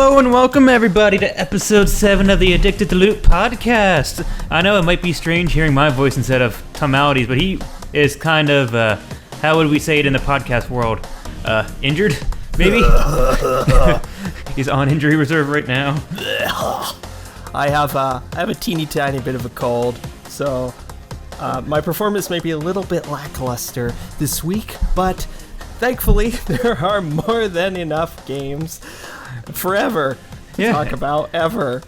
Hello and welcome everybody to episode 7 of the Addicted to Loot podcast. I know it might be strange hearing my voice instead of Tom Mallody's, but he is kind of, how would we say it in the podcast world? Injured? Maybe? He's on injury reserve right now. I have a teeny tiny bit of a cold, so my performance may be a little bit lackluster this week, but thankfully there are more than enough games forever to talk about ever.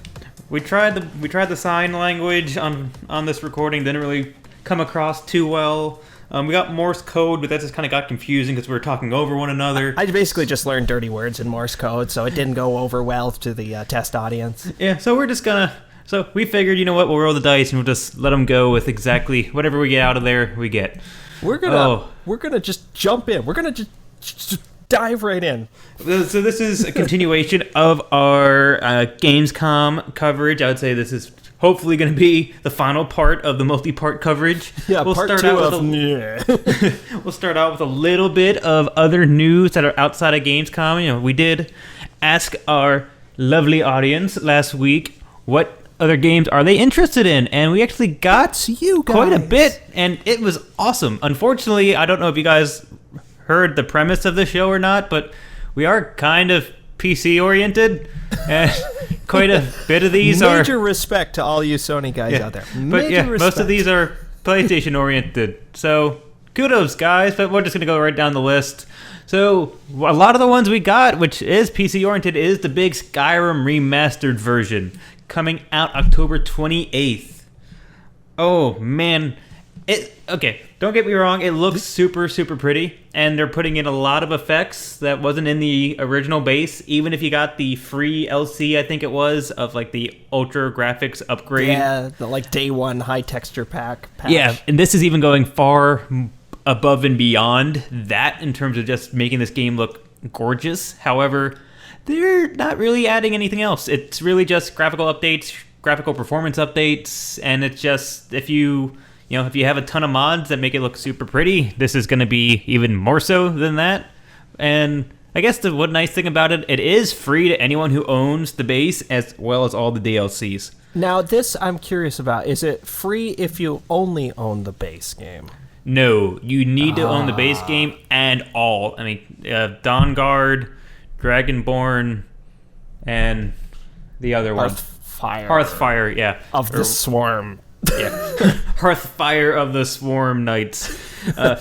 We tried the sign language on this recording, didn't really come across too well. We got Morse code, but that just kind of got confusing because we were talking over one another. I basically just learned dirty words in Morse code, so it didn't go over well to the test audience. Yeah, so we're just gonna... So we figured, you know what, we'll roll the dice and we'll just let them go with exactly whatever we get out of there, we get. We're gonna just jump in. We're gonna just dive right in. So this is a continuation of our Gamescom coverage. I would say this is hopefully going to be the final part of the multi-part coverage. Yeah, we'll part 2 We'll start out with a little bit of other news that are outside of Gamescom. You know, we did ask our lovely audience last week what other games are they interested in, and we actually got quite a bit, and it was awesome. Unfortunately, I don't know if you guys heard the premise of the show or not, but we are kind of PC oriented, and quite a bit of these are major respect to all you Sony guys out there. Most of these are PlayStation oriented. So kudos, guys. But we're just gonna go right down the list. So a lot of the ones we got, which is PC oriented, is the big Skyrim remastered version coming out October 28th. Oh man. Don't get me wrong, it looks super, super pretty, and they're putting in a lot of effects that wasn't in the original base, even if you got the free LC, I think it was, of like the ultra graphics upgrade. Yeah, the like day one high texture pack. Yeah, and this is even going far above and beyond that in terms of just making this game look gorgeous. However, they're not really adding anything else. It's really just graphical updates, graphical performance updates, and it's just, if you have a ton of mods that make it look super pretty, this is going to be even more so than that. And I guess the one nice thing about it is free to anyone who owns the base as well as all the DLCs. Now, this I'm curious about. Is it free if you only own the base game? No, you need to own the base game and all. I mean, Dawnguard, Dragonborn, and the other one. Hearthfire, yeah. Of the Swarm. Yeah, Hearthfire of the Swarm Knights.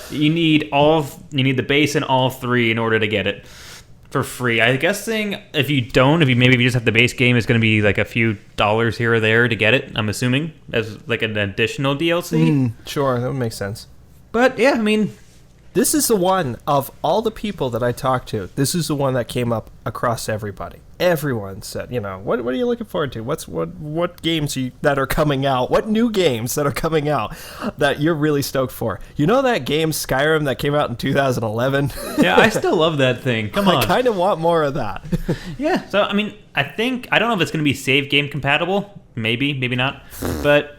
You need the base and all three in order to get it for free. I'm guessing if you just have the base game, it's going to be like a few dollars here or there to get it. I'm assuming as like an additional DLC. Sure, that would make sense. But yeah, I mean, this is the one of all the people that I talked to. This is the one that came up across everybody. Everyone said, what are you looking forward to? What games that are coming out? What new games that are coming out that you're really stoked for? You know that game Skyrim that came out in 2011? Yeah, I still love that thing. Come on. I kind of want more of that. Yeah, so I mean, I don't know if it's going to be save game compatible. Maybe not. But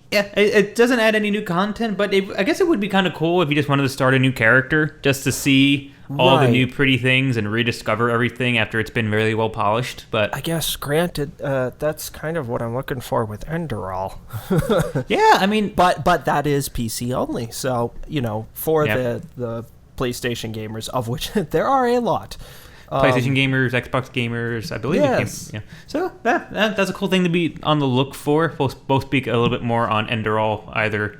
yeah, it doesn't add any new content, but I guess it would be kind of cool if you just wanted to start a new character just to see all the new pretty things and rediscover everything after it's been really well polished. But I guess, granted, that's kind of what I'm looking for with Enderal. Yeah, I mean, but that is PC only, so for the PlayStation gamers, of which there are a lot. PlayStation gamers, Xbox gamers, I believe. Yes. So that's a cool thing to be on the look for. We'll both speak a little bit more on Enderal either,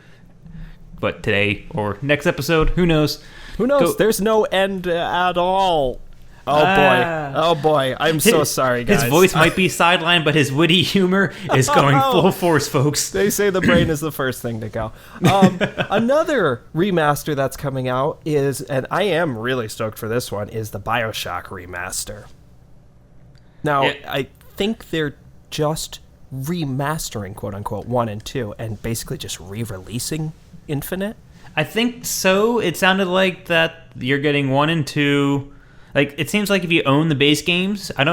but today or next episode. Who knows? There's no end at all. Oh boy. I'm so sorry, guys. His voice might be sidelined, but his witty humor is going full force, folks. They say the brain is the first thing to go. Another remaster that's coming out is, and I am really stoked for this one, is the Bioshock remaster. Now, I think they're just remastering, quote unquote, 1 and 2, and basically just re-releasing Infinite. I think so. It sounded like that you're getting 1 and 2. Like, it seems like if you own the base games, I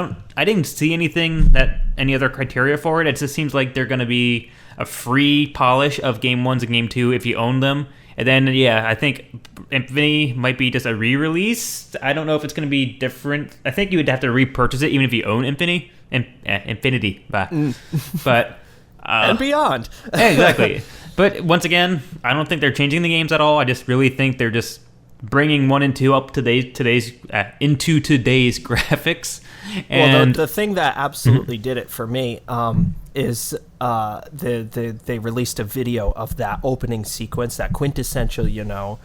didn't see any other criteria for it. It just seems like they're going to be a free polish of Game 1s and Game 2 if you own them. And then, I think Infinity might be just a re-release. I don't know if it's going to be different. I think you would have to repurchase it even if you own Infinity. Infinity. But and beyond. Yeah, exactly. But once again, I don't think they're changing the games at all. I just really think they're just bringing 1 and 2 up to today's graphics. And the thing that absolutely did it for me is they released a video of that opening sequence, that quintessential, when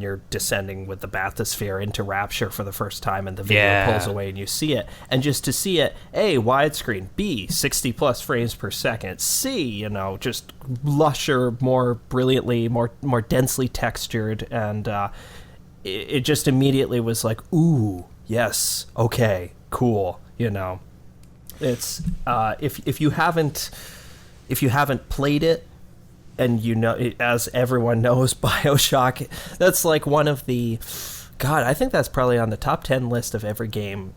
you're descending with the bathysphere into Rapture for the first time, and the video pulls away and you see it, and just to see it, A, widescreen, B, 60 plus frames per second, C, just lusher, more brilliantly, more densely textured, and it just immediately was like, ooh, yes, okay, cool, It's if you haven't played it, and as everyone knows, BioShock, that's like one of the, God, I think that's probably on the top 10 list of every game,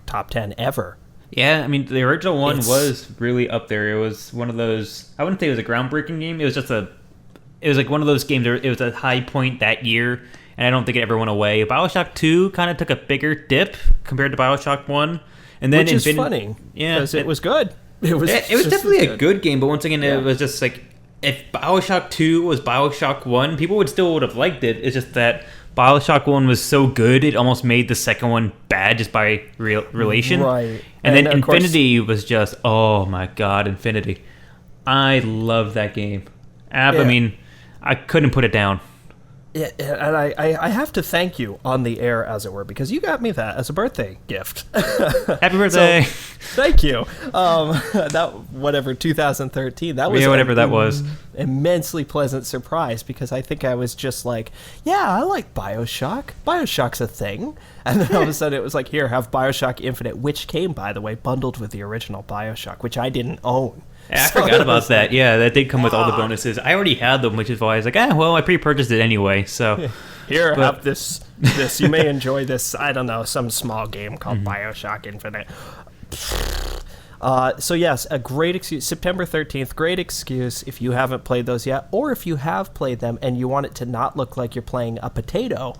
top 10 ever. Yeah, I mean, the original one was really up there. It was one of those, I wouldn't say it was a groundbreaking game. It was just it was like one of those games, it was a high point that year, and I don't think it ever went away. BioShock 2 kind of took a bigger dip compared to BioShock 1. And then which is funny, because it was good. It was definitely a good game, but once again, it was just like, if BioShock 2 was BioShock 1, people would have liked it. It's just that BioShock 1 was so good, it almost made the second one bad just by relation. Right. And then Infinity was just, oh my God, Infinity. I love that game. I mean, I couldn't put it down. Yeah, and I have to thank you on the air, as it were, because you got me that as a birthday gift. Happy birthday! So, thank you. That 2013. That was whatever that was. Immensely pleasant surprise, because I think I was just like, yeah, I like BioShock. BioShock's a thing, and then all of a sudden it was like, here, have BioShock Infinite, which came, by the way, bundled with the original BioShock, which I didn't own. I forgot about that. Yeah, that did come with all the bonuses. I already had them, which is why I was like, I pre-purchased it anyway. So here, have this. You may enjoy this. I don't know, some small game called BioShock Infinite. So yes, a great excuse. September 13th, great excuse if you haven't played those yet, or if you have played them and you want it to not look like you're playing a potato.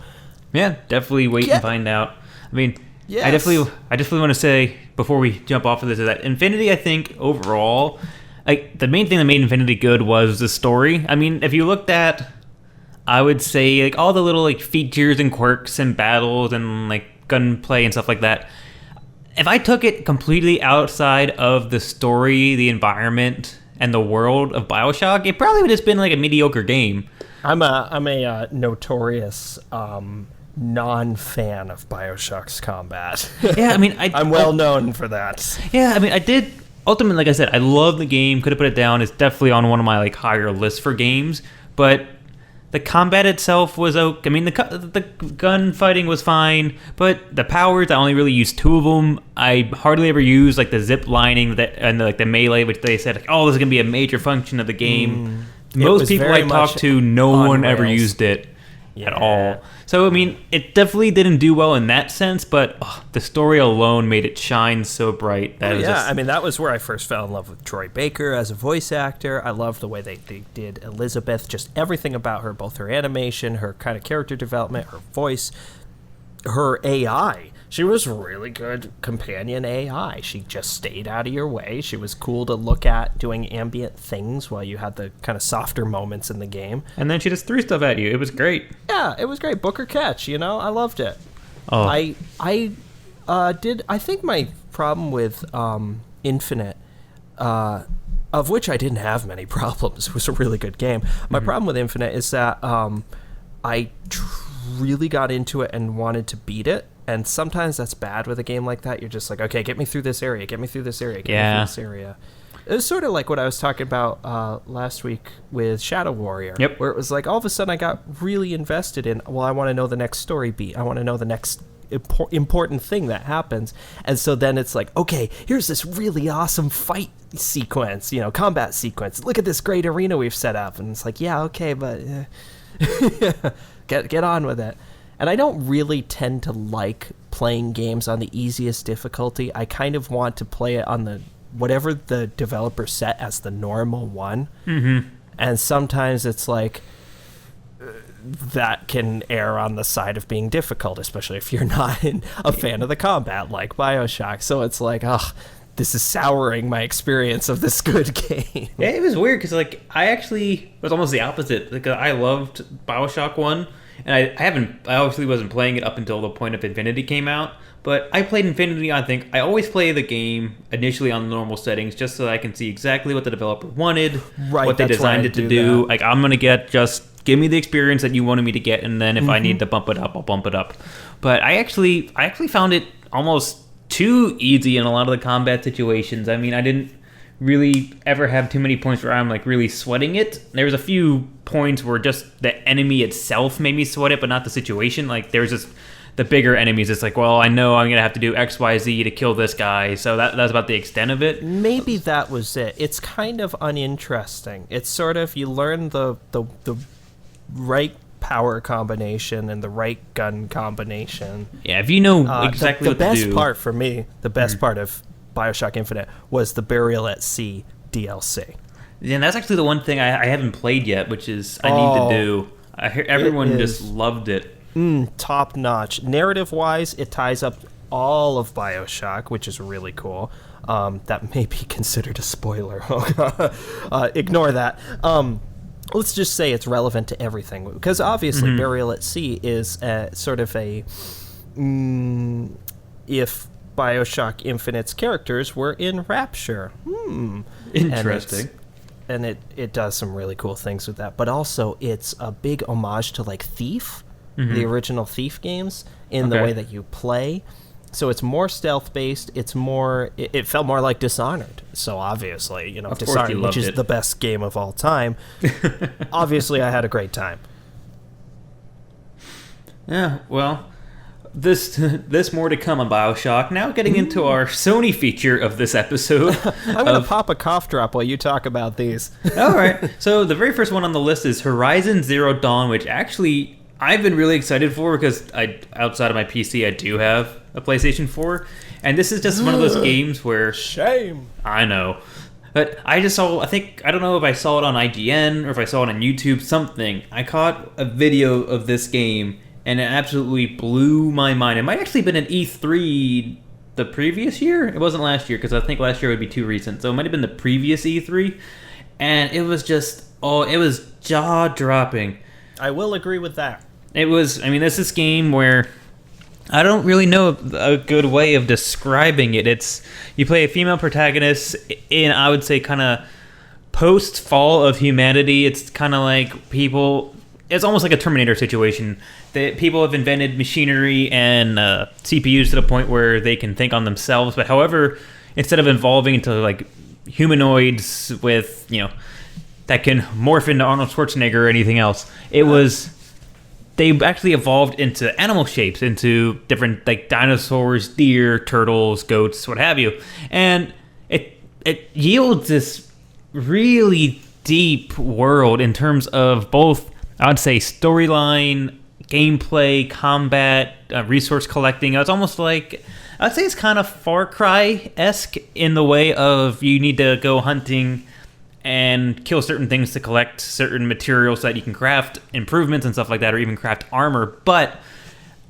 Yeah, definitely wait and find out. I mean. Yes. I definitely want to say, before we jump off of this, is that Infinity, I think, overall, like, the main thing that made Infinity good was the story. I mean, if you looked at, I would say, like, all the little, like, features and quirks and battles and, like, gunplay and stuff like that, if I took it completely outside of the story, the environment, and the world of BioShock, it probably would have just been, like, a mediocre game. I'm a notorious non-fan of BioShock's combat. Yeah, I mean, I'm well known for that. Yeah, I mean, I did ultimately, like I said, I love the game. Could have put it down. It's definitely on one of my like higher lists for games. But the combat itself was okay. I mean, the gunfighting was fine, but the powers, I only really used 2 of them. I hardly ever used like the zip lining and like the melee, which they said, like, oh, this is gonna be a major function of the game. Most people I talked to, no one ever used it at all. So, I mean, it definitely didn't do well in that sense, but the story alone made it shine so bright. I mean, that was where I first fell in love with Troy Baker as a voice actor. I loved the way they did Elizabeth, just everything about her, both her animation, her kind of character development, her voice, her AI. She was really good companion AI. She just stayed out of your way. She was cool to look at doing ambient things while you had the kind of softer moments in the game. And then she just threw stuff at you. It was great. Yeah, it was great. Book or catch, I loved it. Oh. I think my problem with Infinite, of which I didn't have many problems, it was a really good game. My problem with Infinite is that I really got into it and wanted to beat it. And sometimes that's bad with a game like that. You're just like, okay, get me through this area, get me through this area, get me through this area. It was sort of like what I was talking about last week with Shadow Warrior, where it was like all of a sudden I got really invested in, well, I want to know the next story beat. I want to know the next important thing that happens. And so then it's like, okay, here's this really awesome fight sequence, combat sequence. Look at this great arena we've set up. And it's like, yeah, okay, but get on with it. And I don't really tend to like playing games on the easiest difficulty. I kind of want to play it on the whatever the developer set as the normal one. Mm-hmm. And sometimes it's like that can err on the side of being difficult, especially if you're not a fan of the combat like Bioshock. So it's like, this is souring my experience of this good game. Yeah, it was weird because like I actually was almost the opposite. Like I loved Bioshock 1, and I obviously wasn't playing it up until the point of Infinity came out. But I played Infinity. I think I always play the game initially on the normal settings just so that I can see exactly what the developer wanted, what they designed it to do. That. Like I'm gonna just give me the experience that you wanted me to get, and then if I need to bump it up, I'll bump it up. But I actually found it almost too easy in a lot of the combat situations. I mean, I didn't really ever have too many points where I'm like really sweating it. There was a few points where just the enemy itself made me sweat it, but not the situation. Like there's just the bigger enemies. It's like, well, I know I'm gonna have to do X, Y, Z to kill this guy. So that's about the extent of it. Maybe that was it. It's kind of uninteresting. It's sort of you learn the right power combination and the right gun combination. Yeah, if you know exactly what to do. The best part for me, the best part of Bioshock Infinite was the Burial at Sea DLC. And that's actually the one thing I haven't played yet, which is I need to do. I hear everyone just loved it. Top notch. Narrative-wise, it ties up all of Bioshock, which is really cool. That may be considered a spoiler. Ignore that. Let's just say it's relevant to everything, because obviously Burial at Sea is sort of a if Bioshock Infinite's characters were in Rapture. Interesting. And it does some really cool things with that. But also, it's a big homage to like Thief, the original Thief games, in the way that you play. So it's more stealth-based. It's more. It felt more like Dishonored. So obviously, Dishonored, which is the best game of all time. Obviously, I had a great time. Yeah, well, this more to come on Bioshock. Now getting into our Sony feature of this episode. I'm going to pop a cough drop while you talk about these. All right. So the very first one on the list is Horizon Zero Dawn, which actually I've been really excited for because outside of my PC, I do have a PlayStation 4. And this is just one of those games where... Shame. I know. But I just saw, I don't know if I saw it on IGN or if I saw it on YouTube, something. I caught a video of this game and it absolutely blew my mind. It might actually have been an E3 the previous year. It wasn't last year because I think last year would be too recent. So it might have been the previous E3. And it was just, it was jaw-dropping. I will agree with that. It was, this is a game where I don't really know a good way of describing it. It's, you play a female protagonist in, I would say, kind of post-fall of humanity. It's kind of like it's almost like a Terminator situation. That people have invented machinery and CPUs to the point where they can think on themselves. But however, instead of evolving into like humanoids with, that can morph into Arnold Schwarzenegger or anything else, they actually evolved into animal shapes, into different like dinosaurs, deer, turtles, goats, what have you. And it yields this really deep world in terms of both, I would say, storyline, gameplay, combat, resource collecting. It's almost like, I'd say it's kind of Far Cry-esque in the way of you need to go hunting and kill certain things to collect certain materials so that you can craft improvements and stuff like that, or even craft armor. But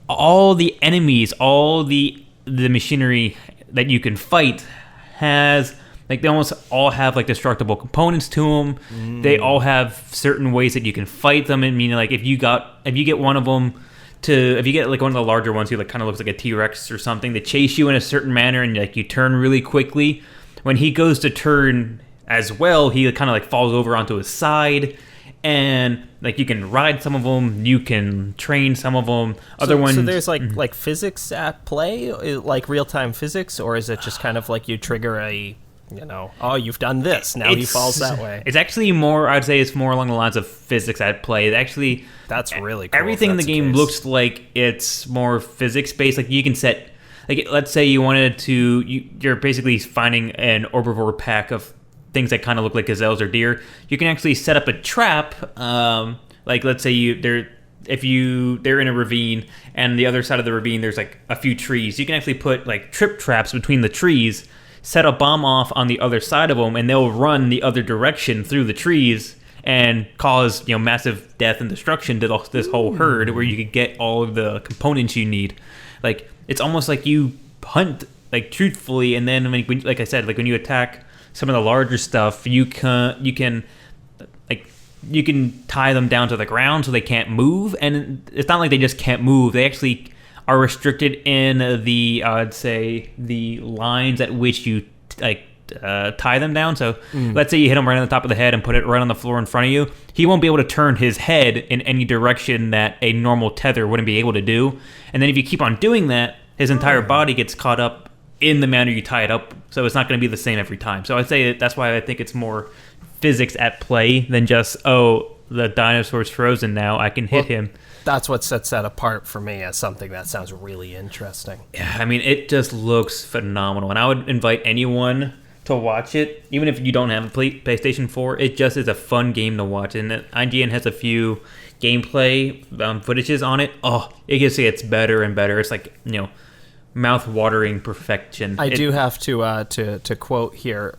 all the enemies, all the machinery that you can fight has, like, they almost all have like destructible components to them. They all have certain ways that you can fight them. I mean, like if you get one of them if you get like one of the larger ones who like kind of looks like a T-Rex or something, they chase you in a certain manner and like you turn really quickly. When he goes to turn as well, he kind of like falls over onto his side, and like you can ride some of them, you can train some of them. Other ones. So there's like physics at play, like real time physics, or is it just kind of like you trigger you've done this, now he falls that way? It's actually more, I'd say it's more along the lines of physics at play. That's really cool. Everything in the game looks like it's more physics based. Like you can set, like let's say you wanted to, you're basically finding an herbivore pack of things that kind of look like gazelles or deer. You can actually set up a trap. Like let's say they're in a ravine, and the other side of the ravine there's like a few trees. You can actually put like trip traps between the trees, set a bomb off on the other side of them, and they'll run the other direction through the trees, and cause massive death and destruction to this whole herd, where you could get all of the components you need. Like, it's almost like you hunt like truthfully, and then when, like I said, like when you attack some of the larger stuff, you can tie them down to the ground so they can't move. And it's not like they just can't move; they actually are restricted in the I'd say the lines at which you tie them down. So let's say you hit him right on the top of the head and put it right on the floor in front of you. He won't be able to turn his head in any direction that a normal tether wouldn't be able to do. And then if you keep on doing that, his entire body gets caught up in the manner you tie it up. So it's not going to be the same every time. So I'd say that's why I think it's more physics at play than just, the dinosaur's frozen now, I can hit him. That's what sets that apart for me as something that sounds really interesting. Yeah, I mean, it just looks phenomenal. And I would invite anyone to watch it, even if you don't have a PlayStation 4. It just is a fun game to watch. And IGN has a few gameplay footages on it. It just gets better and better. It's like, mouth-watering perfection. I do have to quote here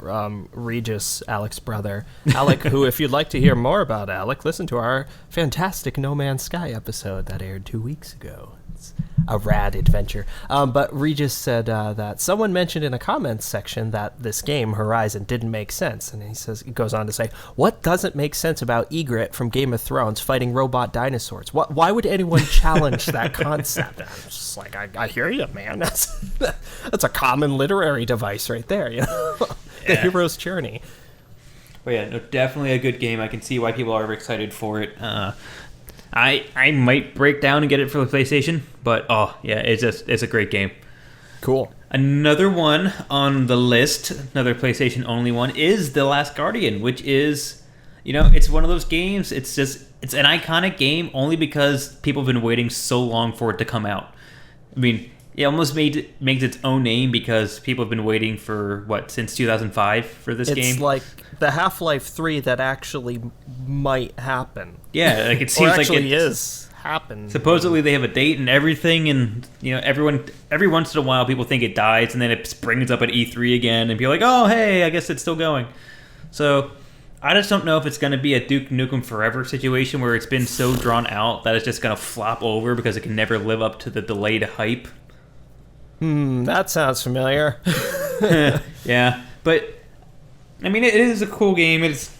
Regis, Alec's brother. Alec, who, if you'd like to hear more about Alec, listen to our fantastic No Man's Sky episode that aired 2 weeks ago. It's a rad adventure. But Regis said that someone mentioned in a comments section that this game, Horizon, didn't make sense. And he goes on to say, what doesn't make sense about Ygritte from Game of Thrones fighting robot dinosaurs? Why would anyone challenge that concept? I'm just like, I hear you, man. That's a common literary device right there, The hero's journey. Well, yeah, no, definitely a good game. I can see why people are excited for it. I might break down and get it for the PlayStation, but it's a great game. Cool. Another one on the list, another PlayStation only one, is The Last Guardian, which is, it's one of those games. It's an iconic game only because people have been waiting so long for it to come out. I mean, it almost makes its own name because people have been waiting for since 2005 for this game. It's like the Half-Life 3 that actually might happen. Yeah, like it seems like it is happen. Supposedly they have a date and everything, and everyone every once in a while people think it dies, and then it springs up at E3 again, and people are like, oh hey, I guess it's still going. So I just don't know if it's going to be a Duke Nukem Forever situation where it's been so drawn out that it's just going to flop over because it can never live up to the delayed hype. That sounds familiar. Yeah, but I mean, it is a cool game. It's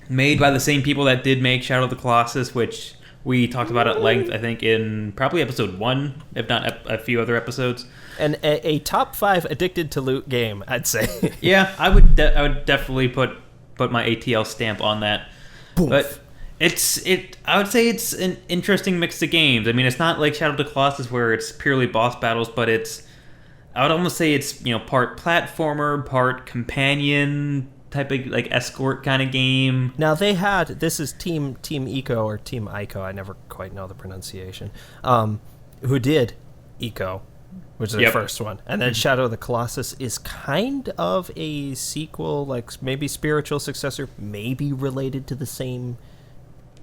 made by the same people that did make Shadow of the Colossus, which we talked about at length, I think, in probably episode 1, if not a few other episodes. And a top 5 addicted to loot game, I'd say. Yeah, I would definitely put my ATL stamp on that. Boof. But I would say it's an interesting mix of games. I mean, it's not like Shadow of the Colossus where it's purely boss battles, but I would almost say it's, part platformer, part companion type of like escort kind of game. Now this is Team Eco or Team Ico, I never quite know the pronunciation, who did Eco, which is the first one. And then Shadow of the Colossus is kind of a sequel, like maybe spiritual successor, maybe related to the same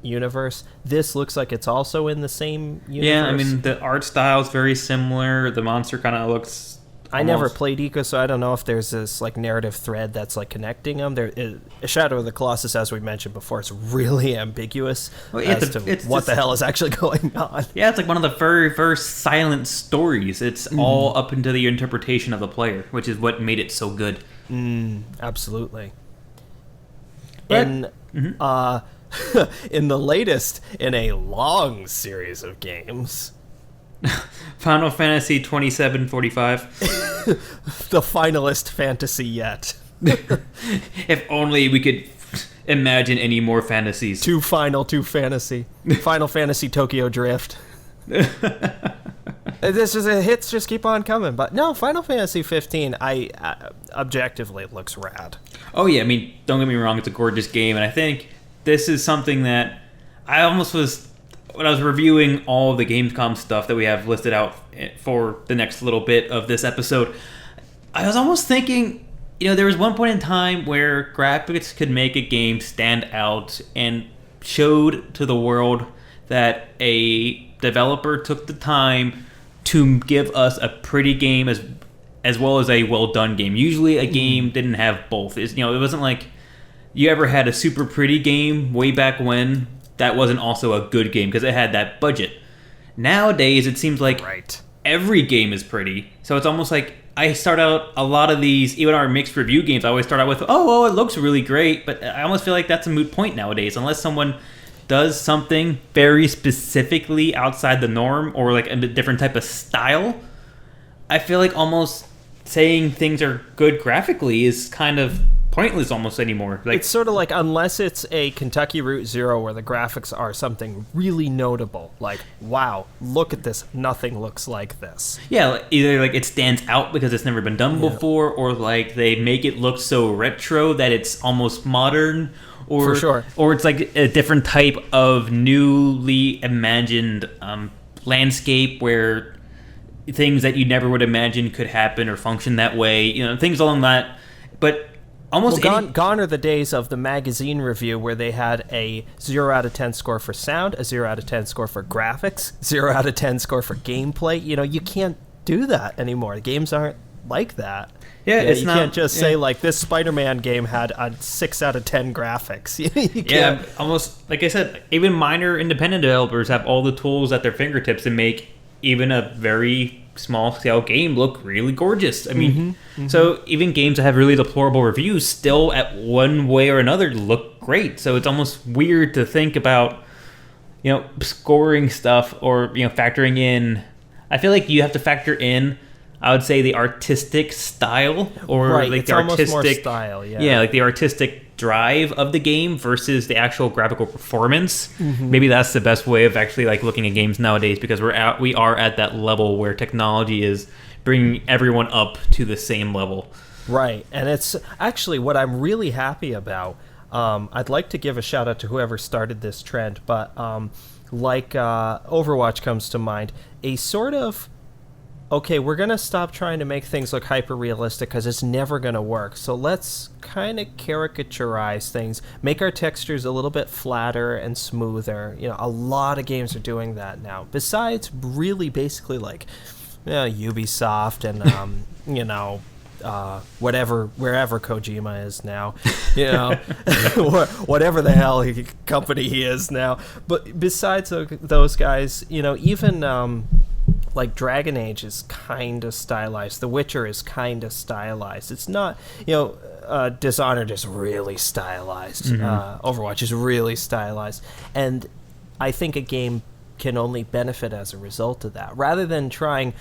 universe. This looks like it's also in the same universe. Yeah, I mean, the art style is very similar. The monster kind of looks... I never played Eco, so I don't know if there's this like narrative thread that's like connecting them. Shadow of the Colossus, as we mentioned before, is really ambiguous as to what the hell is actually going on. Yeah, it's like one of the very first silent stories. It's all up into the interpretation of the player, which is what made it so good. Absolutely. But, in the latest in a long series of games, Final Fantasy 2745. The finalist fantasy yet. If only we could imagine any more fantasies. Too fantasy. Final Fantasy Tokyo Drift. This is hits just keep on coming. But no, Final Fantasy 15, objectively it looks rad. Oh yeah, I mean, don't get me wrong, it's a gorgeous game, and I think this is something that I almost was, when I was reviewing all of the Gamescom stuff that we have listed out for the next little bit of this episode, I was almost thinking, there was one point in time where graphics could make a game stand out and showed to the world that a developer took the time to give us a pretty game as well as a well-done game. Usually a game didn't have both. It wasn't like you ever had a super pretty game way back when, that wasn't also a good game because it had that budget. Nowadays, it seems like every game is pretty. So it's almost like I start out a lot of these, even our mixed review games, I always start out with, oh, it looks really great. But I almost feel like that's a moot point nowadays. Unless someone does something very specifically outside the norm or like a different type of style, I feel like almost saying things are good graphically is kind of pointless almost anymore. Like, it's sort of like, unless it's a Kentucky Route Zero where the graphics are something really notable, like, wow, look at this, nothing looks like this. Yeah, either like it stands out because it's never been done before, or like they make it look so retro that it's almost modern, or for sure, or it's like a different type of newly imagined landscape where things that you never would imagine could happen or function that way, you know, things along that. But almost gone are the days of the magazine review where they had a 0 out of 10 score for sound, a 0 out of 10 score for graphics, 0 out of 10 score for gameplay. You know, you can't do that anymore. Games aren't like that. Yeah, you can't just say like this Spider-Man game had a 6 out of 10 graphics. You can't. Almost like I said, even minor independent developers have all the tools at their fingertips to make even a very small scale game look really gorgeous. I mean, so even games that have really deplorable reviews still at one way or another look great. So it's almost weird to think about, you know, scoring stuff or, you know, factoring in. I feel like you have to factor in, I would say, the artistic style or like it's the artistic more style, yeah, like the artistic drive of the game versus the actual graphical performance. Maybe that's the best way of actually like looking at games nowadays, because we are at that level where technology is bringing everyone up to the same level. Right, and it's actually what I'm really happy about. I'd like to give a shout out to whoever started this trend, but Overwatch comes to mind. A sort of, okay, we're going to stop trying to make things look hyper-realistic because it's never going to work. So let's kind of caricaturize things, make our textures a little bit flatter and smoother. You know, a lot of games are doing that now. Besides really basically like, you know, Ubisoft and, you know, wherever Kojima is now, you know, whatever the hell company he is now. But besides those guys, you know, even like Dragon Age is kind of stylized. The Witcher is kind of stylized. It's not, you know, Dishonored is really stylized. Overwatch is really stylized. And I think a game can only benefit as a result of that. Rather than trying,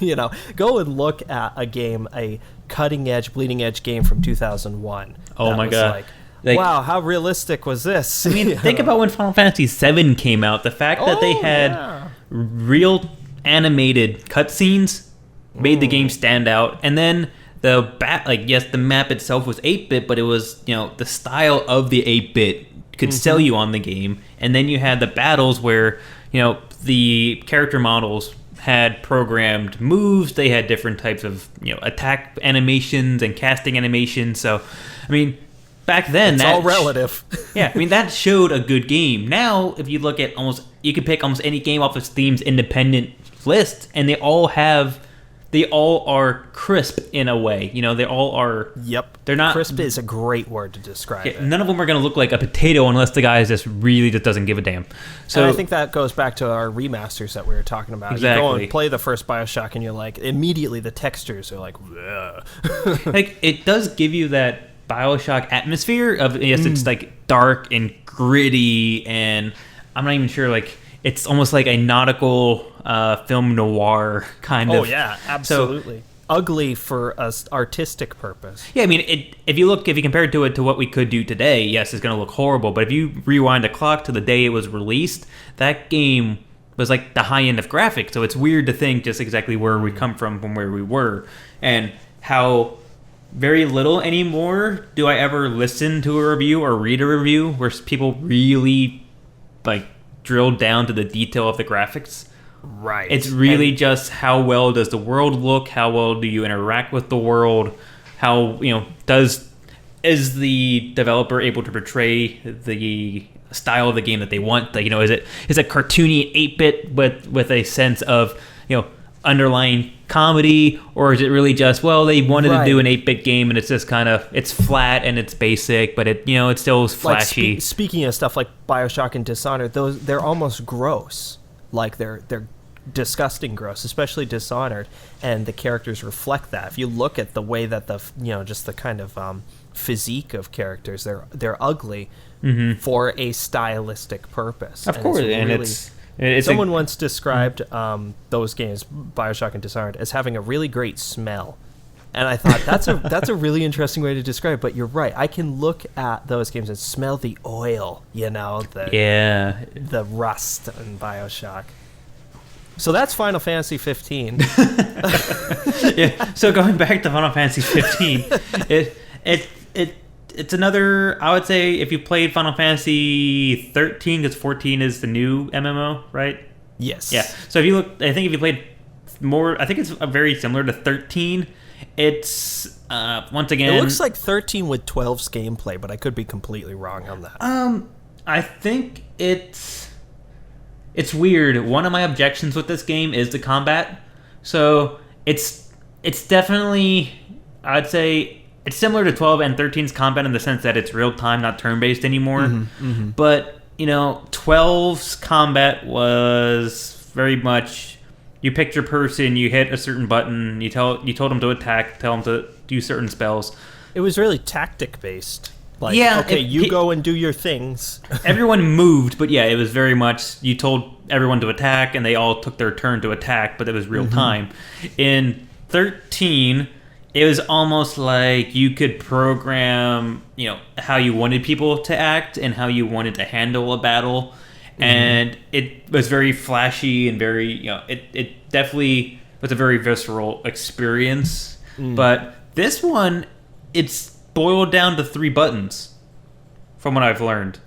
you know, go and look at a game, a cutting-edge, bleeding-edge game from 2001. Oh my God. Like, wow, how realistic was this? I mean, think about when Final Fantasy VII came out. The fact that they had real animated cutscenes made the game stand out. And then the map itself was 8-bit, but it was, you know, the style of the 8-bit could sell you on the game. And then you had the battles where, you know, the character models had programmed moves. They had different types of, you know, attack animations and casting animations. So, I mean, back then, it's all relative. Yeah, I mean, that showed a good game. Now, if you look at you could pick almost any game off of Steam's independent list, and they all are crisp in a way. You know, they all are. Yep. They're not. Crisp is a great word to describe it. None of them are going to look like a potato unless the guy just doesn't give a damn. So and I think that goes back to our remasters that we were talking about. Exactly. You go and play the first Bioshock, and you're like, immediately the textures are like, like it does give you that Bioshock atmosphere of, yes, it's like dark and gritty, and I'm not even sure, like, it's almost like a nautical film noir kind of. Oh yeah, absolutely. So, ugly for an artistic purpose. Yeah, I mean, if you compare it to what we could do today, yes, it's going to look horrible. But if you rewind the clock to the day it was released, that game was like the high end of graphics. So it's weird to think just exactly where we come from where we were, and how very little anymore do I ever listen to a review or read a review where people really like drill down to the detail of the graphics. Right. It's really just how well does the world look? How well do you interact with the world? How, you know, is the developer able to portray the style of the game that they want? Like, you know, is it cartoony 8-bit with a sense of, you know, underlying comedy, or is it really just, well, they wanted to do an 8-bit game and it's just kind of, it's flat and it's basic, but it, it's still flashy. Like speaking of stuff like Bioshock and Dishonored, they're almost gross. Like they're disgusting gross, especially Dishonored, and the characters reflect that. If you look at the way that just the kind of physique of characters, they're ugly for a stylistic purpose. Of course, and it's someone once described those games, Bioshock and Dishonored, as having a really great smell. And I thought, that's a really interesting way to describe it, but you're right. I can look at those games and smell the oil, the rust in Bioshock. So that's Final Fantasy 15. Yeah. So going back to Final Fantasy 15, it's another. I would say if you played Final Fantasy 13, because 14 is the new MMO, right? Yes. Yeah. So if you played more, I think it's very similar to 13. It's once again. It looks like 13 with 12's gameplay, but I could be completely wrong on that. I think it's weird. One of my objections with this game is the combat. So it's definitely, I'd say, it's similar to 12 and 13's combat in the sense that it's real time, not turn based anymore. But 12's combat was very much, you picked your person, you hit a certain button, you told them to attack, tell them to do certain spells. It was really tactic based. Like, go and do your things. Everyone moved, but it was very much, you told everyone to attack, and they all took their turn to attack, but it was real time. In 13, it was almost like you could program, how you wanted people to act and how you wanted to handle a battle. And it was very flashy and very, it definitely was a very visceral experience. But this one, it's boiled down to 3 buttons, from what I've learned.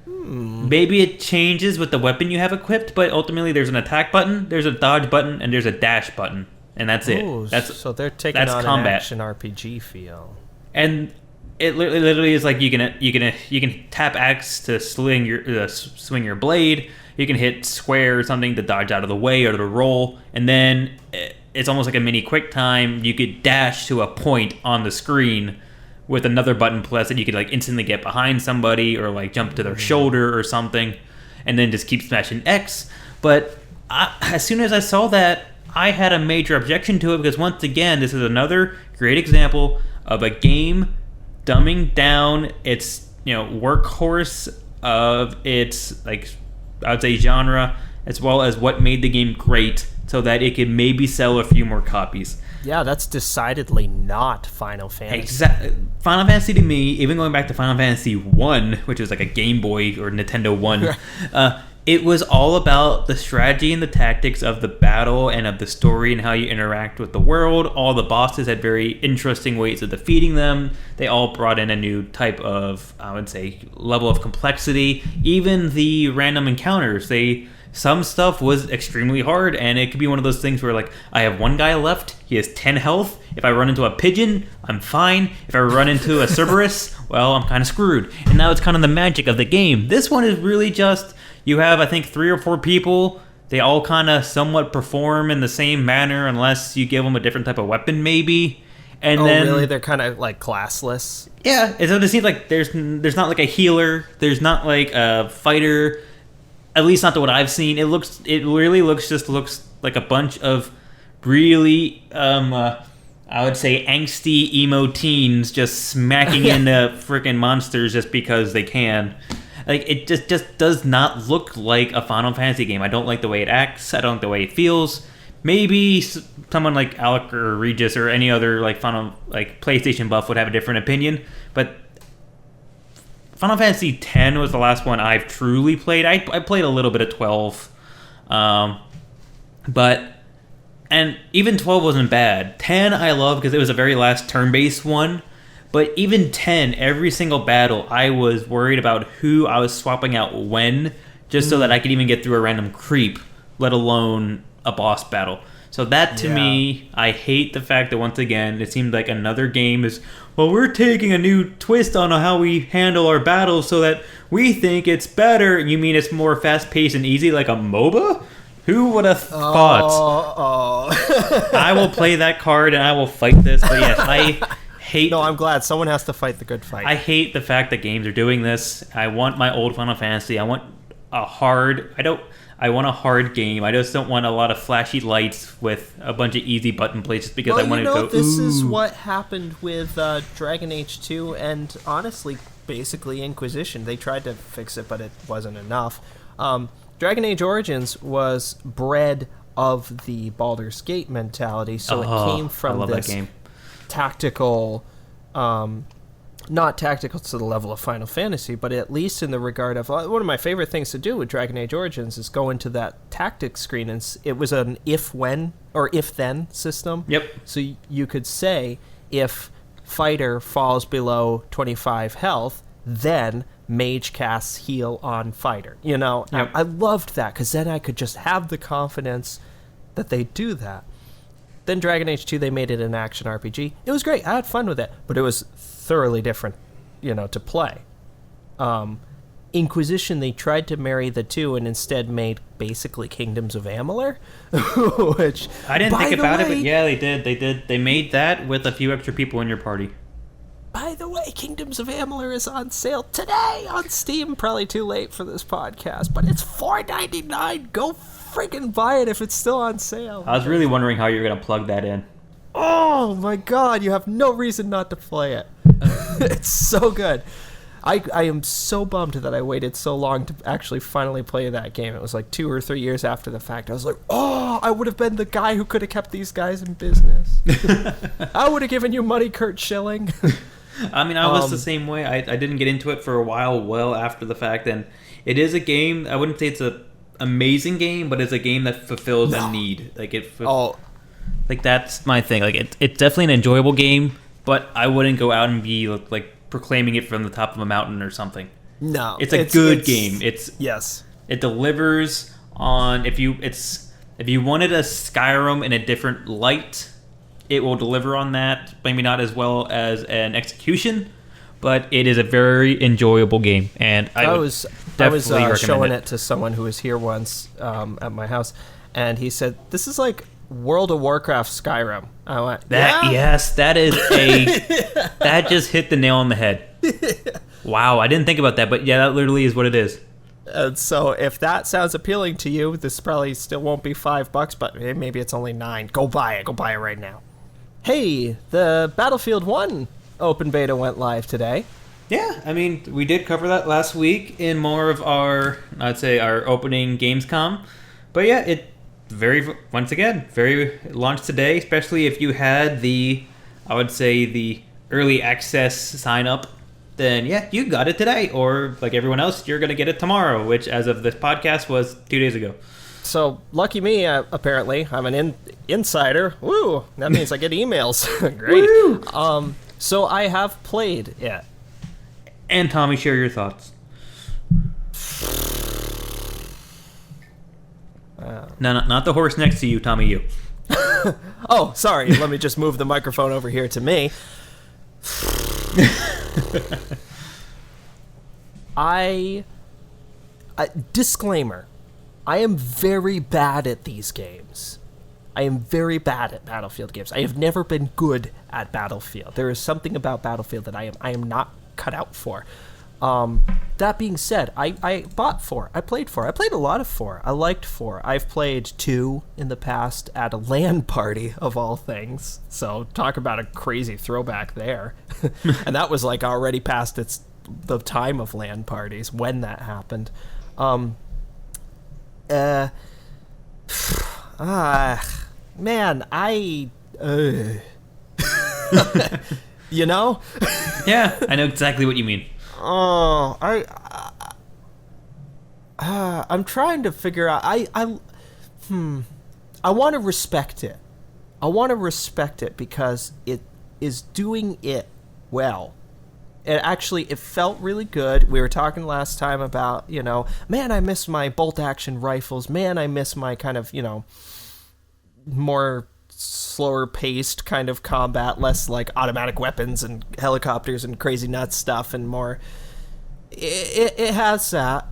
Maybe it changes with the weapon you have equipped, but ultimately there's an attack button, there's a dodge button, and there's a dash button, and that's it. So they're taking on combat. An action RPG feel. And it literally is like you can tap X to swing your blade. You can hit square or something to dodge out of the way or to roll, and then it's almost like a mini quick time. You could dash to a point on the screen with another button pressed, and you could like instantly get behind somebody or like jump to their shoulder or something, and then just keep smashing X. But as soon as I saw that, I had a major objection to it, because once again, this is another great example of a game dumbing down its workhorse of its, like, I would say, genre, as well as what made the game great, so that it could maybe sell a few more copies. Yeah, that's decidedly not Final Fantasy. Exactly. Final Fantasy to me, even going back to Final Fantasy 1, which was like a Game Boy or Nintendo 1, it was all about the strategy and the tactics of the battle and of the story and how you interact with the world. All the bosses had very interesting ways of defeating them. They all brought in a new type of, I would say, level of complexity. Even the random encounters, some stuff was extremely hard, and it could be one of those things where, like, I have one guy left, he has 10 health. If I run into a pigeon, I'm fine. If I run into a Cerberus, well, I'm kind of screwed. And now it's kind of the magic of the game. This one is really just, you have, I think, 3 or 4 people. They all kind of somewhat perform in the same manner, unless you give them a different type of weapon, maybe. And then, really? They're kind of, like, classless? Yeah, so it seems like there's not, like, a healer. There's not, like, a fighter. At least not to what I've seen. It really looks like a bunch of really, I would say, angsty emo teens just smacking into freaking monsters just because they can. Like, it just does not look like a Final Fantasy game. I don't like the way it acts. I don't like the way it feels. Maybe someone like Alec or Regis or any other like PlayStation buff would have a different opinion, but Final Fantasy X was the last one I've truly played. I played a little bit of 12, and even 12 wasn't bad. 10 I love because it was a very last turn-based one, but even 10, every single battle, I was worried about who I was swapping out when, just so that I could even get through a random creep, let alone a boss battle. So that, to me, I hate the fact that, once again, it seemed like another game is, well, we're taking a new twist on how we handle our battles so that we think it's better. You mean it's more fast-paced and easy, like a MOBA? Who would have thought? I will play that card and I will fight this. But yes, I hate... No, I'm glad. Someone has to fight the good fight. I hate the fact that games are doing this. I want my old Final Fantasy. I want a hard... I want a hard game. I just don't want a lot of flashy lights with a bunch of easy button plays just because I want to go... This is what happened with Dragon Age 2 and, honestly, basically Inquisition. They tried to fix it, but it wasn't enough. Dragon Age Origins was bred of the Baldur's Gate mentality, so it came from this tactical... not tactical to the level of Final Fantasy, but at least in the regard of one of my favorite things to do with Dragon Age Origins is go into that tactics screen, and it was an if-when or if-then system. Yep. So you could say if fighter falls below 25 health, then mage casts heal on fighter. You know, yep. I loved that because then I could just have the confidence that they do that. Then Dragon Age 2, they made it an action RPG. It was great. I had fun with it, but it was thoroughly different, to play. Inquisition, they tried to marry the two and instead made basically Kingdoms of Amalur, which I didn't think about it, but yeah, they did. They made that with a few extra people in your party. By the way, Kingdoms of Amalur is on sale today on Steam. Probably too late for this podcast, but it's $4.99. Go freaking buy it if it's still on sale. I was really wondering how you're going to plug that in. Oh my god, you have no reason not to play it. It's so good. I am so bummed that I waited so long to actually finally play that game. It was like 2 or 3 years after the fact. I was like, I would have been the guy who could have kept these guys in business. I would have given you money, Kurt Schilling. I mean, I was the same way. I didn't get into it for a while, well after the fact, and it is a game. I wouldn't say it's an amazing game, but it's a game that fulfills a need. Like that's my thing. Like it's definitely an enjoyable game, but I wouldn't go out and be like proclaiming it from the top of a mountain or something. No, it's a good game. Yes, it delivers on if you wanted a Skyrim in a different light, it will deliver on that. Maybe not as well as an Execution, but it is a very enjoyable game, and I was showing it to someone who was here once at my house, and he said, "This is like World of Warcraft Skyrim." I went, yes, that is that just hit the nail on the head. Wow, I didn't think about that, but yeah, that literally is what it is. And so if that sounds appealing to you, this probably still won't be $5, but maybe it's only $9. Go buy it. Go buy it right now. Hey, the Battlefield 1 open beta went live today. Yeah, I mean, we did cover that last week in more of our opening Gamescom. But yeah, it very launched today, especially if you had the early access sign up, then yeah, you got it today. Or like everyone else, you're going to get it tomorrow, which as of this podcast was 2 days ago. So lucky me, apparently. I'm an insider. Woo! That means I get emails. Great. Woo! So I have played it. And Tommy, share your thoughts. No, not the horse next to you, Tommy, you. Oh, sorry. Let me just move the microphone over here to me. Disclaimer. I am very bad at these games. I am very bad at Battlefield games. I have never been good at Battlefield. There is something about Battlefield that I am not cut out for. That being said, I bought 4. I played 4. I played a lot of 4. I liked 4. I've played 2 in the past at a LAN party, of all things. So talk about a crazy throwback there. And that was like already past the time of LAN parties when that happened. Man, you know? Yeah, I know exactly what you mean. Oh, I'm trying to figure out. I want to respect it. I want to respect it because it is doing it well. It felt really good. We were talking last time about, man, I miss my bolt action rifles. Man, I miss my kind of, more slower paced kind of combat, less like automatic weapons and helicopters and crazy nuts stuff, and more. It has that.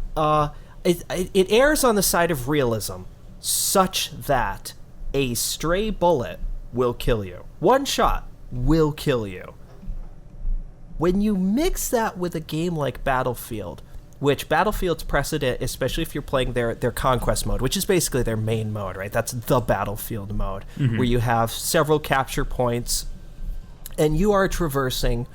It errs on the side of realism. such that a stray bullet will kill you. One shot will kill you. When you mix that with a game like Battlefield, which Battlefield's precedent, especially if you're playing their conquest mode, which is basically their main mode, right? That's the Battlefield mode, where you have several capture points, and you are traversing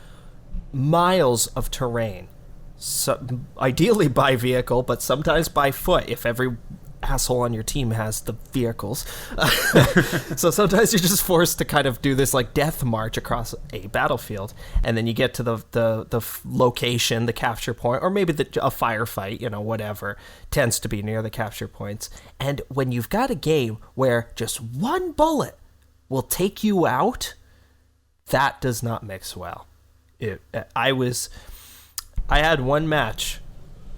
miles of terrain. So, ideally by vehicle, but sometimes by foot, if every asshole on your team has the vehicles. So sometimes you're just forced to kind of do this like death march across a battlefield, and then you get to the location, the capture point, or maybe a firefight, whatever tends to be near the capture points. And when you've got a game where just one bullet will take you out, that does not mix well. I had one match,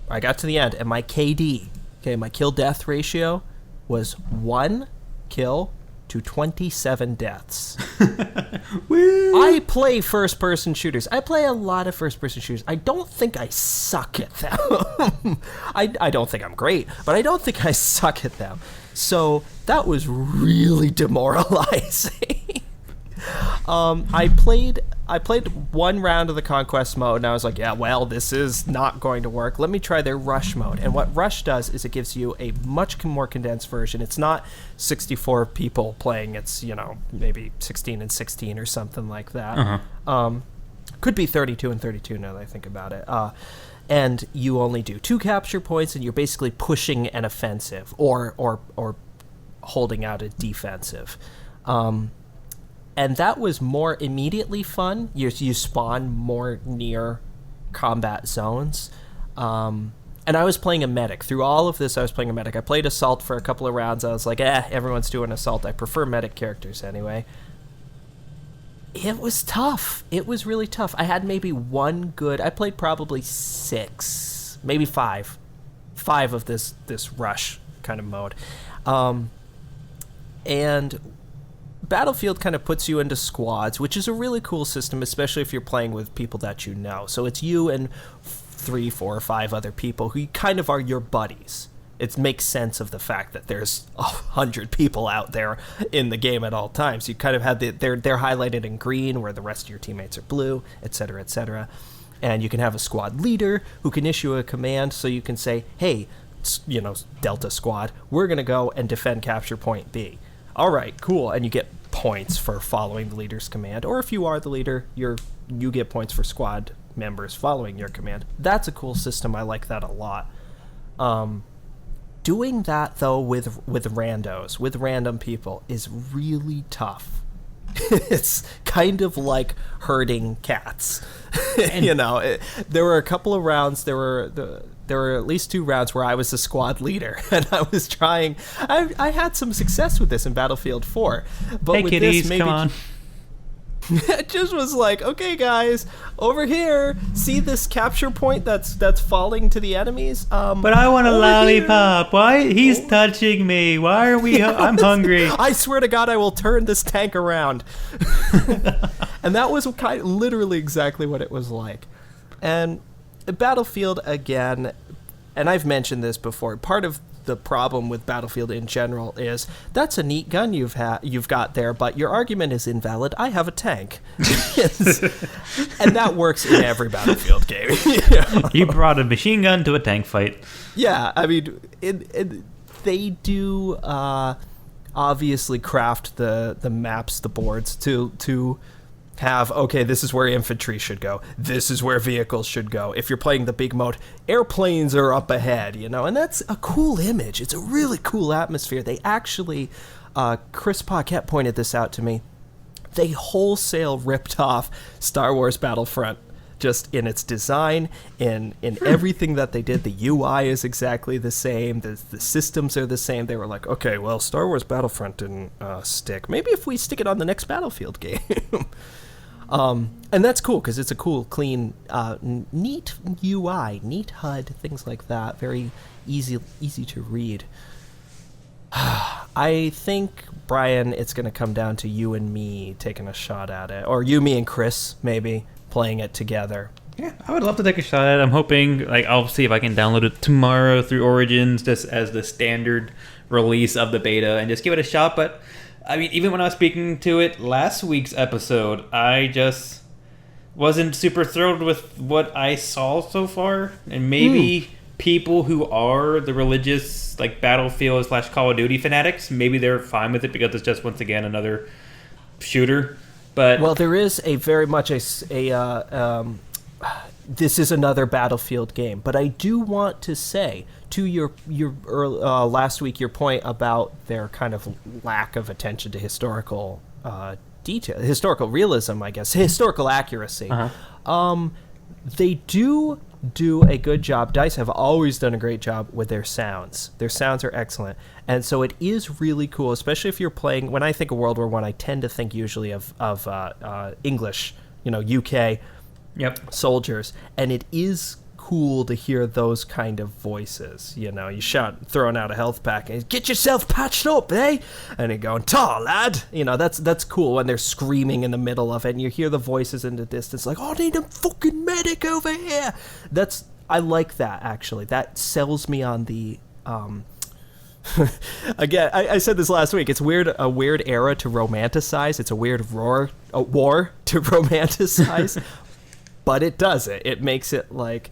I got to the end, and my KD, my kill-death ratio was 1 kill to 27 deaths. I play first-person shooters. I play a lot of first-person shooters. I don't think I suck at them. I don't think I'm great, but I don't think I suck at them. So that was really demoralizing. I played one round of the conquest mode, and I was like, yeah, well, this is not going to work. Let me try their rush mode. And what rush does is it gives you a much more condensed version. It's not 64 people playing. It's, maybe 16 and 16 or something like that. Could be 32 and 32 now that I think about it. And you only do 2 capture points, and you're basically pushing an offensive or holding out a defensive. And that was more immediately fun. You spawn more near combat zones. And I was playing a medic. Through all of this, I was playing a medic. I played Assault for a couple of rounds. I was like, everyone's doing Assault. I prefer medic characters anyway. It was tough. It was really tough. I had maybe one good... I played probably 6, maybe 5. 5 of this rush kind of mode. And... Battlefield kind of puts you into squads, which is a really cool system, especially if you're playing with people that you know. So it's you and 3, 4, or 5 other people who kind of are your buddies. It makes sense of the fact that there's 100 people out there in the game at all times. You kind of have they're highlighted in green where the rest of your teammates are blue, etc., etc. And you can have a squad leader who can issue a command, so you can say, hey, Delta Squad, we're going to go and defend capture point B. All right, cool. And you get points for following the leader's command. Or if you are the leader, you get points for squad members following your command. That's a cool system. I like that a lot. Doing that, though, with randos, with random people, is really tough. It's kind of like herding cats. There were a couple of rounds. There were at least 2 rounds where I was the squad leader, and I was trying. I had some success with this in Battlefield 4, but hey, with kiddies, this, maybe come on. it just was like, okay, guys, over here, see this capture point that's falling to the enemies. But I want a lollipop. Here. Why? He's touching me. Why are we? I'm hungry. I swear to God, I will turn this tank around. And that was literally exactly what it was like. And Battlefield, again, and I've mentioned this before, part of the problem with Battlefield in general is that's a neat gun you've got there, but your argument is invalid. I have a tank. And that works in every Battlefield game. You brought a machine gun to a tank fight. Yeah, I mean, they do obviously craft the maps, the boards to have, okay, this is where infantry should go. This is where vehicles should go. If you're playing the big mode, airplanes are up ahead, and that's a cool image. It's a really cool atmosphere. They actually, Chris Paquette pointed this out to me. They wholesale ripped off Star Wars Battlefront, just in its design, in everything that they did. The UI is exactly the same. The systems are the same. They were like, okay, well, Star Wars Battlefront didn't stick. Maybe if we stick it on the next Battlefield game. And that's cool because it's a cool, clean, neat UI, neat HUD, things like that. Very easy to read. I think, Brian, it's going to come down to you and me taking a shot at it. Or you, me, and Chris, maybe, playing it together. Yeah, I would love to take a shot at it. I'm hoping, like, I'll see if I can download it tomorrow through Origins, just as the standard release of the beta, and just give it a shot. But I mean, even when I was speaking to it last week's episode, I just wasn't super thrilled with what I saw so far, and maybe people who are the religious, like, Battlefield / Call of Duty fanatics, maybe they're fine with it because it's just, once again, another shooter. But well, there is a very much this is another Battlefield game, but I do want to say to your last week, your point about their kind of lack of attention to historical detail, historical realism, I guess, historical accuracy. They do a good job. DICE have always done a great job with their sounds. Their sounds are excellent, and so it is really cool, especially if you're playing. When I think of World War I tend to think usually of English, UK soldiers, and it is cool to hear those kind of voices. You throwing out a health pack and get yourself patched up, eh? And you're going, "Tall lad," that's cool when they're screaming in the middle of it, and you hear the voices in the distance, like, "Oh, I need a fucking medic over here." I like that, actually. That sells me on the. Again, I said this last week. It's a weird era to romanticize. It's a weird war to romanticize, but it does it. It makes it like.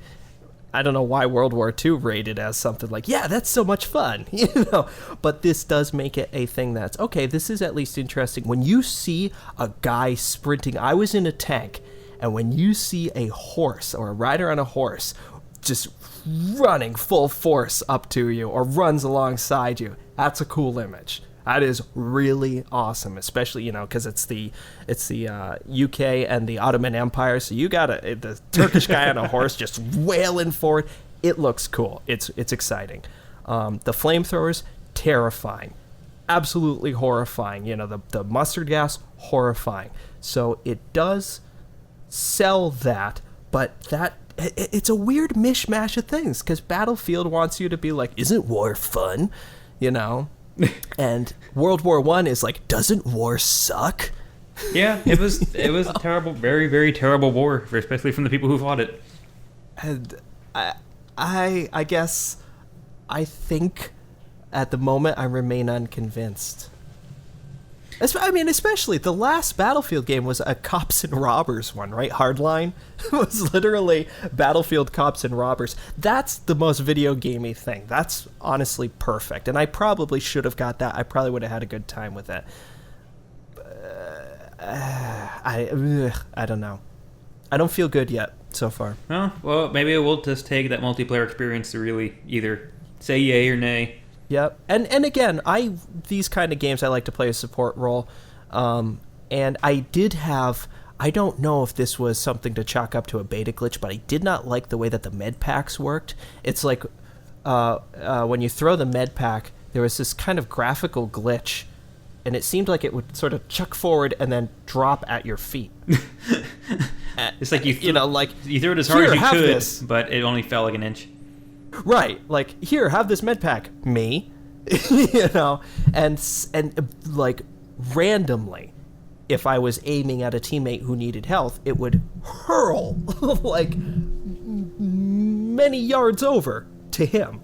I don't know why World War II rated as something like, yeah, that's so much fun, But this does make it a thing that's, okay, this is at least interesting. When you see a guy sprinting, I was in a tank, and when you see a horse or a rider on a horse just running full force up to you or runs alongside you, that's a cool image. That is really awesome, especially, because it's the UK and the Ottoman Empire, so you got the Turkish guy on a horse just wailing forward. It looks cool. It's exciting. The flamethrowers, terrifying. Absolutely horrifying. The mustard gas, horrifying. So it does sell that, but it's a weird mishmash of things, because Battlefield wants you to be like, isn't war fun? And World War I is like, doesn't war suck? Yeah, it was a terrible, very, very terrible war, especially from the people who fought it. And I guess I think at the moment I remain unconvinced. Especially the last Battlefield game was a cops and robbers one, right? Hardline was literally Battlefield cops and robbers. That's the most video gamey thing. That's honestly perfect, and I probably should have got that. I probably would have had a good time with it. I don't know. I don't feel good yet so far. Oh, well, maybe we'll just take that multiplayer experience to really either say yay or nay. Yep. And again, these kind of games I like to play a support role. And I don't know if this was something to chalk up to a beta glitch, but I did not like the way that the med packs worked. It's like when you throw the med pack, there was this kind of graphical glitch, and it seemed like it would sort of chuck forward and then drop at your feet. It's like you threw it as hard as you could, but it only fell like an inch. Right, like, here, have this med pack, me, and like, randomly, if I was aiming at a teammate who needed health, it would hurl, like, many yards over to him,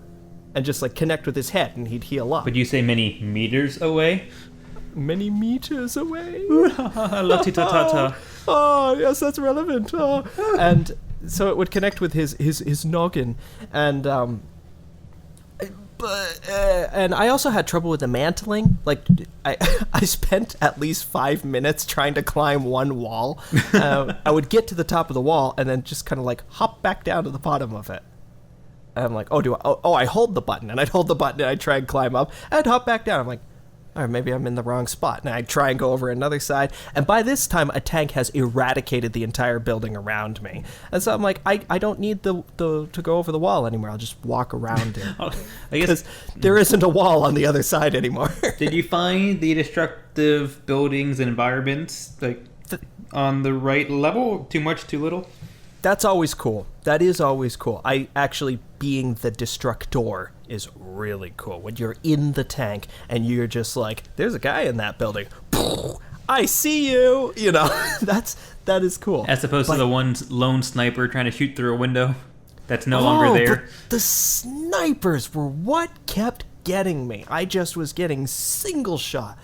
and just, like, connect with his head, and he'd heal up. Would you say many meters away? Many meters away? La-ti-ta-ta-ta. Oh, yes, that's relevant. Oh. And so it would connect with his noggin, and and I also had trouble with the mantling. Like, I spent at least 5 minutes trying to climb one wall. I would get to the top of the wall and then just kind of like hop back down to the bottom of it. And I'm like, I hold the button, and I'd hold the button and I'd try and climb up. I'd hop back down. I'm like, all right, maybe I'm in the wrong spot. And I try and go over another side. And by this time, a tank has eradicated the entire building around me. And so I'm like, I don't need to go over the wall anymore. I'll just walk around it. I guess there isn't a wall on the other side anymore. Did you find the destructive buildings and environments on the right level? Too much, too little? That's always cool. That is always cool. I actually, being the destructor is really cool. When you're in the tank and you're just like, there's a guy in that building. I see you. You know, that is cool. As opposed to the one lone sniper trying to shoot through a window that's no longer there. But the snipers were what kept getting me. I just was getting single shot.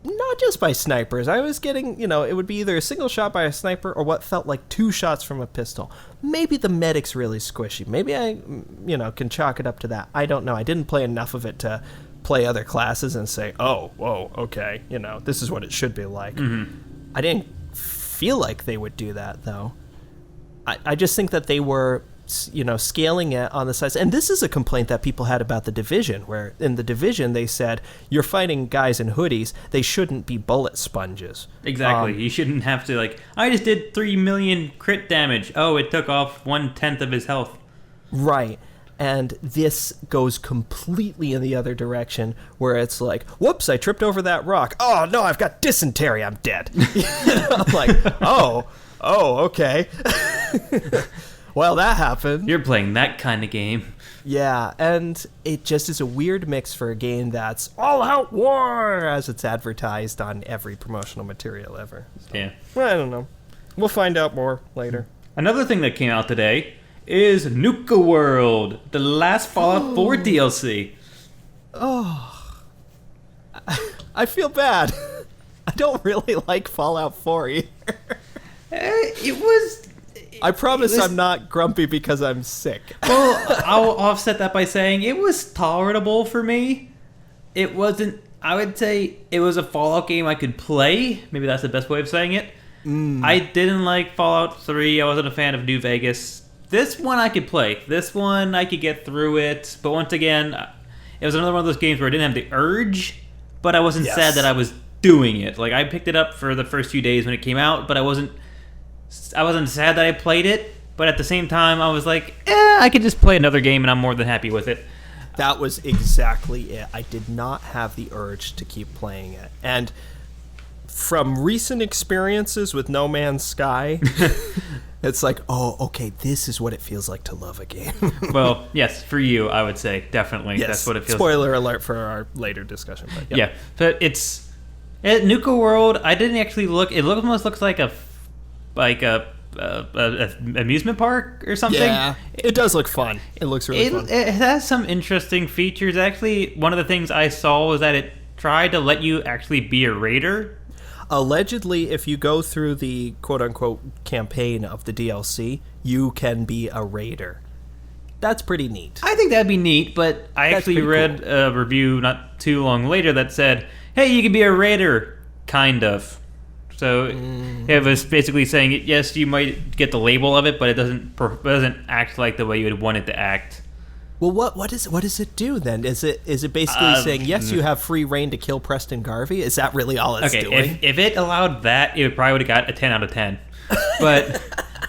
Not just by snipers. I was getting, it would be either a single shot by a sniper or what felt like 2 shots from a pistol. Maybe the medic's really squishy. Maybe I, can chalk it up to that. I don't know. I didn't play enough of it to play other classes and say, oh, whoa, okay, this is what it should be like. Mm-hmm. I didn't feel like they would do that, though. I just think that they were, scaling it on the size. And this is a complaint that people had about The Division, where in The Division they said, you're fighting guys in hoodies, they shouldn't be bullet sponges. Exactly. You shouldn't have to, I just did 3 million crit damage. Oh, it took off 1/10 of his health. Right. And this goes completely in the other direction, where it's like, whoops, I tripped over that rock. Oh, no, I've got dysentery. I'm dead. I'm like, oh, okay. Well, that happened. You're playing that kind of game. Yeah, and it just is a weird mix for a game that's all-out war, as it's advertised on every promotional material ever. So, yeah. Well, I don't know. We'll find out more later. Another thing that came out today is Nuka World, the last Fallout 4 DLC. Oh. I feel bad. I don't really like Fallout 4 either. It was... I promise I'm not grumpy because I'm sick. Well, I'll offset that by saying it was tolerable for me. It wasn't... I would say it was a Fallout game I could play. Maybe that's the best way of saying it. I didn't like Fallout 3. I wasn't a fan of New Vegas. This one I could play. This one I could get through it. But once again, it was another one of those games where I didn't have the urge, but I wasn't sad that I was doing it. I picked it up for the first few days when it came out, but I wasn't sad that I played it. But at the same time, I was like, I could just play another game and I'm more than happy with it. That was exactly it. I did not have the urge to keep playing it. And from recent experiences with No Man's Sky, it's like, oh, okay, this is what it feels like to love a game. Well, yes, for you, I would say, definitely. Yes. That's what it feels Spoiler alert for our later discussion. But yeah, but it's... Nuka World, I didn't actually look... It almost looks like a amusement park or something. Yeah, it does look fun. It looks really fun. It has some interesting features. Actually, one of the things I saw was that it tried to let you actually be a raider. Allegedly, if you go through the quote-unquote campaign of the DLC, you can be a raider. That's pretty neat. I think that'd be neat, but I actually read a review not too long later that said, hey, you can be a raider, kind of. So it was basically saying, yes, you might get the label of it, but it doesn't act like the way you would want it to act. Well, what does it do then? Is it basically saying, yes, you have free reign to kill Preston Garvey? Is that really all it's doing? If it allowed that, it probably would have got a 10 out of 10. But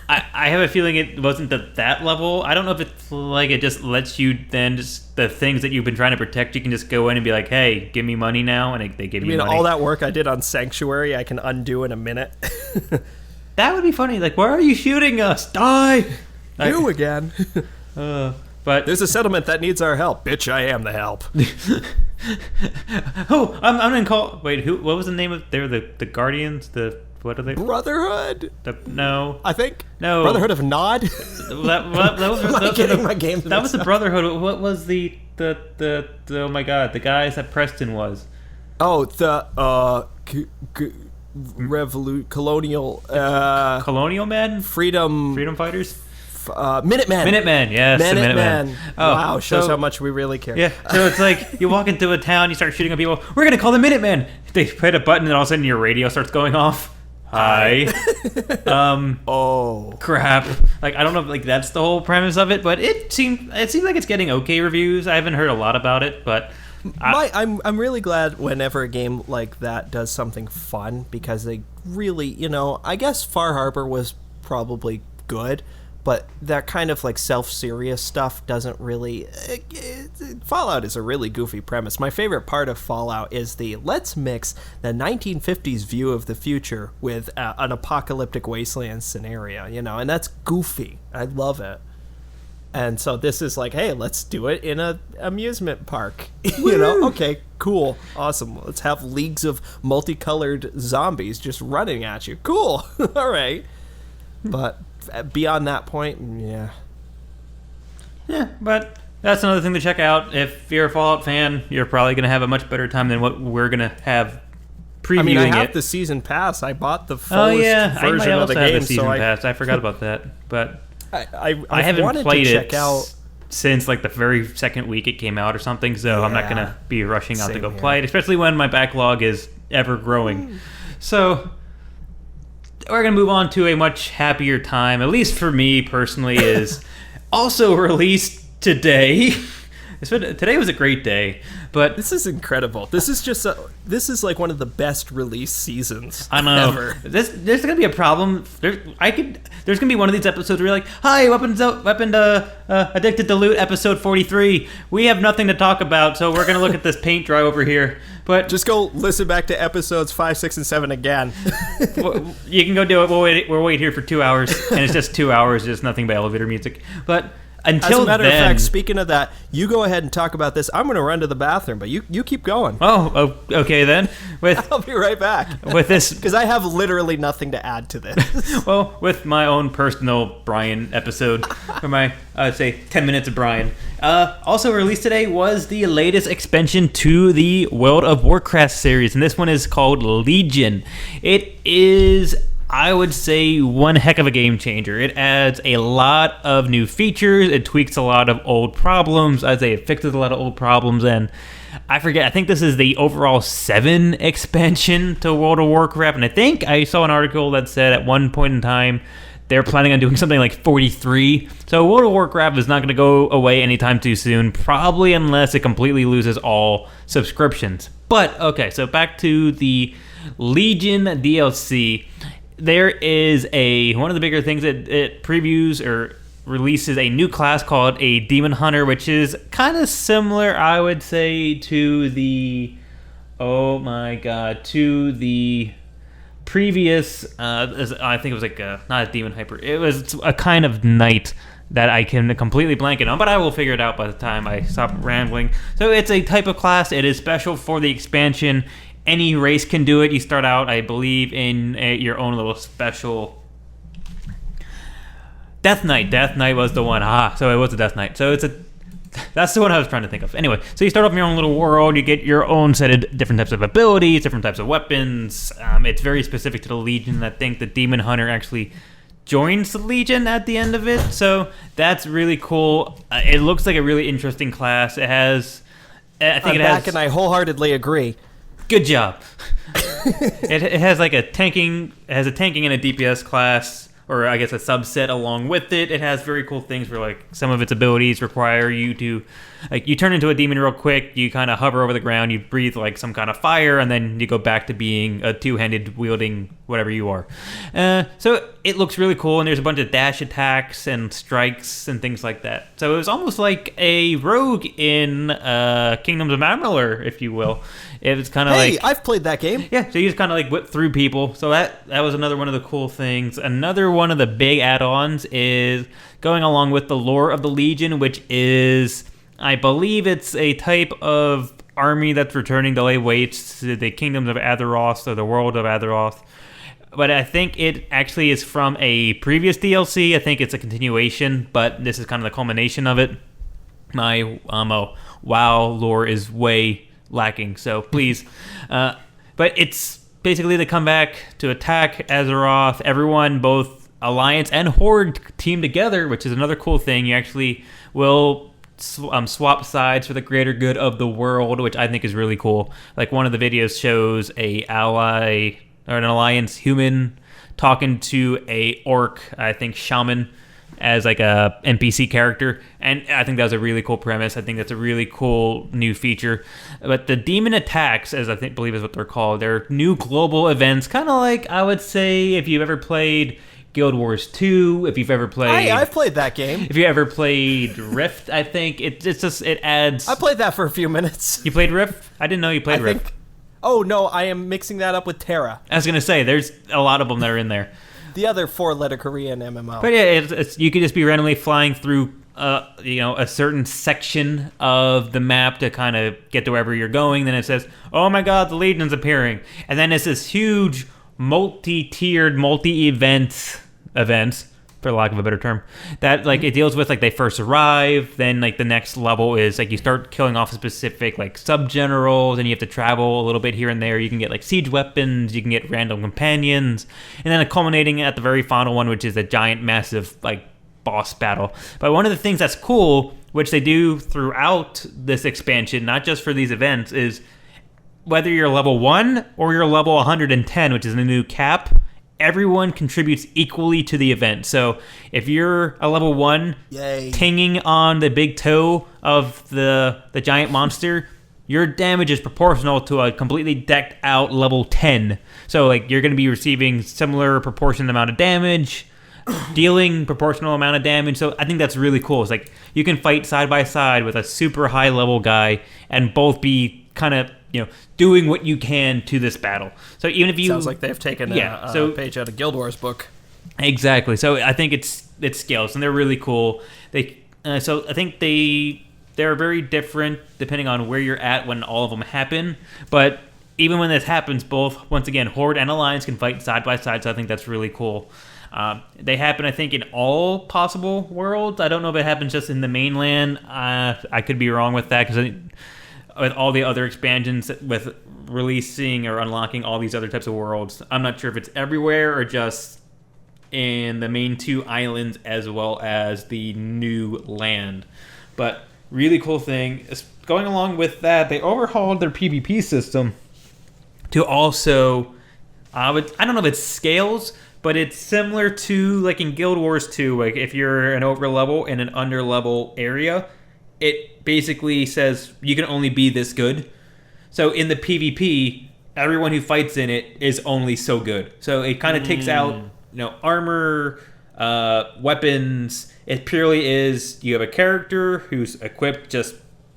I have a feeling it wasn't at that level. I don't know if it's like it just lets you then just the things that you've been trying to protect, you can just go in and be like, hey, give me money now, and they give you money. All that work I did on Sanctuary I can undo in a minute? That would be funny. Like, why are you shooting us? Die! You again. But there's a settlement that needs our help. Bitch, I am the help. Oh, I'm gonna call... Wait, who? What was the name of... They're the Guardians? What are they? Brotherhood? No. I think? No. Brotherhood of Nod? That was the Brotherhood. What was the oh my god, the guys that Preston was? Oh, the colonial Colonial men? Freedom fighters? Minutemen. Minutemen, yes. Minutemen. Oh, wow, shows how much we really care. Yeah, so it's like you walk into a town, you start shooting at people. We're gonna call the Minutemen. They hit a button, and all of a sudden your radio starts going off. Hi. Oh crap! Like I don't know if that's the whole premise of it, but it seems like it's getting okay reviews. I haven't heard a lot about it, but I'm really glad whenever a game like that does something fun, because they really, I guess Far Harbor was probably good, but that kind of self-serious stuff doesn't really... Fallout is a really goofy premise. My favorite part of Fallout is let's mix the 1950s view of the future with an apocalyptic wasteland scenario, and that's goofy. I love it. And so this is like, hey, let's do it in a amusement park. You know, okay, cool, awesome. Let's have leagues of multicolored zombies just running at you. Cool, all right. But beyond that point, yeah. Yeah, but that's another thing to check out. If you're a Fallout fan, you're probably going to have a much better time than what we're going to have previewing it. I mean, I have the season pass. I bought the fullest version of the game. Have the season pass. I forgot about that, but I haven't played it out since like the very second week it came out or something. So I'm not going to be rushing out to go play it, especially when my backlog is ever growing. So we're going to move on to a much happier time, at least for me personally, is also released today. Today was a great day, but this is incredible. This is just this is like one of the best release seasons I know. ever. There's gonna be a problem. There's gonna be one of these episodes where you're like, "Hi, weapon addicted to loot, episode 43. We have nothing to talk about, so we're gonna look at this paint dry over here." But just go listen back to episodes 5, 6, and 7 again. You can go do it. We'll wait here for 2 hours, and it's just 2 hours, just nothing but elevator music. But until as a matter then, of fact, speaking of that, you go ahead and talk about this. I'm going to run to the bathroom, but you keep going. Oh, okay then. I'll be right back. With this, because I have literally nothing to add to this. Well, with my own personal Brian episode, for my, I'd say, 10 minutes of Brian. Also released today was the latest expansion to the World of Warcraft series, and this one is called Legion. It is, I would say, one heck of a game changer. It adds a lot of new features. It tweaks a lot of old problems. I'd say it fixes a lot of old problems. And I think this is the overall 7 expansion to World of Warcraft. And I think I saw an article that said at one point in time they're planning on doing something like 43. So World of Warcraft is not going to go away anytime too soon, probably unless it completely loses all subscriptions. But, okay, so back to the Legion DLC. There is one of the bigger things that it previews or releases a new class called a Demon Hunter, which is kind of similar, I would say, to the previous, I think it was like not a Demon Hyper. It was a kind of knight that I can completely blank it on, but I will figure it out by the time I stop rambling. So it's a type of class. It is special for the expansion. Any race can do it. You start out, I believe, in your own little special Death Knight. Death Knight was the one. So it was a Death Knight. So that's the one I was trying to think of. Anyway, so you start off in your own little world. You get your own set of different types of abilities, different types of weapons. It's very specific to the Legion. I think the Demon Hunter actually joins the Legion at the end of it. So that's really cool. It looks like a really interesting class. It has... I'm back and I wholeheartedly agree. Good job. It has like a tanking and a DPS class, or I guess a subset along with it. It has very cool things where like some of its abilities require you to, like, you turn into a demon real quick, you kind of hover over the ground, you breathe like some kind of fire, and then you go back to being a two-handed wielding whatever you are. So it looks really cool, and there's a bunch of dash attacks and strikes and things like that. So it was almost like a rogue in Kingdoms of Amalur, if you will. It was kind of like... Hey, I've played that game. Yeah, so you just kind of like whip through people. So that was another one of the cool things. Another one of the big add-ons is going along with the lore of the Legion, which is, I believe it's a type of army that's returning to lay waste to the Kingdoms of Azeroth, or the world of Azeroth. But I think it actually is from a previous DLC. I think it's a continuation, but this is kind of the culmination of it. My WoW lore is way lacking, so please. But it's basically the comeback to attack Azeroth. Everyone, both Alliance and Horde, team together, which is another cool thing. You actually will swap sides for the greater good of the world, which I think is really cool. Like, one of the videos shows a ally or an Alliance human talking to a orc, I think shaman, as like a NPC character, and I think that was a really cool premise. I think that's a really cool new feature. But the demon attacks, as I believe is what they're called, they're new global events, kind of like, I would say, if you've ever played Guild Wars 2, if you've ever played... I've played that game. If you ever played Rift, I think it adds... I played that for a few minutes. You played Rift? I didn't know you played Rift. Oh, no, I am mixing that up with Terra. I was going to say, there's a lot of them that are in there. The other 4-letter Korean MMO. But yeah, you could just be randomly flying through a certain section of the map to kind of get to wherever you're going. Then it says, "Oh my God, the Legion's appearing," and then it's this huge multi-tiered, multi-events, for lack of a better term, that like it deals with like they first arrive, then like the next level is like you start killing off specific like sub-generals, and you have to travel a little bit here and there. You can get like siege weapons, you can get random companions, and then culminating at the very final one, which is a giant, massive like boss battle. But one of the things that's cool, which they do throughout this expansion, not just for these events, is whether you're level 1 or you're level 110, which is the new cap, everyone contributes equally to the event. So if you're a level 1 tinging on the big toe of the giant monster, your damage is proportional to a completely decked out level 10. So like you're going to be receiving similar proportionate amount of damage, dealing proportional amount of damage. So I think that's really cool. It's like you can fight side by side with a super high level guy and both be kind of doing what you can to this battle. So even if you sounds like they've taken a page out of Guild Wars book. Exactly. So I think it scales, and they're really cool. So I think they're very different depending on where you're at when all of them happen. But even when this happens, both once again Horde and Alliance can fight side by side. So I think that's really cool. They happen, I think, in all possible worlds. I don't know if it happens just in the mainland. I could be wrong with that because with all the other expansions, with releasing or unlocking all these other types of worlds, I'm not sure if it's everywhere or just in the main 2 islands as well as the new land. But really cool thing. Going along with that, they overhauled their PvP system to also, I don't know if it's scales, but it's similar to like in Guild Wars 2, like if you're an over level in an under level area, it basically says you can only be this good. So in the PvP, everyone who fights in it is only so good. So it kind of takes out armor, weapons. It purely is you have a character who's equipped just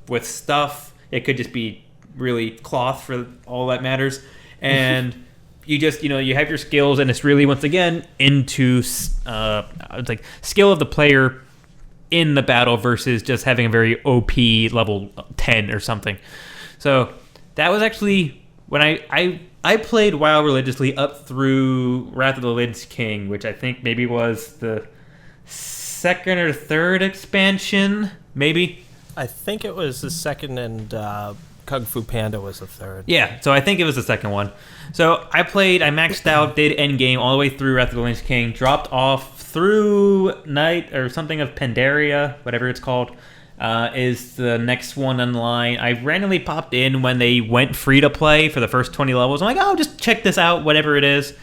with stuff. It could just be really cloth for all that matters. And you just, you have your skills, and it's really, once again, into it's like skill of the player in the battle versus just having a very OP level 10 or something. So that was actually when I played WoW religiously up through Wrath of the Lich King, which I think maybe was the second or third expansion, maybe. I think it was the second, and Kung Fu Panda was the third. Yeah, so I think it was the second one. So I maxed out, did endgame all the way through Wrath of the Lich King, dropped off through Night or something of Pandaria, whatever it's called, is the next one in line. I randomly popped in when they went free to play for the first 20 levels. I'm like, oh, just check this out, whatever it is.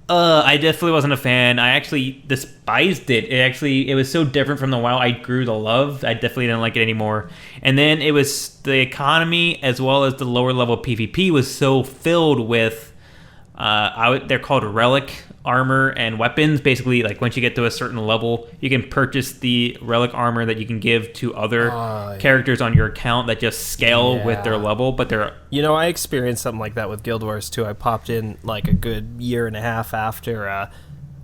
I definitely wasn't a fan. I actually despised it. It was so different from the WoW I grew to love. I definitely didn't like it anymore. And then it was the economy as well as the lower level PvP was so filled with they're called relic armor and weapons. Basically, like once you get to a certain level, you can purchase the relic armor that you can give to other characters on your account that just scale with their level. But they're I experienced something like that with Guild Wars 2. I popped in like a good year and a half after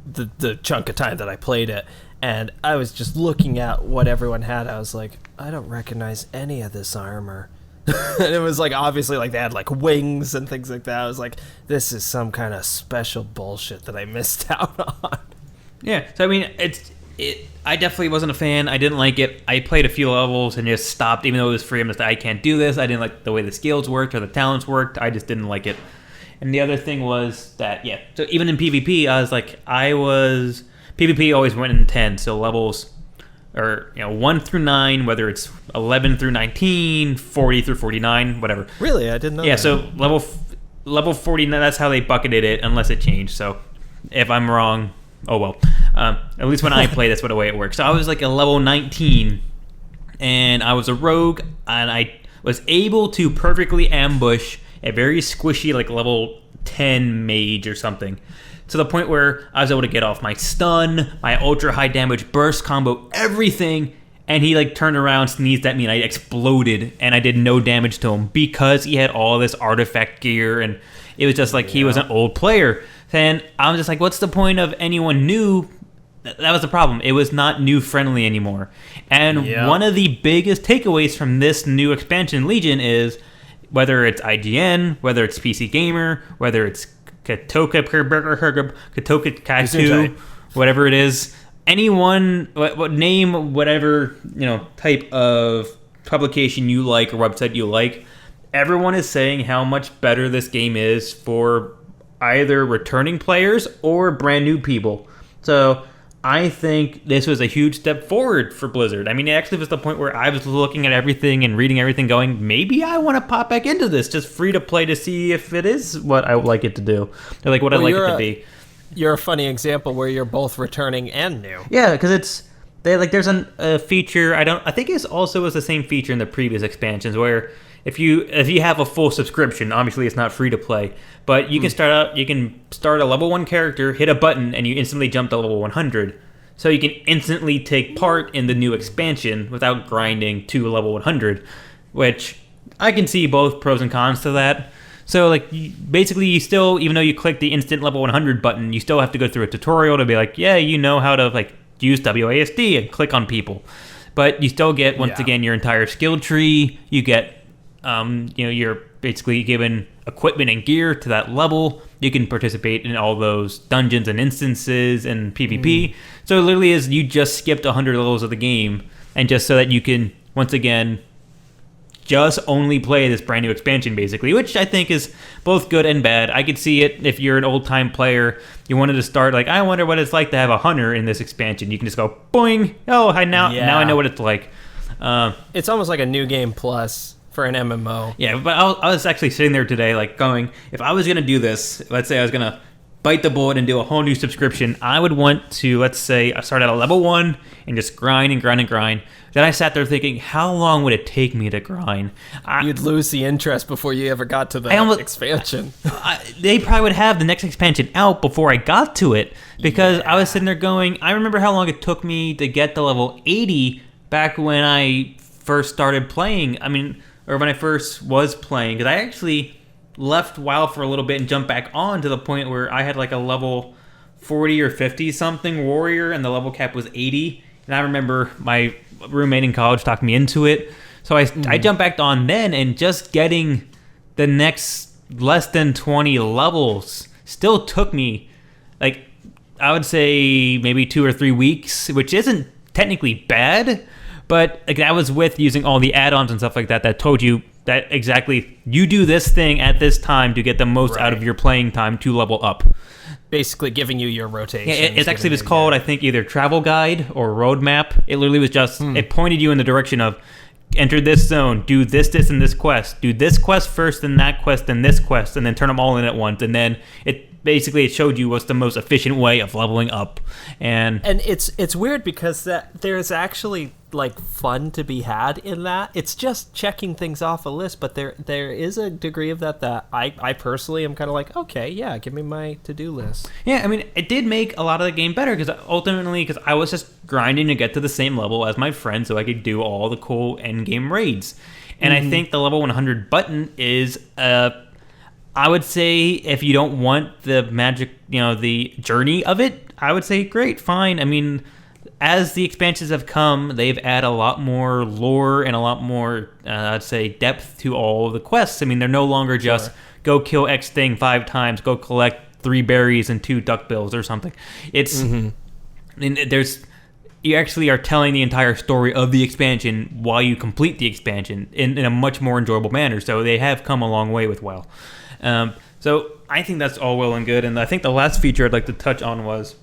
the chunk of time that I played it, and I was just looking at what everyone had. I was like, I don't recognize any of this armor. And it was like, obviously, like they had like wings and things like that. I was like, this is some kind of special bullshit that I missed out on. Yeah, so I mean, I definitely wasn't a fan. I didn't like it. I played a few levels and just stopped, even though it was free. I'm just like, I can't do this. I didn't like the way the skills worked or the talents worked. I just didn't like it. And the other thing was that, so even in PvP, I was like, PvP always went in 10, so levels or 1 through 9, whether it's 11 through 19, 40 through 49, whatever. Really? I didn't know that. Yeah, so level 49, that's how they bucketed it, unless it changed. So if I'm wrong, oh well. At least when I play, that's the way it works. So I was like a level 19, and I was a rogue, and I was able to perfectly ambush a very squishy like level 10 mage or something, to the point where I was able to get off my stun, my ultra high damage burst combo, everything, and he like turned around, sneezed at me, and I exploded, and I did no damage to him because he had all this artifact gear, and it was just like he was an old player. And I was just like, what's the point of anyone new that was the problem. It was not new friendly anymore. And one of the biggest takeaways from this new expansion, Legion, is whether it's IGN, whether it's PC Gamer, whether it's Kotoka, whatever it is, anyone, name whatever type of publication you like or website you like, everyone is saying how much better this game is for either returning players or brand new people. So I think this was a huge step forward for Blizzard. I mean, it actually was the point where I was looking at everything and reading everything going, maybe I want to pop back into this, just free to play to see if it is what I would like it to do, or like what I'd like it to be. You're a funny example where you're both returning and new. Yeah, because there's a feature, I think it also was the same feature in the previous expansions where if you have a full subscription, obviously it's not free to play, but you can start a level 1 character, hit a button, and you instantly jump to level 100. So you can instantly take part in the new expansion without grinding to level 100, which I can see both pros and cons to that. So basically you still, even though you click the instant level 100 button, you still have to go through a tutorial to be like, yeah, you know how to use WASD and click on people. But you still get, once again, your entire skill tree. You get you're basically given equipment and gear to that level. You can participate in all those dungeons and instances and PvP. So it literally is, you just skipped 100 levels of the game, and just so that you can, once again, just only play this brand new expansion, basically, which I think is both good and bad. I could see it if you're an old-time player, you wanted to start, I wonder what it's like to have a hunter in this expansion. You can just go, boing, now I know what it's like. It's almost like a new game plus for an MMO. Yeah, but I was actually sitting there today, going, if I was going to do this, let's say I was going to bite the bullet and do a whole new subscription, I would want to, let's say, I start at a level 1 and just grind and grind and grind. Then I sat there thinking, how long would it take me to grind? You'd lose the interest before you ever got to the expansion. They probably would have the next expansion out before I got to it, because I was sitting there going, I remember how long it took me to get to level 80 back when I first started playing. Or when I first was playing, because I actually left WoW for a little bit and jumped back on to the point where I had a level 40 or 50 something warrior, and the level cap was 80. And I remember my roommate in college talked me into it. So I jumped back on then, and just getting the next less than 20 levels still took me, I would say maybe 2 or 3 weeks, which isn't technically bad. But that was with using all the add-ons and stuff like that told you that exactly you do this thing at this time to get the most out of your playing time to level up. Basically giving you your rotation. Yeah, it actually was called, I think, either Travel Guide or Roadmap. It literally was just, it pointed you in the direction of, enter this zone, do this, and this quest. Do this quest first, then that quest, then this quest, and then turn them all in at once. And then it showed you what's the most efficient way of leveling up. And it's weird because there's actually fun to be had in that. It's just checking things off a list, but there is a degree of that I personally am kind of okay, yeah, give me my to-do list. Yeah, it did make a lot of the game better, because I was just grinding to get to the same level as my friend so I could do all the cool end game raids. And I think the level 100 button is I would say, if you don't want the magic, the journey of it, I would say great, fine. As the expansions have come, they've added a lot more lore and a lot more, I'd say, depth to all of the quests. They're no longer just go kill X thing 5 times, go collect 3 berries and 2 duckbills or something. It's you actually are telling the entire story of the expansion while you complete the expansion in a much more enjoyable manner. So they have come a long way with WoW. So I think that's all well and good. And I think the last feature I'd like to touch on was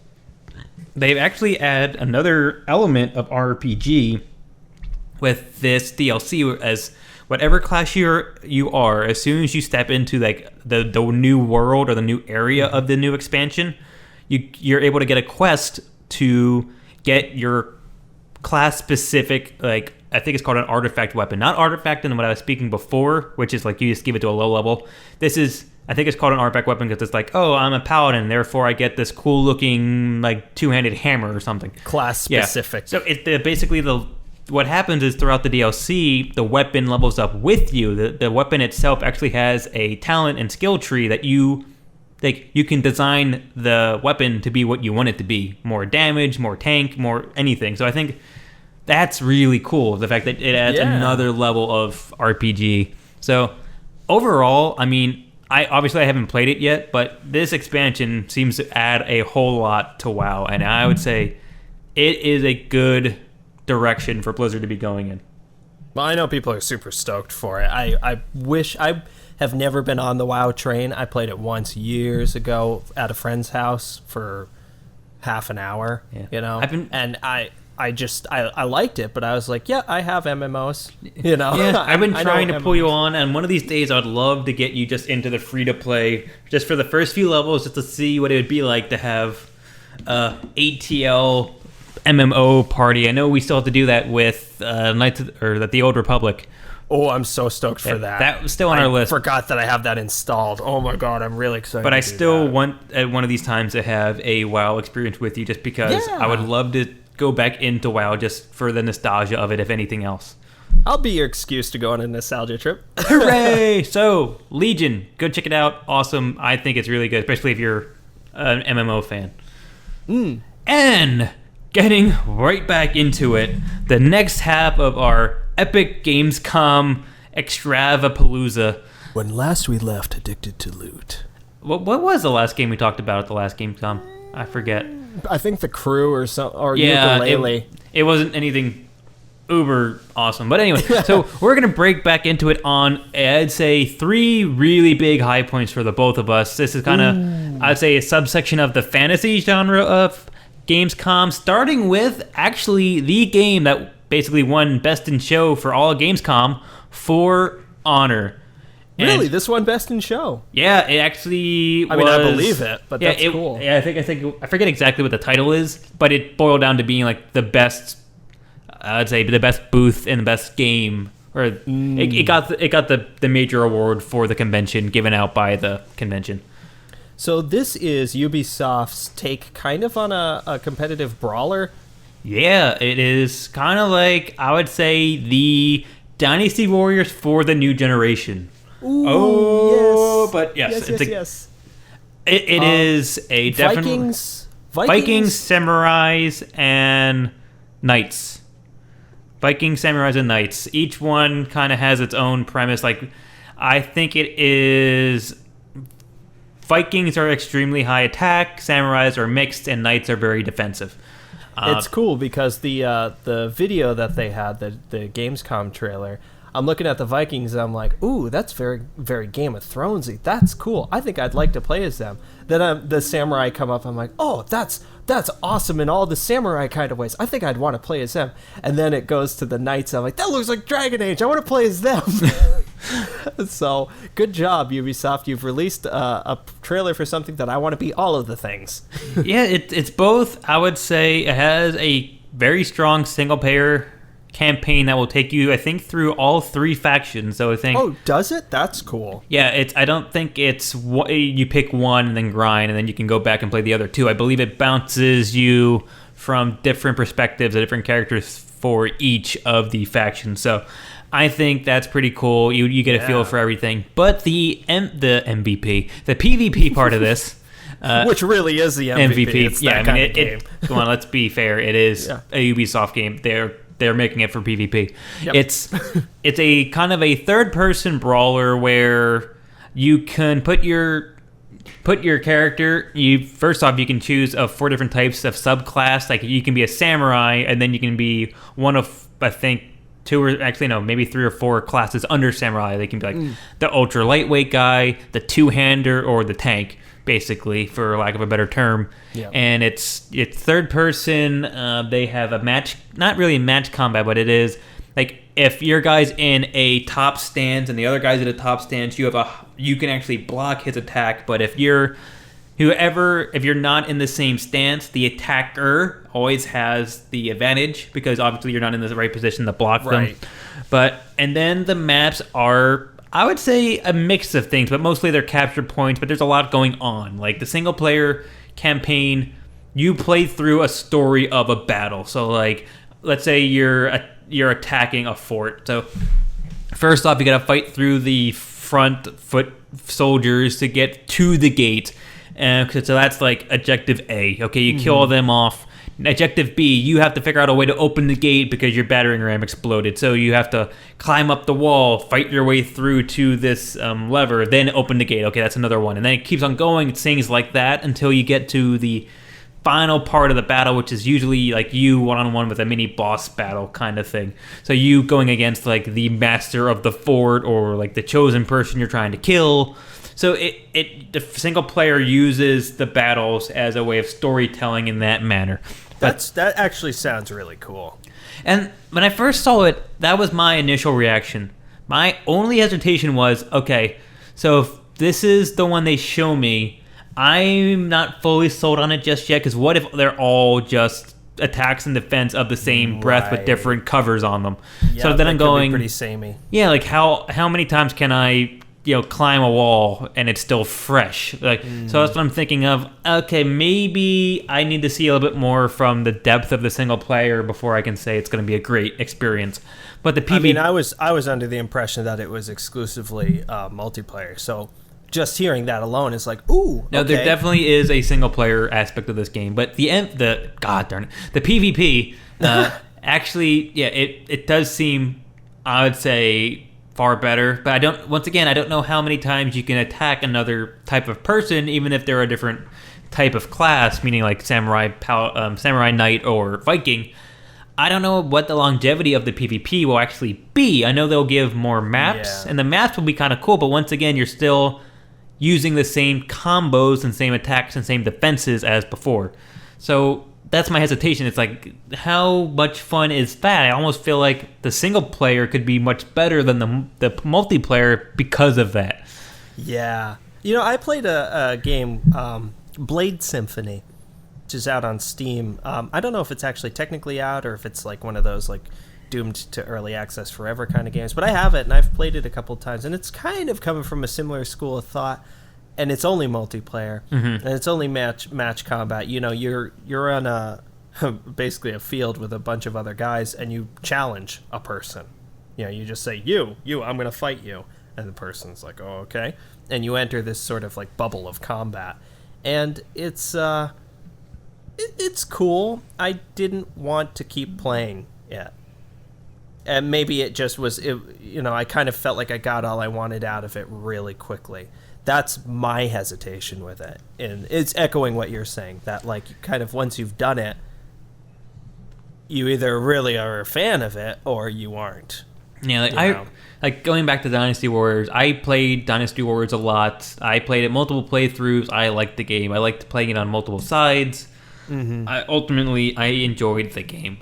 they've actually added another element of RPG with this DLC. As whatever class you are, as soon as you step into the new world or the new area of the new expansion, you're able to get a quest to get your class specific, I think it's called an artifact weapon. Not artifact in what I was speaking before, which is you just give it to a low level. This is, I think it's called an artifact weapon because it's oh, I'm a paladin, therefore I get this cool looking two-handed hammer or something. Class specific. Yeah. So it basically what happens is throughout the DLC, the weapon levels up with you. The weapon itself actually has a talent and skill tree that you like you can design the weapon to be what you want it to be, more damage, more tank, more anything. So I think that's really cool, the fact that it adds another level of RPG. So overall, I mean, I haven't played it yet, but this expansion seems to add a whole lot to WoW, and I would say it is a good direction for Blizzard to be going in. Well, I know people are super stoked for it. I wish I have never been on the WoW train. I played it once years ago at a friend's house for half an hour. Yeah. You know, I liked it, but I was like, yeah, I have MMOs. You know, yeah, I've been trying to pull you on, and one of these days I'd love to get you just into the free to play, just for the first few levels, just to see what it would be like to have ATL MMO party. I know we still have to do that with the Old Republic. Oh, I'm so stoked for that. That was still on our list. I forgot that I have that installed. Oh my god, I'm really excited. But I still want at one of these times to have a WoW experience with you, just because I would love to go back into WoW just for the nostalgia of it, if anything else. I'll be your excuse to go on a nostalgia trip. Hooray! So, Legion, go check it out. Awesome. I think it's really good, especially if you're an MMO fan. And getting right back into it, the next half of our epic Gamescom extravapalooza. When last we left addicted to loot. What was the last game we talked about at the last Gamescom? I forget. I think The Crew or Ukulele. It wasn't anything uber awesome. But anyway, so we're going to break back into it on, I'd say, 3 really big high points for the both of us. This is kind of, I'd say, a subsection of the fantasy genre of Gamescom, starting with actually the game that basically won Best in Show for all of Gamescom, For Honor. Really? This won Best in Show? Yeah, it actually was... I mean, I believe it, but that's cool. Yeah, I forget exactly what the title is, but it boiled down to being like the best, I'd say the best booth and the best game. Or it got the major award for the convention given out by the convention. So this is Ubisoft's take kind of on a competitive brawler? Yeah, it is kind of like, I would say, the Dynasty Warriors for the new generation. Ooh, yes. But yes. Yes. It is a definitely... Vikings, Samurais, and Knights. Vikings, Samurais, and Knights. Each one kind of has its own premise. Like, I think it is... Vikings are extremely high attack, Samurais are mixed, and Knights are very defensive. It's cool because the video that they had, the Gamescom trailer, I'm looking at the Vikings and I'm like, ooh, that's very, very Game of Thronesy. That's cool. I think I'd like to play as them. Then the samurai come up. I'm like, oh, that's awesome in all the samurai kind of ways. I think I'd want to play as them. And then it goes to the knights. I'm like, that looks like Dragon Age. I want to play as them. So good job, Ubisoft. You've released a trailer for something that I want to be all of the things. Yeah, it's both. I would say it has a very strong single-player campaign that will take you, I think, through all 3 factions. So I think... Oh, does it? That's cool. Yeah, I don't think it's you pick one and then grind, and then you can go back and play the other 2. I believe it bounces you from different perspectives, different characters for each of the factions. So I think that's pretty cool. You get a feel for everything. But the MVP, the PvP part of this... which really is the MVP. It's that kind of game. Come on, let's be fair. It is a Ubisoft game. They're making it for PvP. Yep. It's a kind of a third-person brawler where you can put your character. First off, you can choose 4 different types of subclass. Like, you can be a samurai, and then you can be one of, I think, 2 or actually no, maybe 3 or 4 classes under samurai. They can be like the ultra lightweight guy, the 2-hander, or the tank, basically, for lack of a better term. Yeah. And it's third person. They have a match, not really match combat, but it is like if your guy's in a top stance and the other guy's in a top stance, you can actually block his attack. But if you're not in the same stance, the attacker always has the advantage because obviously you're not in the right position to block them. And then the maps are, I would say, a mix of things, but mostly they're capture points, but there's a lot going on. Like the single player campaign, you play through a story of a battle. So like, let's say you're attacking a fort. So first off, you got to fight through the front foot soldiers to get to the gate. So that's like objective A. Okay, you kill them off. Objective B, you have to figure out a way to open the gate because your battering ram exploded. So you have to climb up the wall, fight your way through to this lever, then open the gate. Okay, that's another one. And then it keeps on going, things like that, until you get to the final part of the battle, which is usually like you one-on-one with a mini boss battle kind of thing. So you going against like the master of the fort or like the chosen person you're trying to kill. So the single player uses the battles as a way of storytelling in that manner. That actually sounds really cool. And when I first saw it, that was my initial reaction. My only hesitation was, okay, so if this is the one they show me, I'm not fully sold on it just yet, because what if they're all just attacks and defense of the same breath with different covers on them? Yeah, so then I'm going, pretty samey. Yeah, like how many times can I climb a wall and it's still fresh? So that's what I'm thinking of. Okay, maybe I need to see a little bit more from the depth of the single player before I can say it's going to be a great experience. But the PvP, I mean, I was under the impression that it was exclusively multiplayer. So just hearing that alone is like, ooh. No, okay. there definitely is a single player aspect of this game, but the PvP actually, yeah, it does seem, I would say, far better. But I don't know how many times you can attack another type of person, even if they're a different type of class, meaning like samurai knight or Viking. I don't know what the longevity of the PvP will actually be. I know they'll give more maps, and the maps will be kind of cool, but once again, you're still using the same combos and same attacks and same defenses as before. So that's my hesitation. It's like, how much fun is that? I almost feel like the single player could be much better than the multiplayer because of that. Yeah. I played a game, Blade Symphony, which is out on Steam. I don't know if it's actually technically out or if it's like one of those like doomed to early access forever kind of games, but I have it and I've played it a couple of times, and it's kind of coming from a similar school of thought, and it's only multiplayer, and it's only match combat. You're on basically a field with a bunch of other guys, and you challenge a person. You just say, you, I'm going to fight you, and the person's like, oh, okay, and you enter this sort of like bubble of combat, and it's cool. I didn't want to keep playing it. And maybe it just was, I kind of felt like I got all I wanted out of it really quickly. That's my hesitation with it. And it's echoing what you're saying, that like kind of once you've done it, you either really are a fan of it or you aren't. Yeah, like going back to Dynasty Warriors, I played Dynasty Warriors a lot. I played it multiple playthroughs. I liked the game. I liked playing it on multiple sides. Ultimately, I enjoyed the game.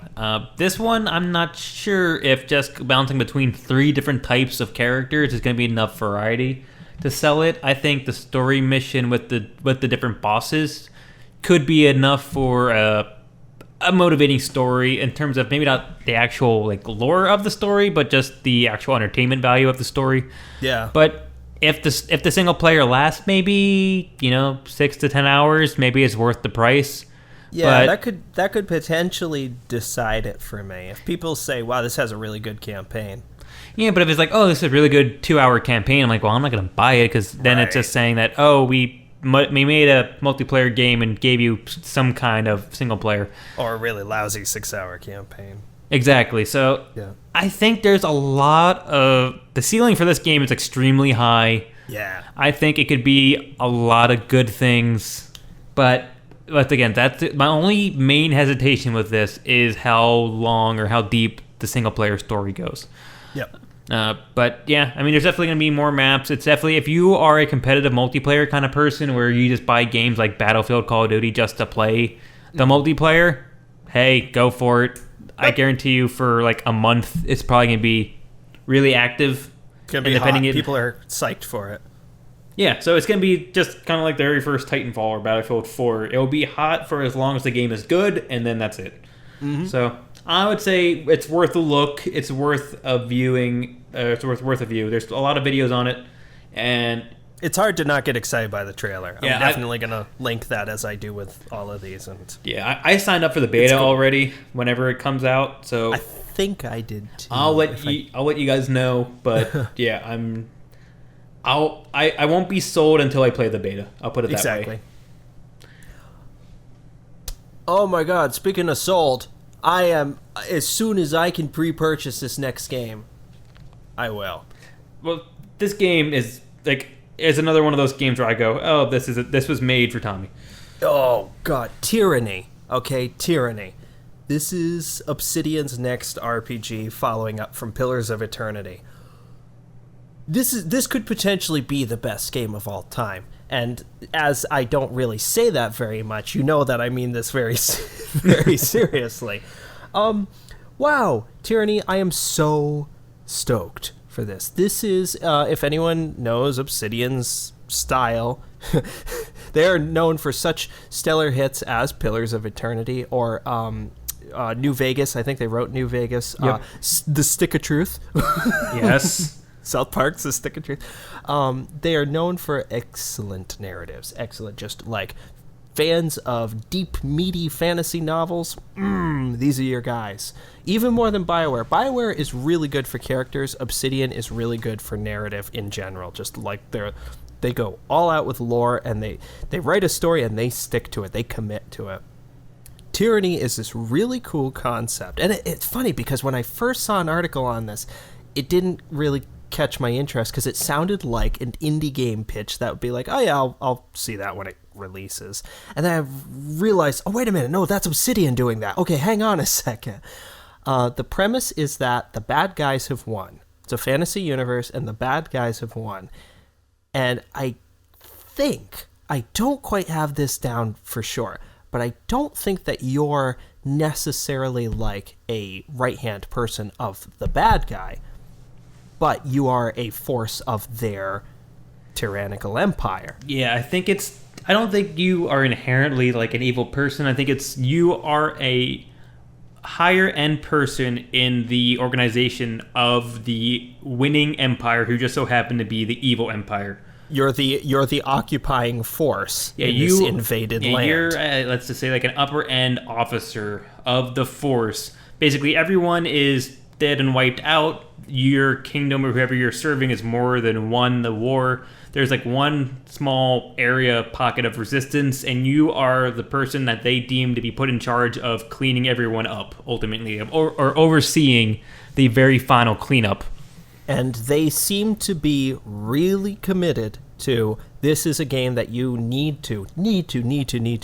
This one, I'm not sure if just bouncing between 3 different types of characters is going to be enough variety to sell it. I think the story mission with the different bosses could be enough for a motivating story in terms of maybe not the actual like lore of the story, but just the actual entertainment value of the story. Yeah. But if the single player lasts maybe 6 to 10 hours, maybe it's worth the price. Yeah, that could potentially decide it for me. If people say, wow, this has a really good campaign. Yeah, but if it's like, oh, this is a really good 2-hour campaign, I'm like, well, I'm not going to buy it, because then it's just saying that, oh, we made a multiplayer game and gave you some kind of single player. Or a really lousy 6-hour campaign. Exactly. So yeah. I think there's a lot of... The ceiling for this game is extremely high. Yeah. I think it could be a lot of good things, but again, that's my only main hesitation with this is how long or how deep the single player story goes. Yep. But yeah, I mean, there's definitely going to be more maps. It's definitely, if you are a competitive multiplayer kind of person where you just buy games like Battlefield, Call of Duty just to play the multiplayer, hey, go for it. I guarantee you for like a month, it's probably going to be really active. It's going to be hot. People are psyched for it. Yeah, so it's going to be just kind of like the very first Titanfall or Battlefield 4. It will be hot for as long as the game is good, and then that's it. So I would say it's worth a look. It's worth a viewing. It's worth a view. There's a lot of videos on it, and it's hard to not get excited by the trailer. Yeah, I'm definitely going to link that as I do with all of these. And yeah, I signed up for the beta already whenever it comes out. So I think I did too. I'll let you guys know, but yeah, I won't be sold until I play the beta. I'll put it that Exactly. way. Oh my god, speaking of sold, I am, as soon as I can pre-purchase this next game, I will. Well, this game is another one of those games where I go, oh, this was made for Tommy. Oh god, Tyranny. Okay, Tyranny. This is Obsidian's next RPG following up from Pillars of Eternity. This could potentially be the best game of all time. And as I don't really say that very much, you know that I mean this very very seriously. Wow, Tyranny, I am so stoked for this. This is, if anyone knows Obsidian's style, they are known for such stellar hits as Pillars of Eternity or New Vegas. I think they wrote New Vegas. Yep. The Stick of Truth. Yes. South Park's The Stick of Truth. They are known for excellent narratives. Excellent, just like fans of deep, meaty fantasy novels. These are your guys. Even more than BioWare. BioWare is really good for characters. Obsidian is really good for narrative in general. Just like they go all out with lore, and they write a story and they stick to it. They commit to it. Tyranny is this really cool concept. And it's funny because when I first saw an article on this, it didn't really catch my interest because it sounded like an indie game pitch that would be like, oh yeah, I'll see that when it releases. And then I realized, oh wait a minute, no, that's Obsidian doing that. Okay, hang on a second. The premise is that the bad guys have won. It's a fantasy universe and the bad guys have won. And I think, I don't quite have this down for sure, but I don't think that you're necessarily like a right-hand person of the bad guy, but you are a force of their tyrannical empire. Yeah, I don't think you are inherently like an evil person. I think you are a higher end person in the organization of the winning empire who just so happen to be the evil empire. You're the occupying force in this invaded land. You're, let's just say, like an upper end officer of the force. Basically, everyone is dead and wiped out. Your kingdom or whoever you're serving is more than won the war. There's like one small pocket of resistance, and you are the person that they deem to be put in charge of cleaning everyone up, ultimately, or overseeing the very final cleanup. And they seem to be really committed to, this is a game that you need to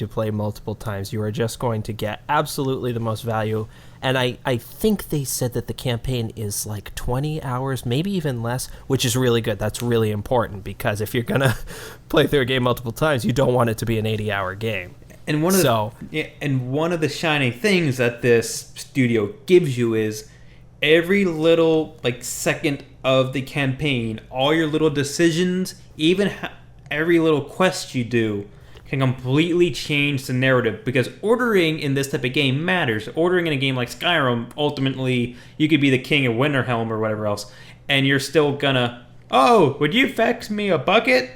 play multiple times. You are just going to get absolutely the most value. And I think they said that the campaign is like 20 hours, maybe even less, which is really good. That's really important because if you're going to play through a game multiple times, you don't want it to be an 80-hour game. And one of the shining things that this studio gives you is every little second of the campaign, all your little decisions, even every little quest you do can completely change the narrative, because ordering in this type of game matters. Ordering in a game like Skyrim, ultimately, you could be the king of Winterhelm or whatever else, and you're still gonna, oh, would you fetch me a bucket?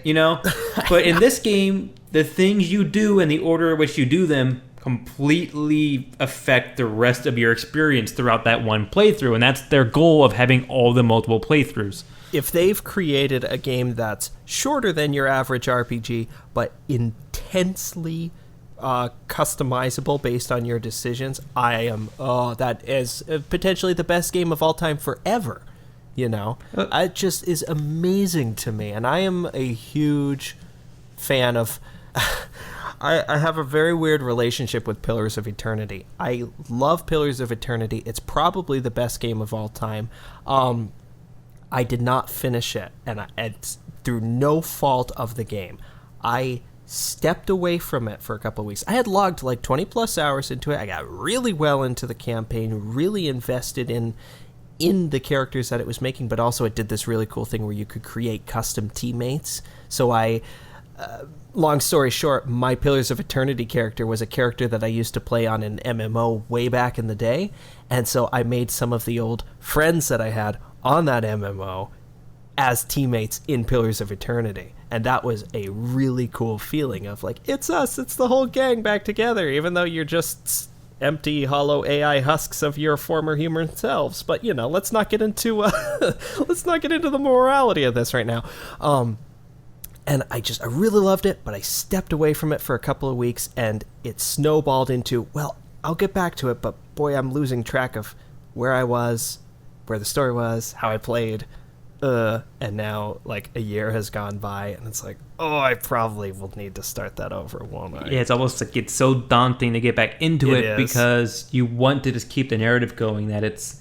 But in this game, the things you do and the order in which you do them completely affect the rest of your experience throughout that one playthrough, and that's their goal of having all the multiple playthroughs. If they've created a game that's shorter than your average RPG, but intensely customizable based on your decisions, that is potentially the best game of all time forever. It just is amazing to me, and I am a huge fan of. I have a very weird relationship with Pillars of Eternity. I love Pillars of Eternity. It's probably the best game of all time. I did not finish it, and it's through no fault of the game. I stepped away from it for a couple of weeks. I had logged 20 plus hours into it. I got really well into the campaign, really invested in the characters that it was making, but also it did this really cool thing where you could create custom teammates. So long story short, my Pillars of Eternity character was a character that I used to play on an MMO way back in the day, and so I made some of the old friends that I had on that MMO as teammates in Pillars of Eternity, and that was a really cool feeling of it's us, it's the whole gang back together, even though you're just empty, hollow AI husks of your former human selves. But let's not get into the morality of this right now. And I really loved it, but I stepped away from it for a couple of weeks, and it snowballed into, well, I'll get back to it, but boy, I'm losing track of where I was, where the story was, how I played, and now, like, a year has gone by, and it's like, oh, I probably will need to start that over, won't I? Yeah, it's almost like it's so daunting to get back into it because you want to just keep the narrative going that it's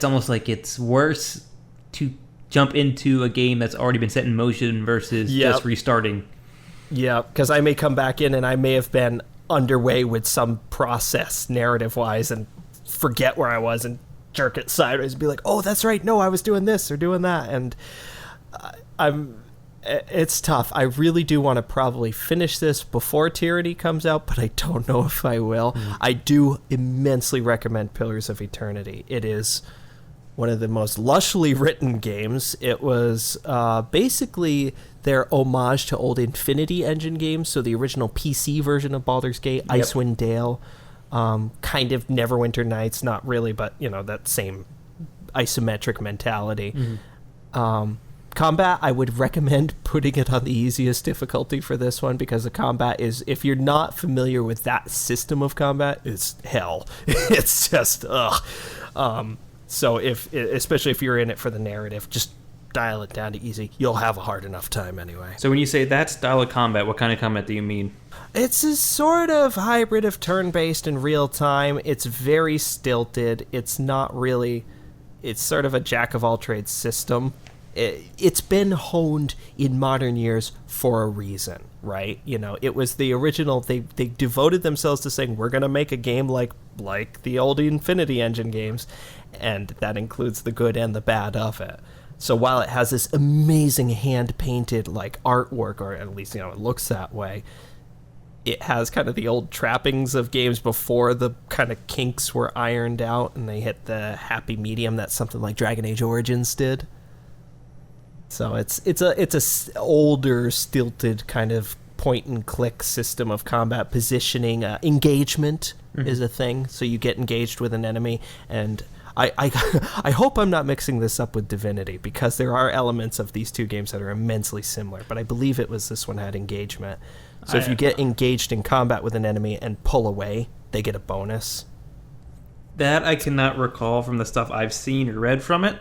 almost like it's worse to jump into a game that's already been set in motion versus just restarting. Yeah, because I may come back in and I may have been underway with some process narrative-wise and forget where I was and jerk it sideways and be like, oh, that's right, no, I was doing this or doing that. And it's tough. I really do want to probably finish this before Tyranny comes out, but I don't know if I will. I do immensely recommend Pillars of Eternity. It is one of the most lushly written games. It was basically their homage to old Infinity Engine games, so the original PC version of Baldur's Gate, Icewind Dale, kind of Neverwinter Nights, not really, but that same isometric mentality. Combat, I would recommend putting it on the easiest difficulty for this one, because the combat is, if you're not familiar with that system of combat, it's hell. It's just, ugh. So especially if you're in it for the narrative, just dial it down to easy. You'll have a hard enough time anyway. So when you say that style of combat, what kind of combat do you mean? It's a sort of hybrid of turn-based and real-time. It's very stilted. It's not really... It's sort of a jack-of-all-trades system. It's been honed in modern years for a reason, right? It was the original... They devoted themselves to saying, we're going to make a game like the old Infinity Engine games, and that includes the good and the bad of it. So while it has this amazing hand-painted like artwork, or at least it looks that way, it has kind of the old trappings of games before the kind of kinks were ironed out and they hit the happy medium that something like Dragon Age Origins did. So it's a older, stilted kind of point-and-click system of combat positioning. Engagement is a thing, so you get engaged with an enemy, and I hope I'm not mixing this up with Divinity, because there are elements of these two games that are immensely similar, but I believe it was this one had engagement. So if you get engaged in combat with an enemy and pull away, they get a bonus. That I cannot recall from the stuff I've seen or read from it,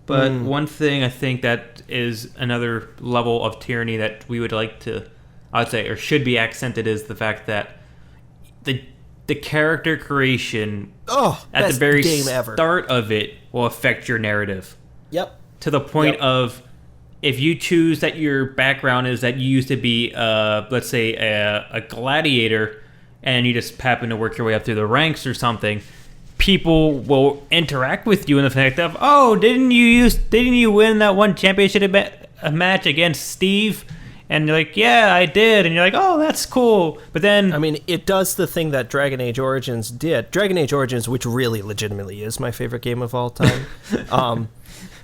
but one thing I think that is another level of Tyranny that we would like to, I would say, or should be accented, is the fact that the character creation at the very start of it will affect your narrative. Yep. To the point of, if you choose that your background is that you used to be, let's say, a gladiator, and you just happen to work your way up through the ranks or something, people will interact with you in the fact of, oh, didn't you win that one championship match against Steve? And you're like, yeah, I did. And you're like, oh, that's cool. But then... I mean, it does the thing that Dragon Age Origins did. Dragon Age Origins, which really legitimately is my favorite game of all time.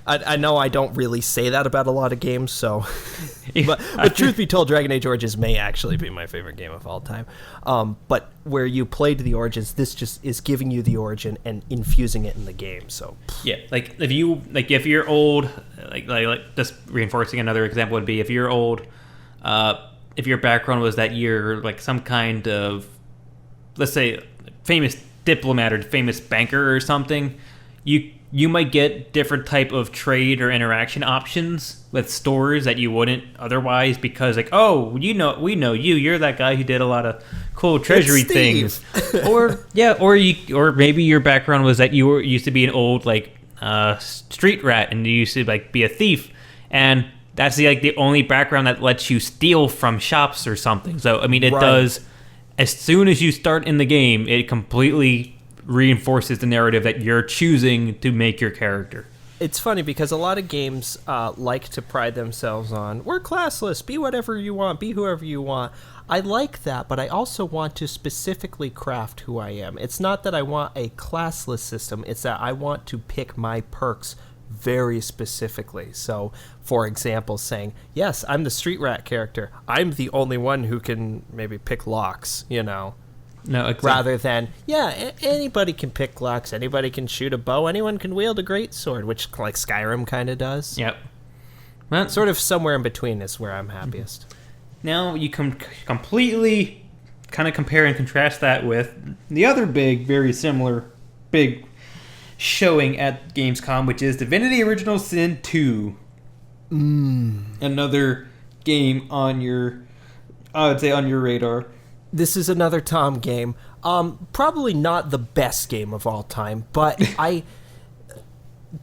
I know I don't really say that about a lot of games, so... but truth be told, Dragon Age Origins may actually be my favorite game of all time. But where you played the Origins, this just is giving you the origin and infusing it in the game, so... Yeah, if you're old... Like just reinforcing another example would be, if you're old... if your background was that you're like some kind of, let's say, famous diplomat or famous banker or something, you might get different type of trade or interaction options with stores that you wouldn't otherwise, because like, oh, we know you're that guy who did a lot of cool treasury things. or maybe your background was that you used to be an old like street rat and you used to like be a thief, and that's the only background that lets you steal from shops or something. So, I mean, it does, as soon as you start in the game, it completely reinforces the narrative that you're choosing to make your character. It's funny because a lot of games like to pride themselves on, we're classless, be whatever you want, be whoever you want. I like that, but I also want to specifically craft who I am. It's not that I want a classless system, it's that I want to pick my perks very specifically. So, for example, saying, yes, I'm the street rat character. I'm the only one who can maybe pick locks, No, exactly. Rather than, anybody can pick locks, anybody can shoot a bow, anyone can wield a greatsword, which like Skyrim kind of does. Yep. Well, sort of somewhere in between is where I'm happiest. Now you can completely kind of compare and contrast that with the other very similar big showing at Gamescom, which is Divinity Original Sin 2. Another game on your, I would say, on your radar. This is another Tom game. Probably not the best game of all time, but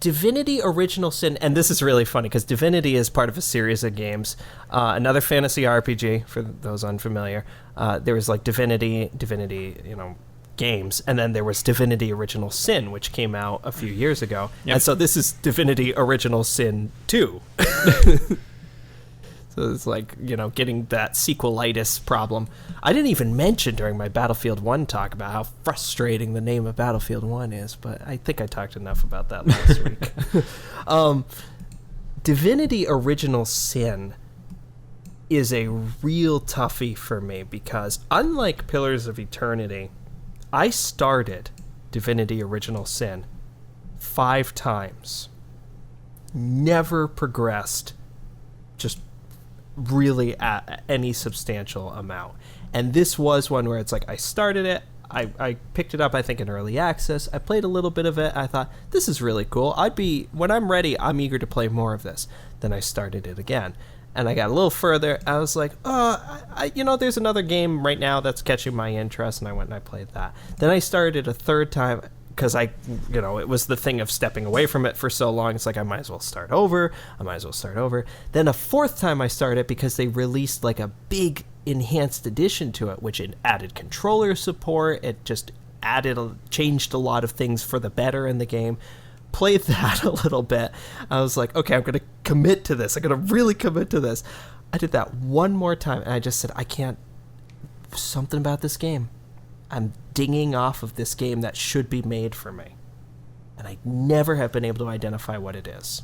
Divinity Original Sin, and this is really funny because Divinity is part of a series of games. Another fantasy RPG, for those unfamiliar. There was like Divinity, games, and then there was Divinity Original Sin, which came out a few years ago. Yep. And so this is Divinity Original Sin 2. So it's like, getting that sequelitis problem. I didn't even mention during my Battlefield 1 talk about how frustrating the name of Battlefield 1 is, but I think I talked enough about that last week. Divinity Original Sin is a real toughie for me because, unlike Pillars of Eternity, I started Divinity Original Sin 5 times. Never progressed just really at any substantial amount. And this was one where it's like I started it, I picked it up, I think, in early access. I played a little bit of it. I thought, this is really cool. When I'm ready, I'm eager to play more of this. Then I started it again. And I got a little further. I was like, there's another game right now that's catching my interest, and I went and I played that. Then I started it a third time because it was the thing of stepping away from it for so long. It's like, I might as well start over. Then a fourth time I started because they released like a big enhanced edition to it, which it added controller support. It just changed a lot of things for the better in the game. Played that a little bit. I was like, okay, I'm going to commit to this. I'm going to really commit to this. I did that one more time, and I just said, I can't. Something about this game. I'm dinging off of this game that should be made for me. And I never have been able to identify what it is.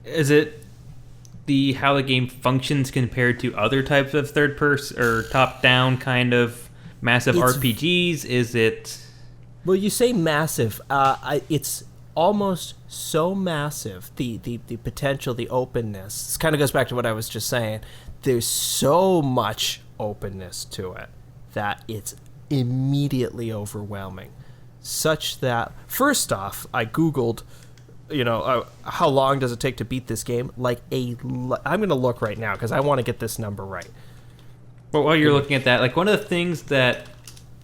Is it how the game functions compared to other types of third-person or top-down kind of massive RPGs? Is it... Well, you say massive. It's almost so massive, the potential, the openness. This kind of goes back to what I was just saying. There's so much openness to it that it's immediately overwhelming. Such that, first off, I Googled, how long does it take to beat this game? I'm going to look right now because I want to get this number right. Well, while you're looking at that, like one of the things that...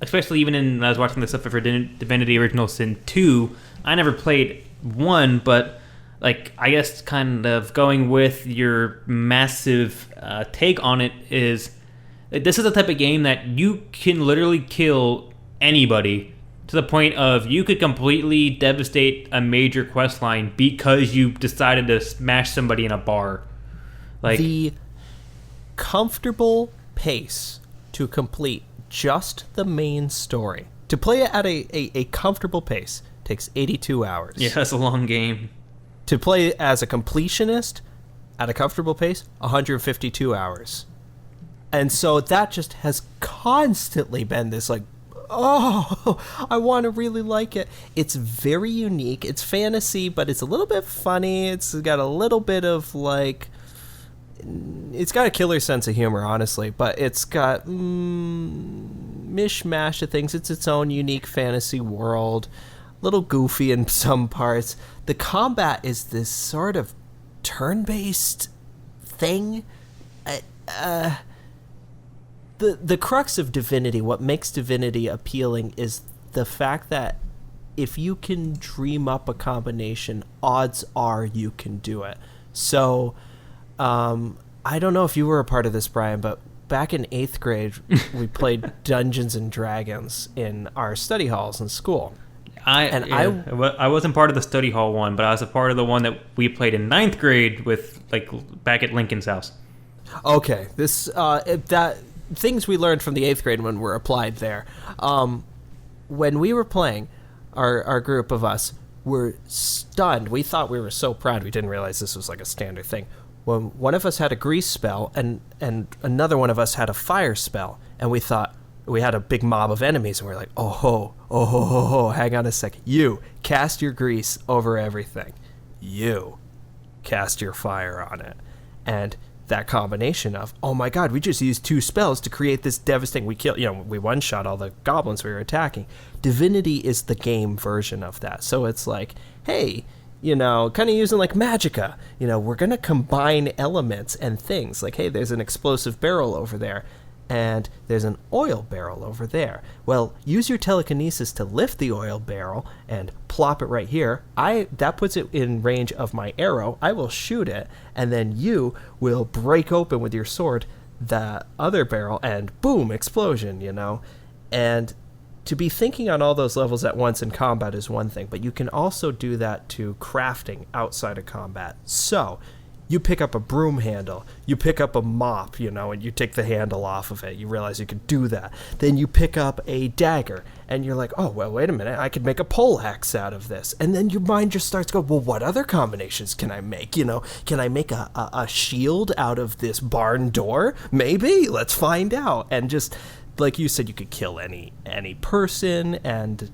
Especially even when I was watching this stuff for Divinity Original Sin 2, I never played 1, but like I guess kind of going with your massive take on it is this is the type of game that you can literally kill anybody to the point of you could completely devastate a major quest line because you decided to smash somebody in a bar. Like the comfortable pace to complete just the main story. To play it at a comfortable pace takes 82 hours. Yeah, that's a long game. To play it as a completionist at a comfortable pace, 152 hours. And so that just has constantly been this like, I want to really like it. It's very unique. It's fantasy, but it's a little bit funny. It's got a little bit of like... It's got a killer sense of humor, honestly, but it's got mishmash of things. It's its own unique fantasy world, a little goofy in some parts. The combat is this sort of turn-based thing. The crux of Divinity, what makes Divinity appealing, is the fact that if you can dream up a combination, odds are you can do it. So... I don't know if you were a part of this, Brian, but back in 8th grade, we played Dungeons and Dragons in our study halls in school. I wasn't part of the study hall one, but I was a part of the one that we played in 9th grade with, like, back at Lincoln's house. Okay, things we learned from the 8th grade one were applied there. When we were playing, our group of us were stunned. We thought we were so proud. We didn't realize this was like a standard thing. When one of us had a grease spell and another one of us had a fire spell, and we thought, we had a big mob of enemies, and we're like, oh, hang on a second. You cast your grease over everything. You cast your fire on it. And that combination of, oh my god, we just used 2 spells to create this devastating, we one-shot all the goblins we were attacking. Divinity is the game version of that. So it's like, hey, kind of using like Magicka, we're going to combine elements and things. Like, hey, there's an explosive barrel over there, and there's an oil barrel over there. Well, use your telekinesis to lift the oil barrel and plop it right here. That puts it in range of my arrow. I will shoot it, and then you will break open with your sword the other barrel, and boom, explosion, And to be thinking on all those levels at once in combat is one thing, but you can also do that to crafting outside of combat. So you pick up a broom handle, you pick up a mop, and you take the handle off of it. You realize you could do that. Then you pick up a dagger, and you're like, oh, well, wait a minute, I could make a pole axe out of this. And then your mind just starts going, well, what other combinations can I make? Can I make a shield out of this barn door? Maybe. Let's find out. And just, like you said, you could kill any person, and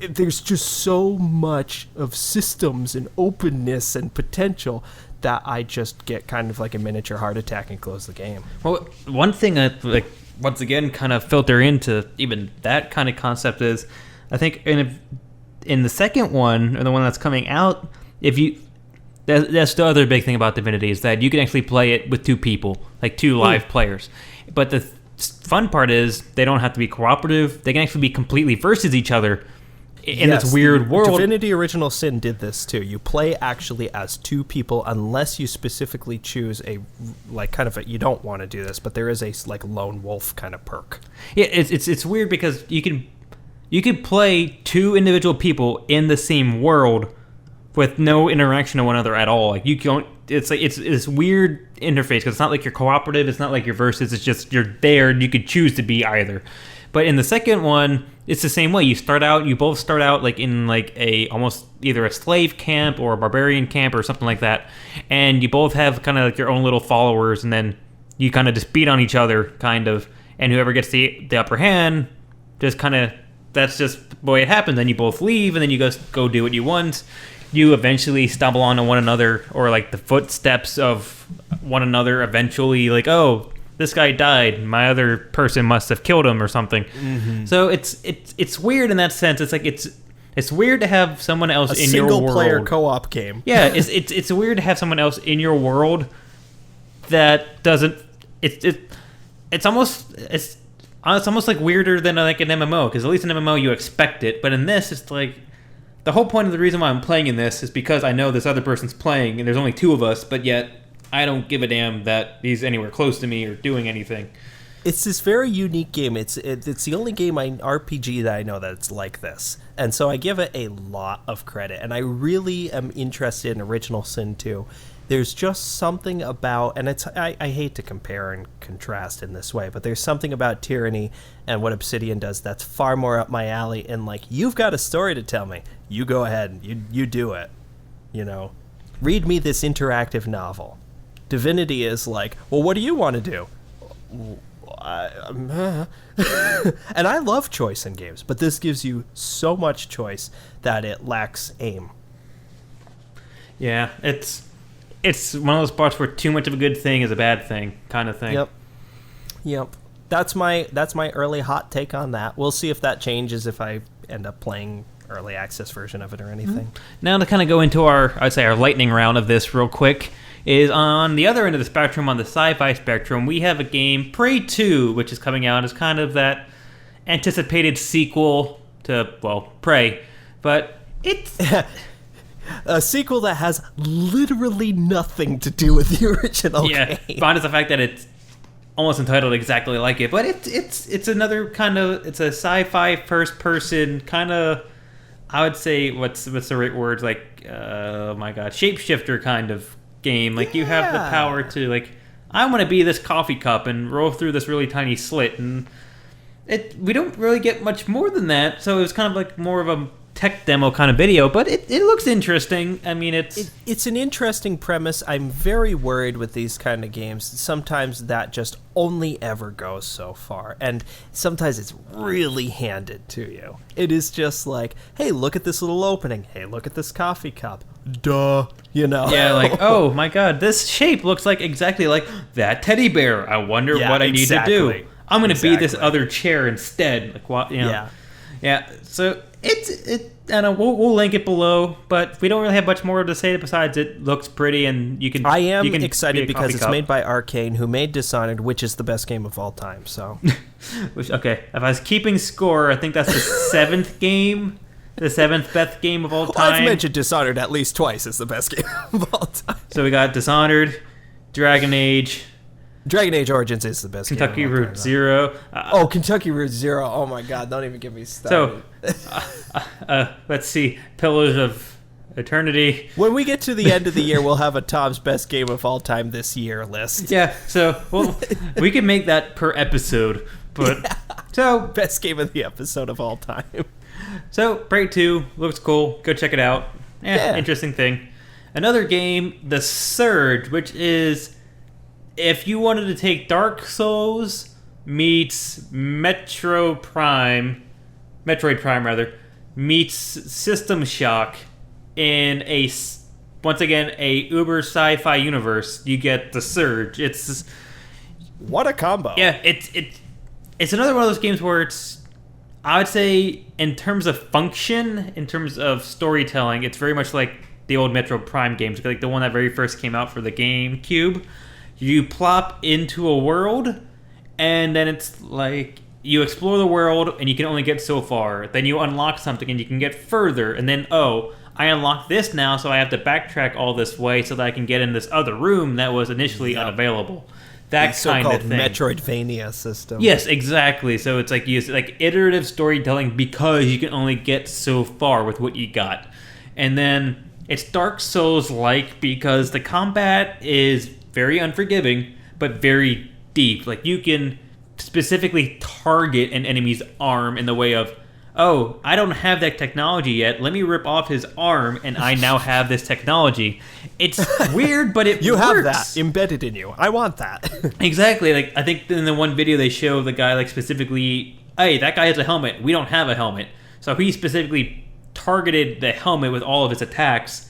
there's just so much of systems and openness and potential that I just get kind of like a miniature heart attack and close the game. Well, one thing that, once again, kind of filter into even that kind of concept is, I think in the second one, or the one that's coming out, that's the other big thing about Divinity, is that you can actually play it with 2 people, like 2 live players. But the fun part is they don't have to be cooperative. They can actually be completely versus each other in this weird world. Divinity Original Sin did this too. You play actually as 2 people unless you specifically choose you don't want to do this, but there is a lone wolf kind of perk. Yeah, it's weird because you can play 2 individual people in the same world with no interaction with one another at all. Like, you don't. It's this weird interface because it's not like you're cooperative. It's not like you're versus. It's just you're there. And you could choose to be either. But in the second one, it's the same way. You both start out in a almost either a slave camp or a barbarian camp or something like that, and you both have kind of like your own little followers, and then you kind of just beat on each other, kind of, and whoever gets the upper hand, just kind of, that's just the way it happens. Then you both leave, and then you go do what you want. You eventually stumble onto one another, or the footsteps of one another. Eventually, oh, this guy died, my other person must have killed him or something. Mm-hmm. So it's weird in that sense. It's weird to have someone else in your world. A single-player co-op game. Yeah, it's weird to have someone else in your world that doesn't. It's almost like weirder than an MMO, because at least in an MMO you expect it, but in this it's like the whole point of the reason why I'm playing in this is because I know this other person's playing, and there's only 2 of us, but yet I don't give a damn that he's anywhere close to me or doing anything. It's this very unique game. It's the only game RPG that I know that's like this. And so I give it a lot of credit. And I really am interested in Original Sin 2. There's just something about, and I hate to compare and contrast in this way, but there's something about Tyranny and what Obsidian does that's far more up my alley. And you've got a story to tell me. You go ahead. You do it. Read me this interactive novel. Divinity is well, what do you want to do? And I love choice in games, but this gives you so much choice that it lacks aim. Yeah, it's one of those parts where too much of a good thing is a bad thing, kind of thing. Yep. That's my early hot take on that. We'll see if that changes if I end up playing early access version of it or anything. Now to kind of go into our lightning round of this real quick, is on the other end of the spectrum, on the sci-fi spectrum, we have a game, Prey 2, which is coming out as kind of that anticipated sequel to, Prey. But it's a sequel that has literally nothing to do with the original game. Minus the fact that it's almost entitled exactly like it. But it's another kind of, it's a sci-fi first-person kind of, I would say, what's the right words? Oh my god, shapeshifter kind of game. You have the power to I want to be this coffee cup and roll through this really tiny slit, and we don't really get much more than that. So it was kind of more of a tech demo kind of video, but it looks interesting. I mean, it's an interesting premise. I'm very worried with these kind of games. Sometimes that just only ever goes so far, and sometimes it's really handed to you. It is just like, hey, look at this little opening. Hey, look at this coffee cup. Duh, you know? Yeah, like, oh my god, this shape looks like exactly like that teddy bear. I wonder what I need to do. I'm going to be this other chair instead. Like, what? You know? Yeah. So and we'll link it below, but we don't really have much more to say besides it looks pretty and you can. I am you can excited because it's made by Arcane, who made Dishonored, which is the best game of all time. So, okay, if I was keeping score, I think that's the seventh game, the seventh best game of all time. I've mentioned Dishonored at least twice as the best game of all time. So we got Dishonored, Dragon Age Origins is the best Kentucky game. Route Zero. Kentucky Route Zero. Oh my god, don't even get me started. So, let's see. Pillars of Eternity. When we get to the end of the year, we'll have a Tom's best game of all time this year list. Yeah, so we can make that per episode. But so best game of the episode of all time. So, Prey 2 looks cool. Go check it out. Interesting thing. Another game, The Surge, which is if you wanted to take Dark Souls meets Metroid Prime meets System Shock in once again a uber sci-fi universe. You get The Surge. It's what a combo. Yeah, it's another one of those games where I would say in terms of function, in terms of storytelling, it's very much like the old Metroid Prime games, like the one that very first came out for the GameCube. You plop into a world, and then it's like you explore the world, and you can only get so far. Then you unlock something, and you can get further, and then, I unlocked this now, so I have to backtrack all this way so that I can get in this other room that was initially unavailable. That kind of thing. Metroidvania system. Yes, exactly. So it's like iterative storytelling because you can only get so far with what you got. And then it's Dark Souls-like because the combat is very unforgiving, but very deep. Like, you can specifically target an enemy's arm in the way of, I don't have that technology yet. Let me rip off his arm, and I now have this technology. It's weird, but it you works. have that embedded in you. I want that. Exactly. Like, I think in the one video they show the guy, like, specifically, hey, that guy has a helmet. We don't have a helmet. So he specifically targeted the helmet with all of his attacks.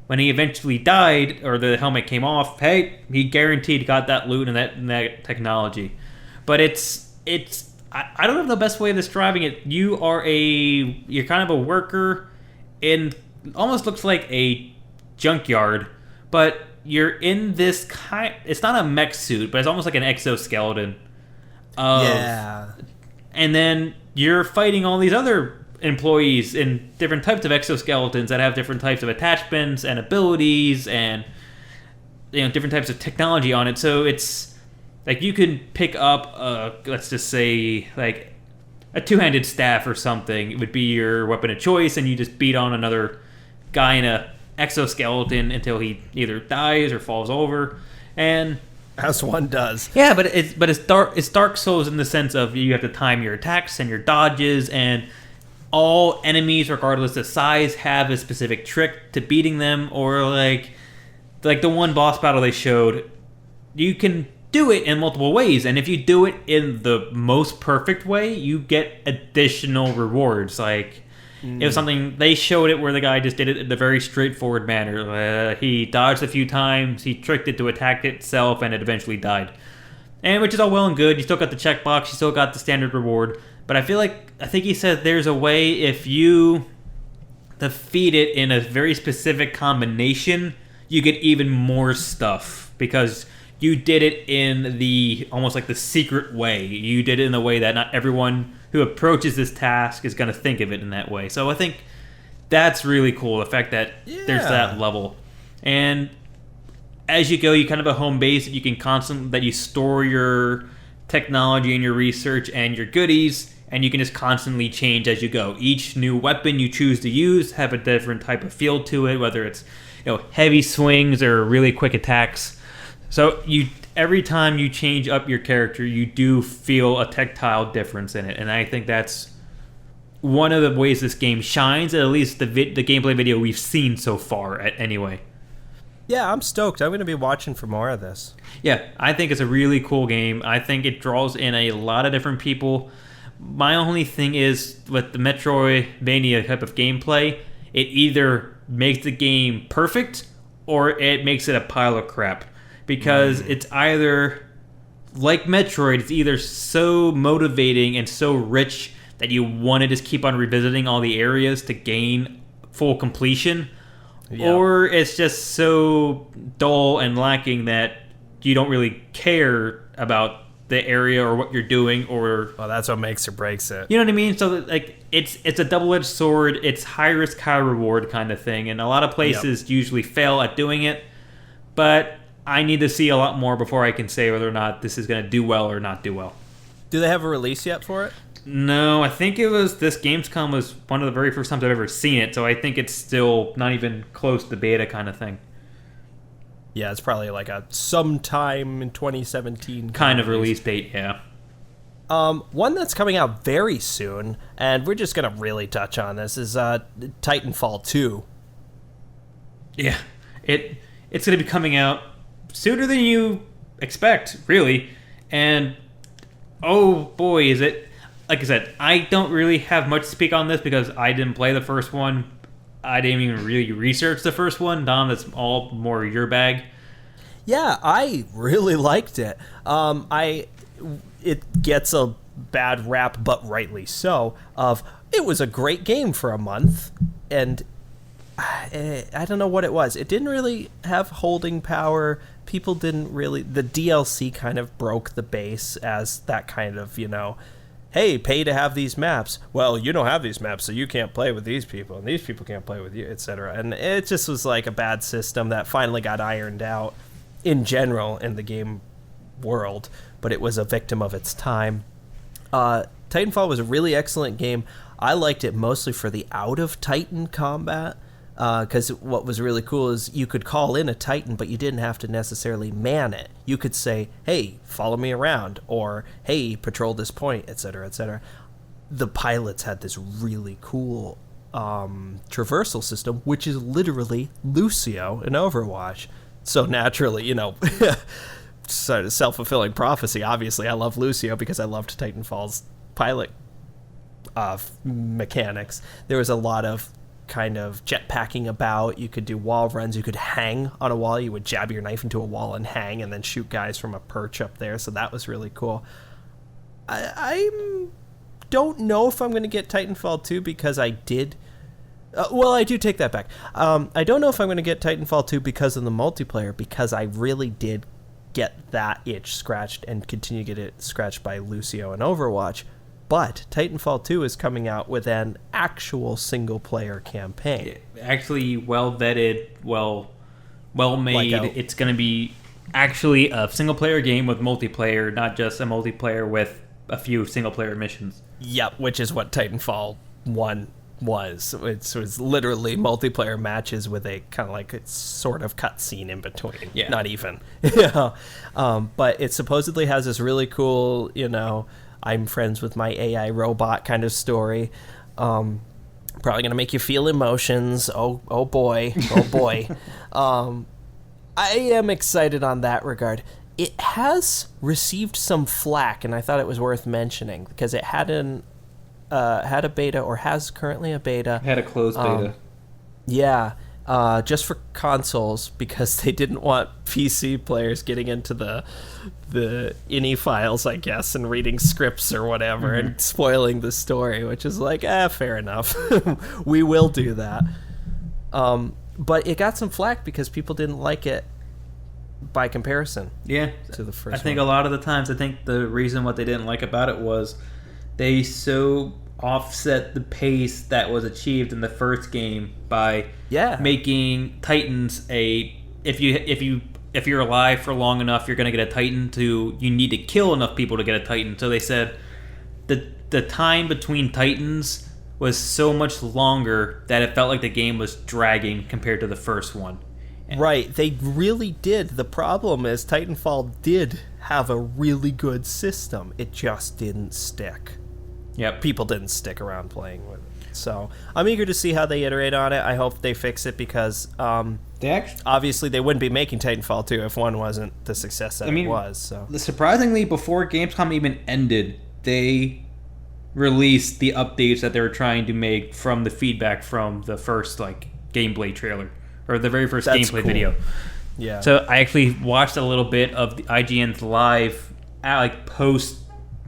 When he eventually died, or the helmet came off, hey, he guaranteed got that loot and that technology. But I don't know the best way of describing it. You're kind of a worker in almost looks like a junkyard, but you're in this it's not a mech suit, but it's almost like an exoskeleton. And then you're fighting all these other employees in different types of exoskeletons that have different types of attachments and abilities and different types of technology on it. So it's like you can pick up let's just say like a two-handed staff or something. It would be your weapon of choice, and you just beat on another guy in a exoskeleton until he either dies or falls over. And as one does. Yeah, but it's Dark Souls in the sense of you have to time your attacks and your dodges, and all enemies, regardless of size, have a specific trick to beating them. Or like the one boss battle they showed, you can do it in multiple ways, and if you do it in the most perfect way, you get additional rewards. Like it was something they showed it where the guy just did it in the very straightforward manner. He dodged a few times, he tricked it to attack itself, and it eventually died. And which is all well and good. You still got the checkbox, you still got the standard reward. But I think he said there's a way if you defeat it in a very specific combination, you get even more stuff because you did it in the almost like the secret way. You did it in a way that not everyone who approaches this task is going to think of it in that way. So I think that's really cool, the fact that there's that level. And as you go, you kind of have a home base that you can that you store your technology and your research and your goodies, and you can just constantly change as you go. Each new weapon you choose to use have a different type of feel to it, whether it's heavy swings or really quick attacks. So every time you change up your character, you do feel a tactile difference in it, and I think that's one of the ways this game shines, at least the gameplay video we've seen so far, anyway. Yeah, I'm stoked. I'm going to be watching for more of this. Yeah, I think it's a really cool game. I think it draws in a lot of different people. My only thing is, with the Metroidvania type of gameplay, it either makes the game perfect or it makes it a pile of crap. Because it's either, like Metroid, it's either so motivating and so rich that you want to just keep on revisiting all the areas to gain full completion, or it's just so dull and lacking that you don't really care about the area or what you're doing, or that's what makes or breaks it. You know what I mean? So like it's a double-edged sword. It's high risk, high reward kind of thing, and a lot of places usually fail at doing it. But I need to see a lot more before I can say whether or not this is going to do well or not do well. Do they have a release yet for it? No, I think this Gamescom was one of the very first times I've ever seen it, so I think it's still not even close to beta kind of thing. Yeah, it's probably like a sometime in 2017 kind of release date, yeah. One that's coming out very soon, and we're just going to really touch on this, is Titanfall 2. Yeah, it's going to be coming out sooner than you expect, really, and oh boy, is it. Like I said, I don't really have much to speak on this because I didn't play the first one. I didn't even really research the first one. Dom, that's all more your bag. Yeah, I really liked it. It gets a bad rap, but rightly so, of it was a great game for a month, and I don't know what it was. It didn't really have holding power. People didn't really... The DLC kind of broke the base as that kind of, hey, pay to have these maps. Well, you don't have these maps, so you can't play with these people, and these people can't play with you, etc. And it just was like a bad system that finally got ironed out in general in the game world, but it was a victim of its time. Titanfall was a really excellent game. I liked it mostly for the out-of-Titan combat, because what was really cool is you could call in a Titan, but you didn't have to necessarily man it. You could say, hey, follow me around, or hey, patrol this point, etc., etc. The pilots had this really cool traversal system, which is literally Lucio in Overwatch. So naturally, sort of self-fulfilling prophecy. Obviously, I love Lucio because I loved Titanfall's pilot mechanics. There was a lot of kind of jetpacking about. You could do wall runs. You could hang on a wall. You would jab your knife into a wall and hang, and then shoot guys from a perch up there. So that was really cool. I don't know if I'm going to get Titanfall 2 because I did... well, I do take that back. I don't know if I'm going to get Titanfall 2 because of the multiplayer, because I really did get that itch scratched and continue to get it scratched by Lucio and Overwatch. But Titanfall 2 is coming out with an actual single-player campaign. Actually well-vetted, well-made. It's going to be actually a single-player game with multiplayer, not just a multiplayer with a few single-player missions. Yep, which is what Titanfall 1 was. It was literally multiplayer matches with a kind of like a sort of cutscene in between. Yeah. Not even. But it supposedly has this really cool, I'm friends with my AI robot kind of story. Probably going to make you feel emotions. Oh boy. Oh boy. I am excited on that regard. It has received some flack, and I thought it was worth mentioning because it had a beta, or has currently a beta. Had a closed beta. Yeah. Just for consoles, because they didn't want PC players getting into the INI files, I guess, and reading scripts or whatever, and spoiling the story, which is like, fair enough. We will do that. But it got some flack because people didn't like it by comparison. Yeah. To the first I think one. a lot of the times, I think the reason what they didn't like about it was they so offset the pace that was achieved in the first game by making Titans if you're alive for long enough, you're going to get a Titan. You need to kill enough people to get a Titan. So they said the time between Titans was so much longer that it felt like the game was dragging compared to the first one. Right, they really did. The problem is Titanfall did have a really good system. It just didn't stick. Yep. people didn't stick around playing with it. So I'm eager to see how they iterate on it. I hope they fix it because obviously they wouldn't be making Titanfall 2 if 1 wasn't the success that it was. So surprisingly, before Gamescom even ended, they released the updates that they were trying to make from the feedback from the first gameplay trailer or the very first gameplay video. Yeah. So I actually watched a little bit of the IGN's live post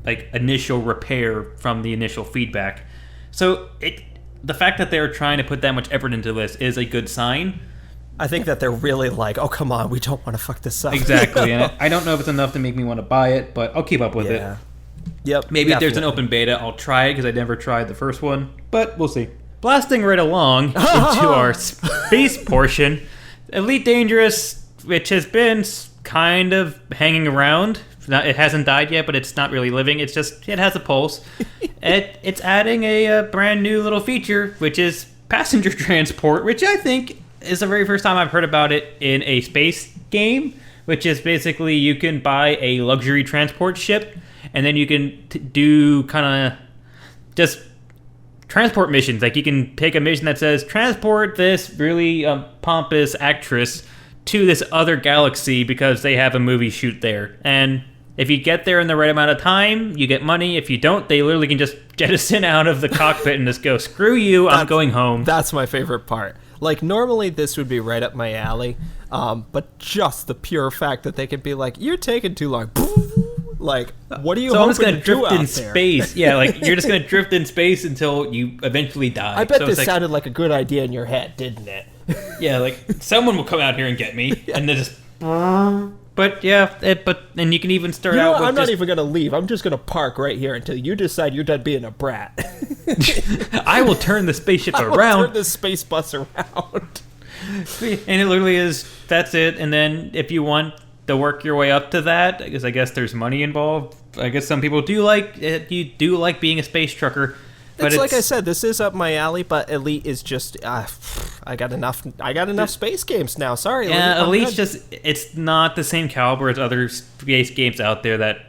initial repair from the initial feedback. So the fact that they're trying to put that much effort into this is a good sign. I think that they're really oh, come on, we don't want to fuck this up. Exactly. And I don't know if it's enough to make me want to buy it, but I'll keep up with it. Yep. Maybe if there's an open beta, I'll try it because I never tried the first one, but we'll see. Blasting right along into our space portion, Elite Dangerous, which has been kind of hanging around. It hasn't died yet, but it's not really living. It has a pulse. It's adding a brand new little feature, which is passenger transport, which I think is the very first time I've heard about it in a space game, which is basically you can buy a luxury transport ship, and then you can do kind of just transport missions. You can pick a mission that says, transport this really pompous actress to this other galaxy because they have a movie shoot there. And if you get there in the right amount of time, you get money. If you don't, they literally can just jettison out of the cockpit and just go, screw you, I'm going home. That's my favorite part. Normally this would be right up my alley, but just the pure fact that they could be you're taking too long. What are you hoping going to drift do in out space? There? Yeah, you're just going to drift in space until you eventually die. I bet this sounded like a good idea in your head, didn't it? Yeah, someone will come out here and get me, and then just... But yeah, and you can even start out with I'm not even going to leave. I'm just going to park right here until you decide you're done being a brat. I will turn the spaceship around. I will turn the space bus around. And it literally is, that's it. And then if you want to work your way up to that, because I guess there's money involved. I guess some people do like being a space trucker. But it's like I said, this is up my alley, but Elite is just I got enough space games now. Sorry, yeah, Elite's it's not the same caliber as other space games out there that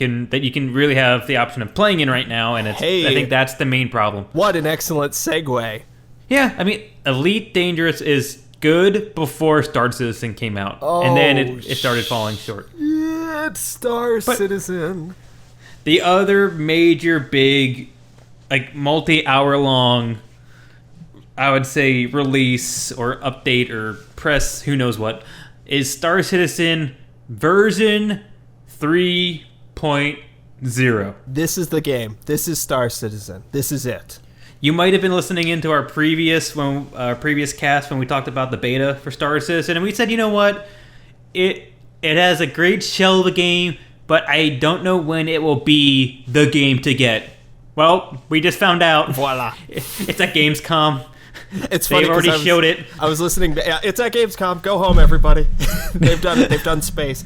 you can really have the option of playing in right now, and I think that's the main problem. What an excellent segue. Yeah, Elite Dangerous is good before Star Citizen came out, and then it started falling short. It's Star Citizen. The other major big multi-hour long, I would say, release or update or press, who knows what, is Star Citizen version 3.0. This is the game. This is Star Citizen. This is it. You might have been listening into our previous cast when we talked about the beta for Star Citizen, and we said, you know what, it has a great shell of a game, but I don't know when it will be the game to get. Well, we just found out. Voila. It's at Gamescom. It's funny. They've already showed it. I was listening. It's at Gamescom. Go home, everybody. They've done it. They've done space.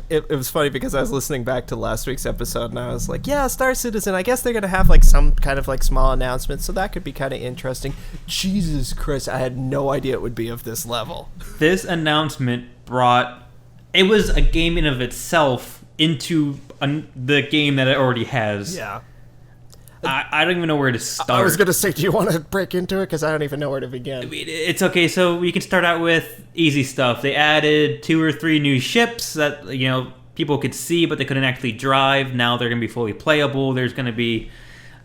It was funny because I was listening back to last week's episode and I was like, yeah, Star Citizen. I guess they're going to have some kind of small announcement. So that could be kind of interesting. Jesus Christ. I had no idea it would be of this level. This announcement it was a game in of itself into the game that it already has. Yeah. I don't even know where to start. I was going to say, do you want to break into it? Because I don't even know where to begin. It's okay. So we can start out with easy stuff. They added 2 or 3 new ships that, people could see, but they couldn't actually drive. Now they're going to be fully playable. There's going to be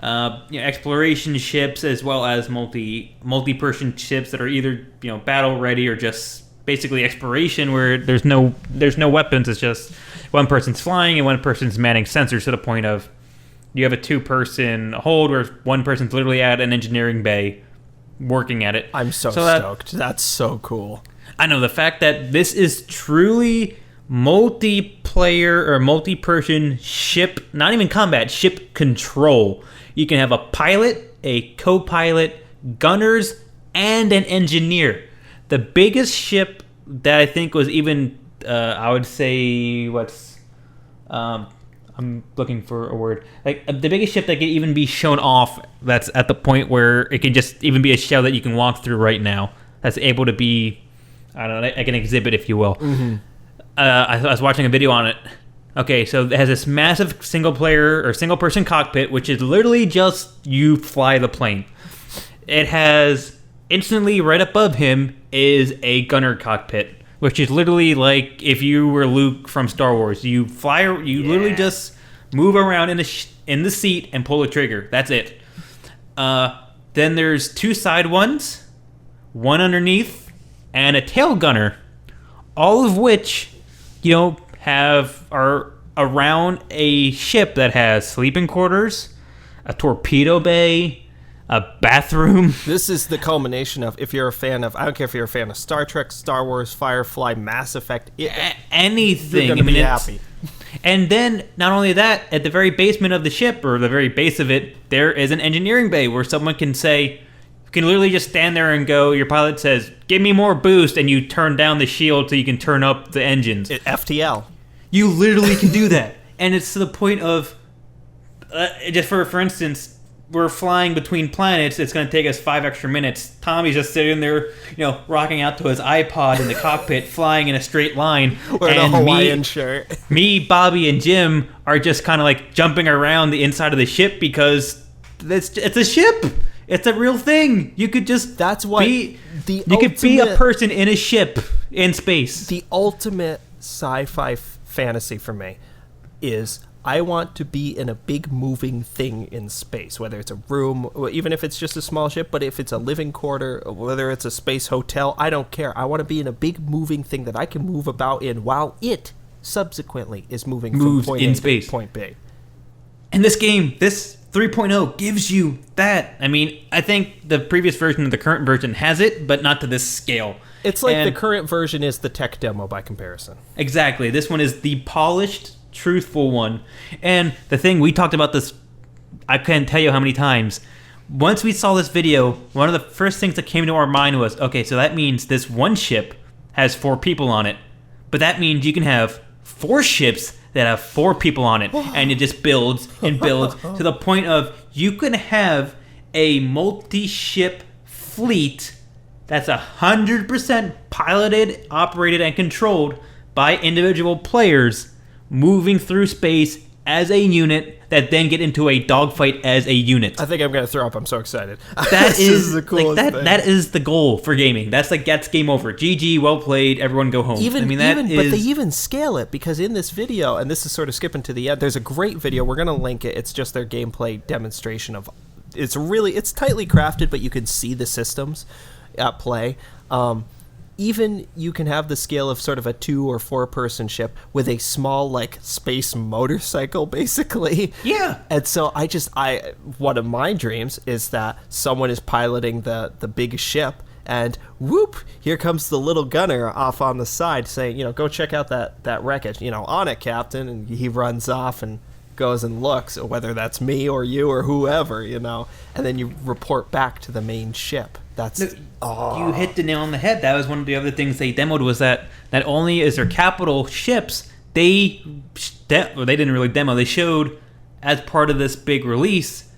exploration ships as well as multi-person ships that are either, battle ready or just basically exploration where there's no weapons. It's just one person's flying and one person's manning sensors to the point of you have a 2-person hold where one person's literally at an engineering bay working at it. I'm so stoked. That's so cool. I know the fact that this is truly multiplayer or multi-person ship, not even combat, ship control. You can have a pilot, a co-pilot, gunners, and an engineer. The biggest ship that I think was even, I would say, I'm looking for a word. The biggest ship that can even be shown off, that's at the point where it can just even be a shell that you can walk through right now. That's able to be, I don't know, like an exhibit, if you will. Mm-hmm. I was watching a video on it Okay, so it has this massive single-person cockpit, which is literally just you fly the plane. It has instantly right above him is a gunner cockpit, which is literally like if you were Luke from Star Wars. You literally just move around in the seat and pull the trigger. That's it. Then there's 2 side ones, one underneath, and a tail gunner, all of which, are around a ship that has sleeping quarters, a torpedo bay, a bathroom. This is the culmination of, if you're a fan of, I don't care if you're a fan of Star Trek, Star Wars, Firefly, Mass Effect, anything. You're gonna be happy. And then, not only that, at the very basement of the ship, or the very base of it, there is an engineering bay where someone can literally just stand there and go, your pilot says, give me more boost, and you turn down the shield so you can turn up the engines. FTL. You literally can do that. And it's to the point of, just for instance, we're flying between planets. It's going to take us 5 extra minutes. Tommy's just sitting there, rocking out to his iPod in the cockpit, flying in a straight line. Wearing a Hawaiian shirt. Me, Bobby, and Jim are just kind of like jumping around the inside of the ship because it's a ship. It's a real thing. You could just could be a person in a ship in space. The ultimate sci-fi fantasy for me is, I want to be in a big moving thing in space, whether it's a room, even if it's just a small ship, but if it's a living quarter, whether it's a space hotel, I don't care. I want to be in a big moving thing that I can move about in while it subsequently is moving from point A to point B. And this game, this 3.0, gives you that. I mean, I think the previous version and the current version has it, but not to this scale. It's like the current version is the tech demo by comparison. Exactly. This one is the polished, truthful one. And the thing, we talked about this, I can't tell you how many times. Once we saw this video, one of the first things that came to our mind was, okay, so that means this one ship has 4 people on it. But that means you can have 4 ships that have 4 people on it. And it just builds and builds to the point of you can have a multi-ship fleet that's 100% piloted, operated, and controlled by individual players moving through space as a unit that then get into a dogfight as a unit. I think I'm going to throw up. I'm so excited. That is the coolest thing. That is the goal for gaming. That's game over. GG, well played, everyone go home. But they even scale it, because in this video, and this is sort of skipping to the end, there's a great video. We're going to link it. It's just their gameplay demonstration of, it's tightly crafted, but you can see the systems at play. Even you can have the scale of sort of a 2 or 4 person ship with a small, like, space motorcycle, basically. Yeah. And so one of my dreams is that someone is piloting the big ship, and whoop, here comes the little gunner off on the side saying, go check out that wreckage, on it, Captain. And he runs off and goes and looks, whether that's me or you or whoever, and then you report back to the main ship. You hit the nail on the head. That was one of the other things they demoed, was that not only is there capital ships, they didn't really demo, they showed as part of this big release,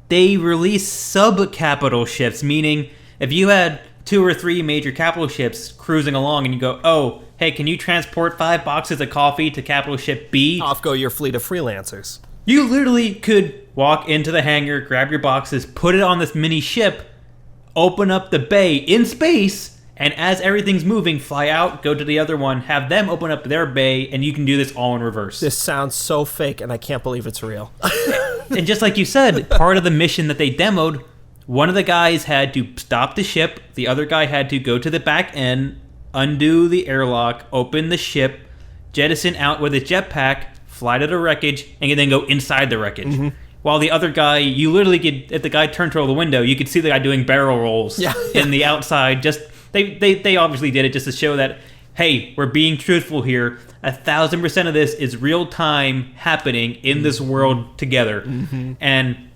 they released sub-capital ships, meaning if you had 2 or 3 major capital ships cruising along and you go, oh, hey, can you transport 5 boxes of coffee to capital ship B? Off go your fleet of freelancers. You literally could walk into the hangar, grab your boxes, put it on this mini ship, open up the bay in space, and as everything's moving, fly out, go to the other one, have them open up their bay, and you can do this all in reverse. This sounds so fake, and I can't believe it's real. And just like you said, part of the mission that they demoed, one of the guys had to stop the ship, the other guy had to go to the back end, undo the airlock, open the ship, jettison out with a jetpack, fly to the wreckage, and then go inside the wreckage. Mm-hmm. While the other guy, you literally could, if the guy turned toward the window, you could see the guy doing barrel rolls in the outside. Just they obviously did it just to show that, hey, we're being truthful here. 1,000% of this is real time happening in this world together. Mm-hmm. And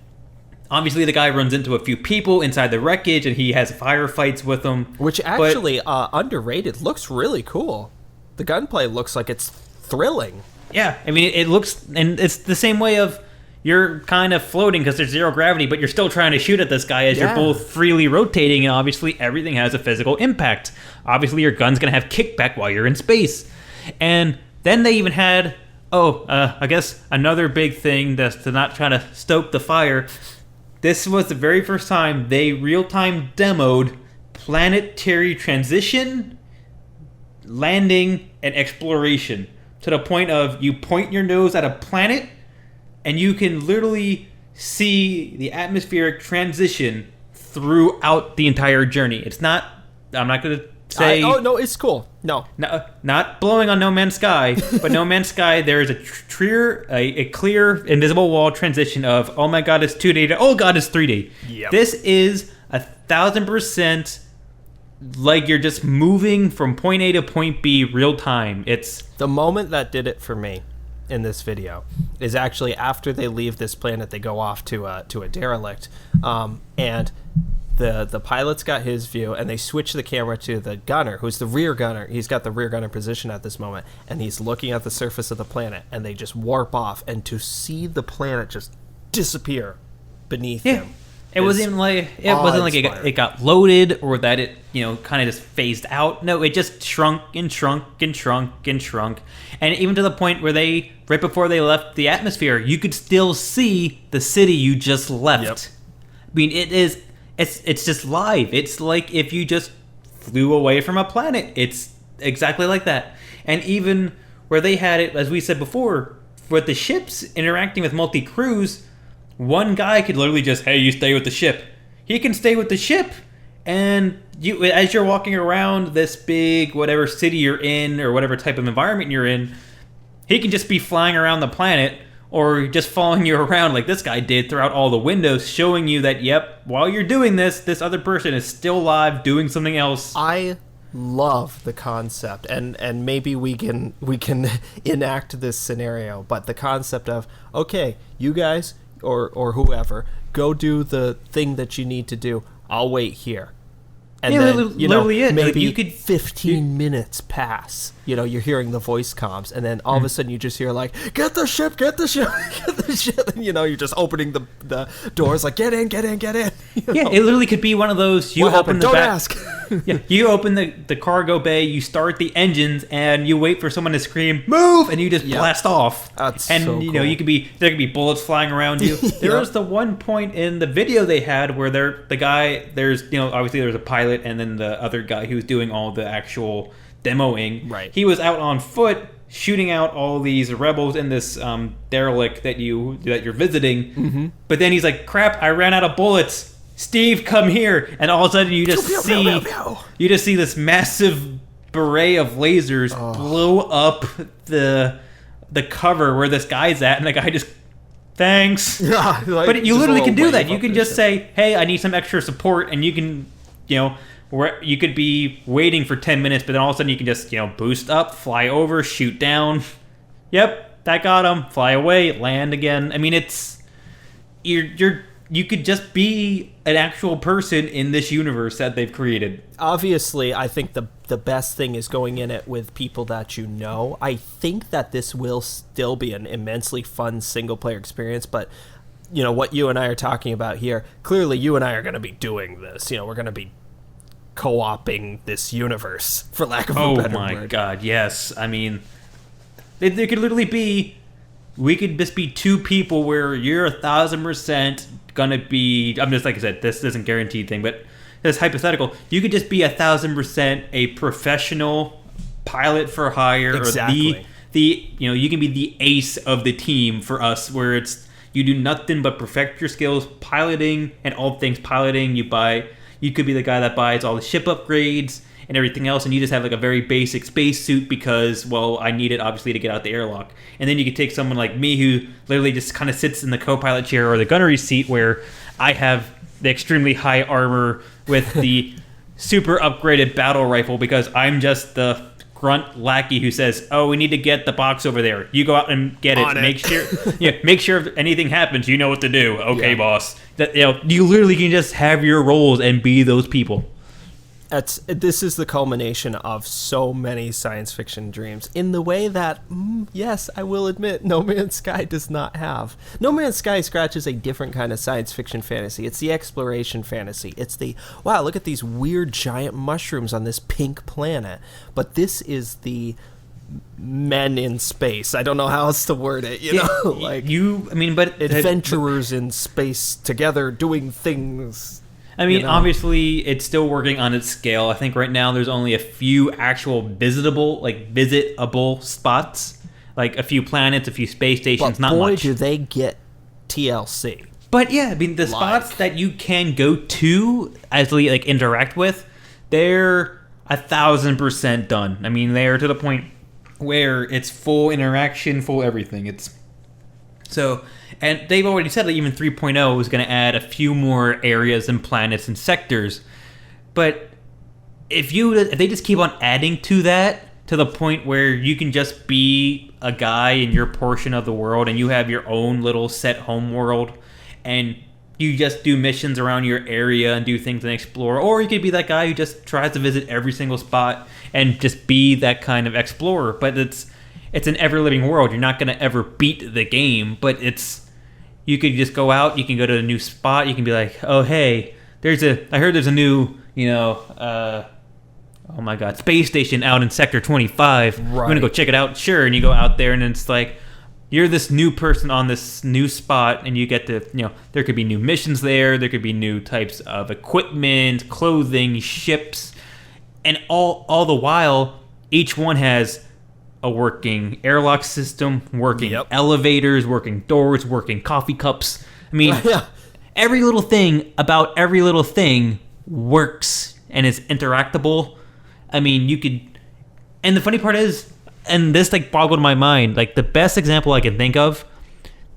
obviously the guy runs into a few people inside the wreckage, and he has firefights with them. Which actually, underrated, looks really cool. The gunplay looks like it's thrilling. Yeah, I mean, it looks, and it's the same way of, you're kind of floating because there's 0 gravity, but you're still trying to shoot at this guy as you're both freely rotating, and obviously everything has a physical impact. Obviously your gun's going to have kickback while you're in space. And then they even had I guess another big thing that's to not try to stoke the fire. This was the very first time they real-time demoed planetary transition, landing, and exploration. To the point of you point your nose at a planet, and you can literally see the atmospheric transition throughout the entire journey. It's not... I'm not going to say... no, it's cool. No. Not blowing on No Man's Sky, but No Man's Sky, there is a clear, invisible wall transition of, oh my god, it's 2D to, oh god, it's 3D. Yep. This is 1,000% like you're just moving from point A to point B real time. It's... The moment that did it for me in this video is actually after they leave this planet, they go off to a derelict, and the pilot's got his view, and they switch the camera to the gunner, who's the rear gunner. He's got the rear gunner position at this moment, and he's looking at the surface of the planet, and they just warp off, and to see the planet just disappear beneath him. It wasn't like it got loaded or that it kind of just phased out. No, it just shrunk and shrunk and shrunk and shrunk, and even to the point where right before they left the atmosphere, you could still see the city you just left. Yep. I mean, it's just live. It's like if you just flew away from a planet. It's exactly like that. And even where they had it, as we said before, with the ships interacting with multi-crews. One guy could literally just, hey, you stay with the ship. He can stay with the ship, and you, as you're walking around this big whatever city you're in or whatever type of environment you're in, he can just be flying around the planet or just following you around like this guy did throughout all the windows, showing you that, yep, while you're doing this other person is still alive doing something else. I love the concept, and maybe we can enact this scenario, but the concept of, okay, you guys... or whoever, go do the thing that you need to do. I'll wait here. And then, maybe you could 15 minutes pass. You're hearing the voice comms, and then all of a sudden you just hear like, get the ship, get the ship, get the ship. And, you're just opening the doors like, get in. It literally could be one of those. You open the Don't back, ask. you open the cargo bay, you start the engines, and you wait for someone to scream, move, and you just blast off. That's and so cool. there could be bullets flying around you. There was the one point in the video they had where there's obviously there's a pilot and then the other guy who's doing all the actual demoing. Right. He was out on foot shooting out all these rebels in this derelict that you're visiting. Mm-hmm. But then he's like, crap, I ran out of bullets. Steve, come here. And all of a sudden you just see this massive beret of lasers blow up the cover where this guy's at, and the guy just, thanks. Yeah, but you literally can do that. You can just say, hey, I need some extra support, and you can, where you could be waiting for 10 minutes, but then all of a sudden you can just, boost up, fly over, shoot down. Yep, that got him. Fly away, land again. I mean, it's you could just be an actual person in this universe that they've created. Obviously, I think the best thing is going in it with people that you know. I think that this will still be an immensely fun single-player experience, but what you and I are talking about here, clearly you and I are going to be doing this. We're going to be co-oping this universe, for lack of a better word. Oh my god, yes. I mean, there could literally be... We could just be two people where you're 1,000% gonna be... I'm just, like I said, this isn't a guaranteed thing, but it's hypothetical. You could just be 1,000% a professional pilot for hire. Exactly. Or you can be the ace of the team for us, where it's... You do nothing but perfect your skills piloting and all things piloting. You could be the guy that buys all the ship upgrades and everything else, and you just have like a very basic spacesuit because, well, I need it obviously to get out the airlock. And then you could take someone like me who literally just kind of sits in the co-pilot chair or the gunnery seat, where I have the extremely high armor with the super upgraded battle rifle because I'm just the grunt lackey who says, oh, we need to get the box over there. You go out and get it. Make sure if anything happens, you know what to do. Okay, boss. That you literally can just have your roles and be those people. This is the culmination of so many science fiction dreams in the way that, yes, I will admit, No Man's Sky does not have. No Man's Sky scratches a different kind of science fiction fantasy. It's the exploration fantasy. It's the, wow, look at these weird giant mushrooms on this pink planet. But this is the men in space. I don't know how else to word it, you know? Like but adventurers in space together doing things. Obviously, it's still working on its scale. I think right now there's only a few actual visitable spots, like a few planets, a few space stations. But not boy, much. do they get TLC. But yeah, the spots that you can go to, actually interact with, they're 1,000% done. They're to the point where it's full interaction, full everything. And they've already said that even 3.0 is going to add a few more areas and planets and sectors. But if they just keep on adding to that, to the point where you can just be a guy in your portion of the world and you have your own little set home world, and you just do missions around your area and do things and explore. Or you could be that guy who just tries to visit every single spot and just be that kind of explorer. But it's an ever-living world. You're not going to ever beat the game, but you could just go out, you can go to a new spot, you can be like, oh, hey, I heard there's a new, oh my god, space station out in Sector 25. Right. I'm going to go check it out. Sure. And you go out there, and it's like, you're this new person on this new spot, and you get to, there could be new missions there, there could be new types of equipment, clothing, ships, and all the while, each one has a working airlock system, working elevators, working doors, working coffee cups. Every little thing about every little thing works and is interactable. You could... And the funny part is, and this boggled my mind, the best example I can think of,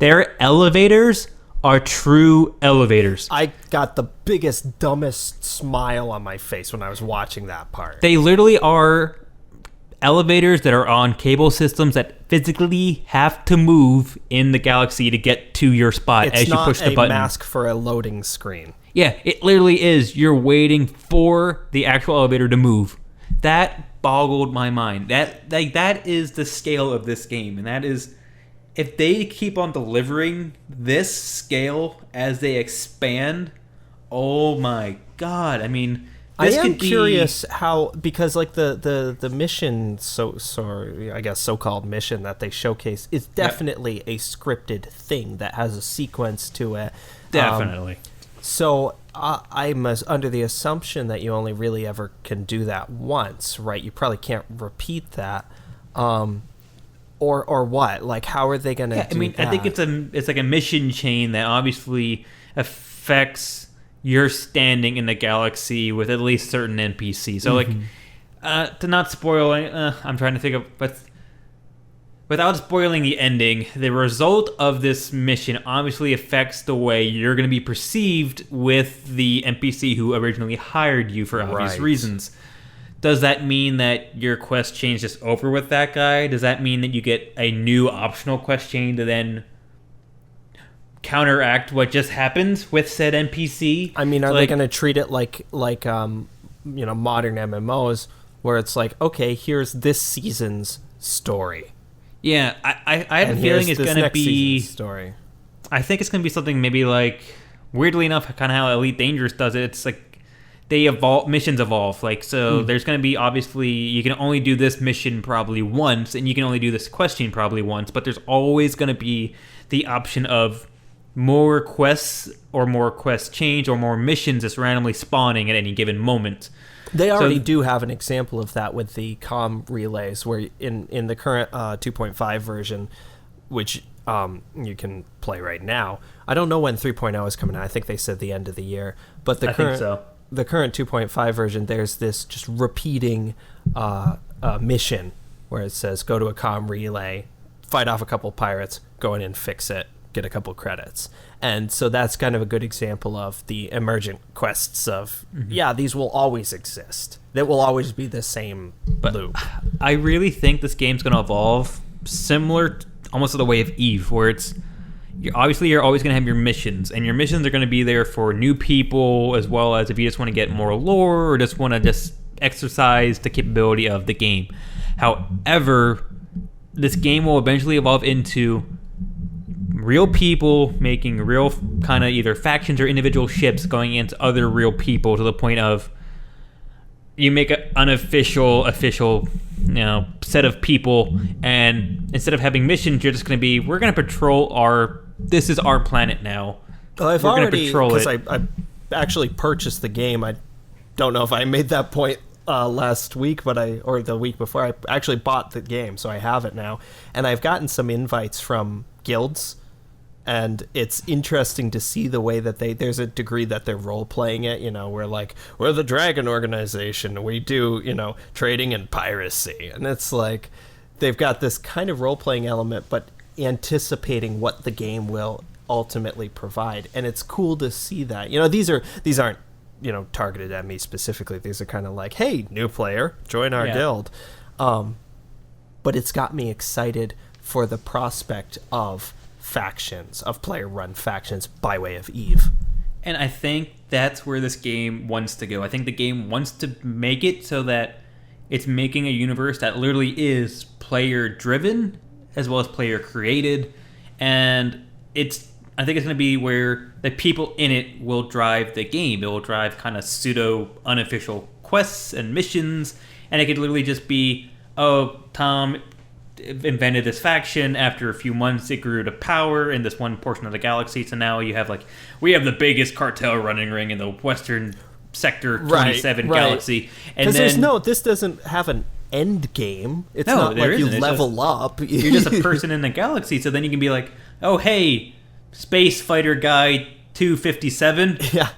their elevators are true elevators. I got the biggest, dumbest smile on my face when I was watching that part. They literally are elevators that are on cable systems that physically have to move in the galaxy to get to your spot as you push the button. It's not a mask for a loading screen. Yeah, it literally is. You're waiting for the actual elevator to move. That boggled my mind. That is the scale of this game, and that is, if they keep on delivering this scale as they expand, oh my god! I am curious how, because the mission, I guess so-called mission that they showcase is definitely a scripted thing that has a sequence to it. Definitely. So I'm under the assumption that you only really ever can do that once, right? You probably can't repeat that. Or what? How are they going to do that? I think it's like a mission chain that obviously affects your standing in the galaxy with at least certain NPCs. So, to not spoil, I'm trying to think of, but without spoiling the ending, the result of this mission obviously affects the way you're going to be perceived with the NPC who originally hired you for obvious reasons. Does that mean that your quest chain is just over with that guy? Does that mean that you get a new optional quest chain to then counteract what just happened with said NPC? Are they going to treat it like modern MMOs where it's okay, here's this season's story? Yeah, I have a feeling it's going to be story. I think it's going to be something maybe weirdly enough, kind of how Elite Dangerous does it. It's they evolve, missions evolve. There's going to be, obviously, you can only do this mission probably once, and you can only do this quest chain probably once, but there's always going to be the option of more quests or more quest chains or more missions just randomly spawning at any given moment. They already do have an example of that with the comm relays, where in the current 2.5 version, which you can play right now. I don't know when 3.0 is coming out. I think they said the end of the year. But the current 2.5 version, there's this just repeating mission where it says go to a comm relay, fight off a couple pirates, go in and fix it, get a couple credits. And so that's kind of a good example of the emergent quests of, these will always exist. That will always be the same loop. I really think this game's going to evolve similar almost to the way of Eve, where you're always going to have your missions, and your missions are going to be there for new people, as well as if you just want to get more lore or just want to just exercise the capability of the game. However, this game will eventually evolve into real people making real kind of either factions or individual ships going into other real people, to the point of you make an unofficial, official, set of people, and instead of having missions, you're just going to be, we're going to patrol this is our planet now. Well, I've we're already, because it. I actually purchased the game. I don't know if I made that point last week, or the week before. I actually bought the game, so I have it now, and I've gotten some invites from guilds. And it's interesting to see the way that there's a degree that they're role-playing it, we're the Dragon Organization, we do, trading and piracy. And it's like, they've got this kind of role-playing element, but anticipating what the game will ultimately provide. And it's cool to see that. These aren't, targeted at me specifically. These are kind of like, hey, new player, join our guild. But it's got me excited for the prospect of player-run factions by way of Eve. And I think that's where this game wants to go. I think the game wants to make it so that it's making a universe that literally is player-driven as well as player-created. And I think it's going to be where the people in it will drive the game. It will drive kind of pseudo-unofficial quests and missions. And it could literally just be, Tom invented this faction. After a few months, it grew to power in this one portion of the galaxy. So now you have we have the biggest cartel running ring in the western sector 27 galaxy. And because this doesn't have an end game. It's not like you level up. You're just a person in the galaxy. So then you can be like, oh, hey, Space Fighter Guy 257. Yeah.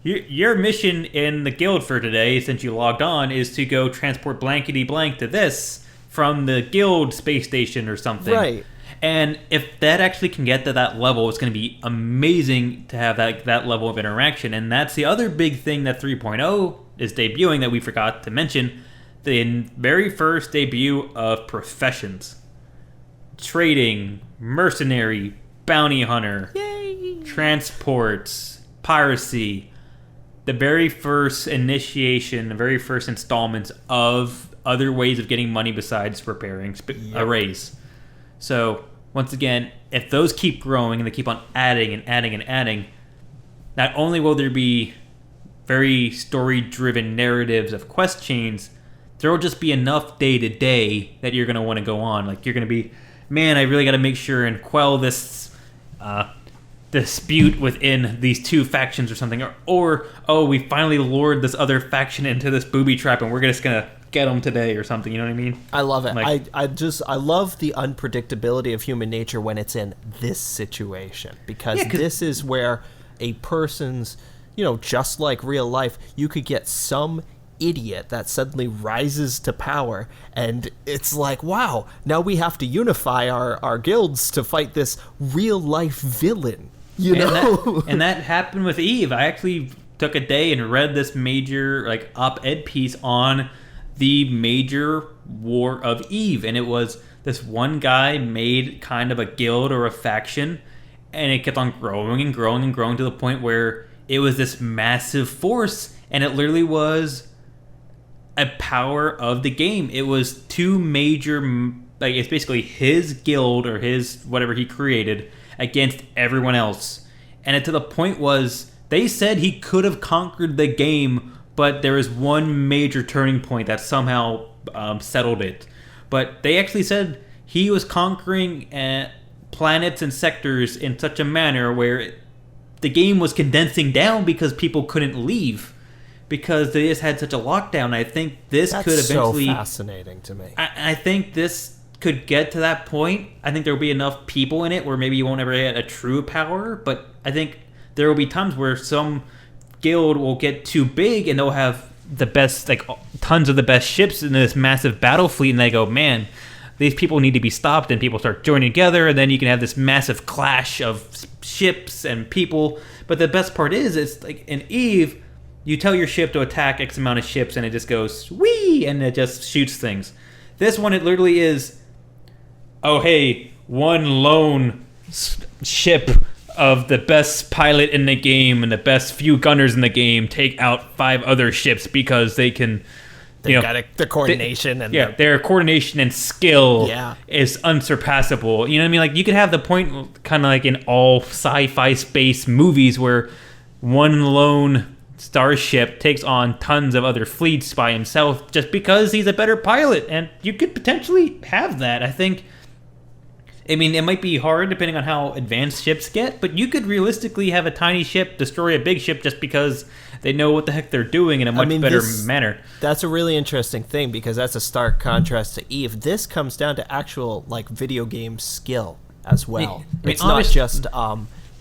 Your mission in the guild for today, since you logged on, is to go transport blankety blank to this from the guild space station or something. Right. And if that actually can get to that level, it's going to be amazing to have that level of interaction. And that's the other big thing that 3.0 is debuting that we forgot to mention. The very first debut of professions. Trading, mercenary, bounty hunter, transports, piracy. The very first initiation, the very first installments of other ways of getting money besides repairing arrays. So, once again, if those keep growing and they keep on adding and adding and adding, not only will there be very story-driven narratives of quest chains, there will just be enough day-to-day that you're going to want to go on. Like, you're going to be, man, I really got to make sure and quell this dispute within these two factions or something. Or we finally lured this other faction into this booby trap and we're just going to get them today or something. You know what I mean? I love it. I love the unpredictability of human nature when it's in this situation, because this is where a person's, just like real life, you could get some idiot that suddenly rises to power, and it's like, wow, now we have to unify our guilds to fight this real life villain. And that happened with Eve. I actually took a day and read this major op-ed piece on the major war of Eve, and it was this one guy made kind of a guild or a faction, and it kept on growing and growing and growing to the point where it was this massive force, and it literally was a power of the game. It was two major, it's basically his guild or his whatever he created against everyone else. And it to the point was, they said he could have conquered the game, but there was one major turning point that somehow settled it. But they actually said he was conquering planets and sectors in such a manner where the game was condensing down because people couldn't leave, because they just had such a lockdown. I think this could eventually... That's so fascinating to me. I think this could get to that point. I think there will be enough people in it where maybe you won't ever get a true power, but I think there will be times where some guild will get too big and they'll have the best, tons of the best ships in this massive battle fleet, and they go, man, these people need to be stopped, and people start joining together, and then you can have this massive clash of ships and people. But the best part is, it's like in Eve, you tell your ship to attack X amount of ships, and it just goes, whee, and it just shoots things. This one, it literally is, oh, hey, one lone ship of the best pilot in the game and the best few gunners in the game take out 5 other ships because they can... the coordination their coordination and skill is unsurpassable. You know what I mean? You could have the point kind of like in all sci-fi space movies where one lone starship takes on tons of other fleets by himself just because he's a better pilot. And you could potentially have that. I mean, it might be hard depending on how advanced ships get, but you could realistically have a tiny ship destroy a big ship just because they know what the heck they're doing in a much better manner. That's a really interesting thing because that's a stark contrast to Eve. This comes down to actual video game skill as well. It's not just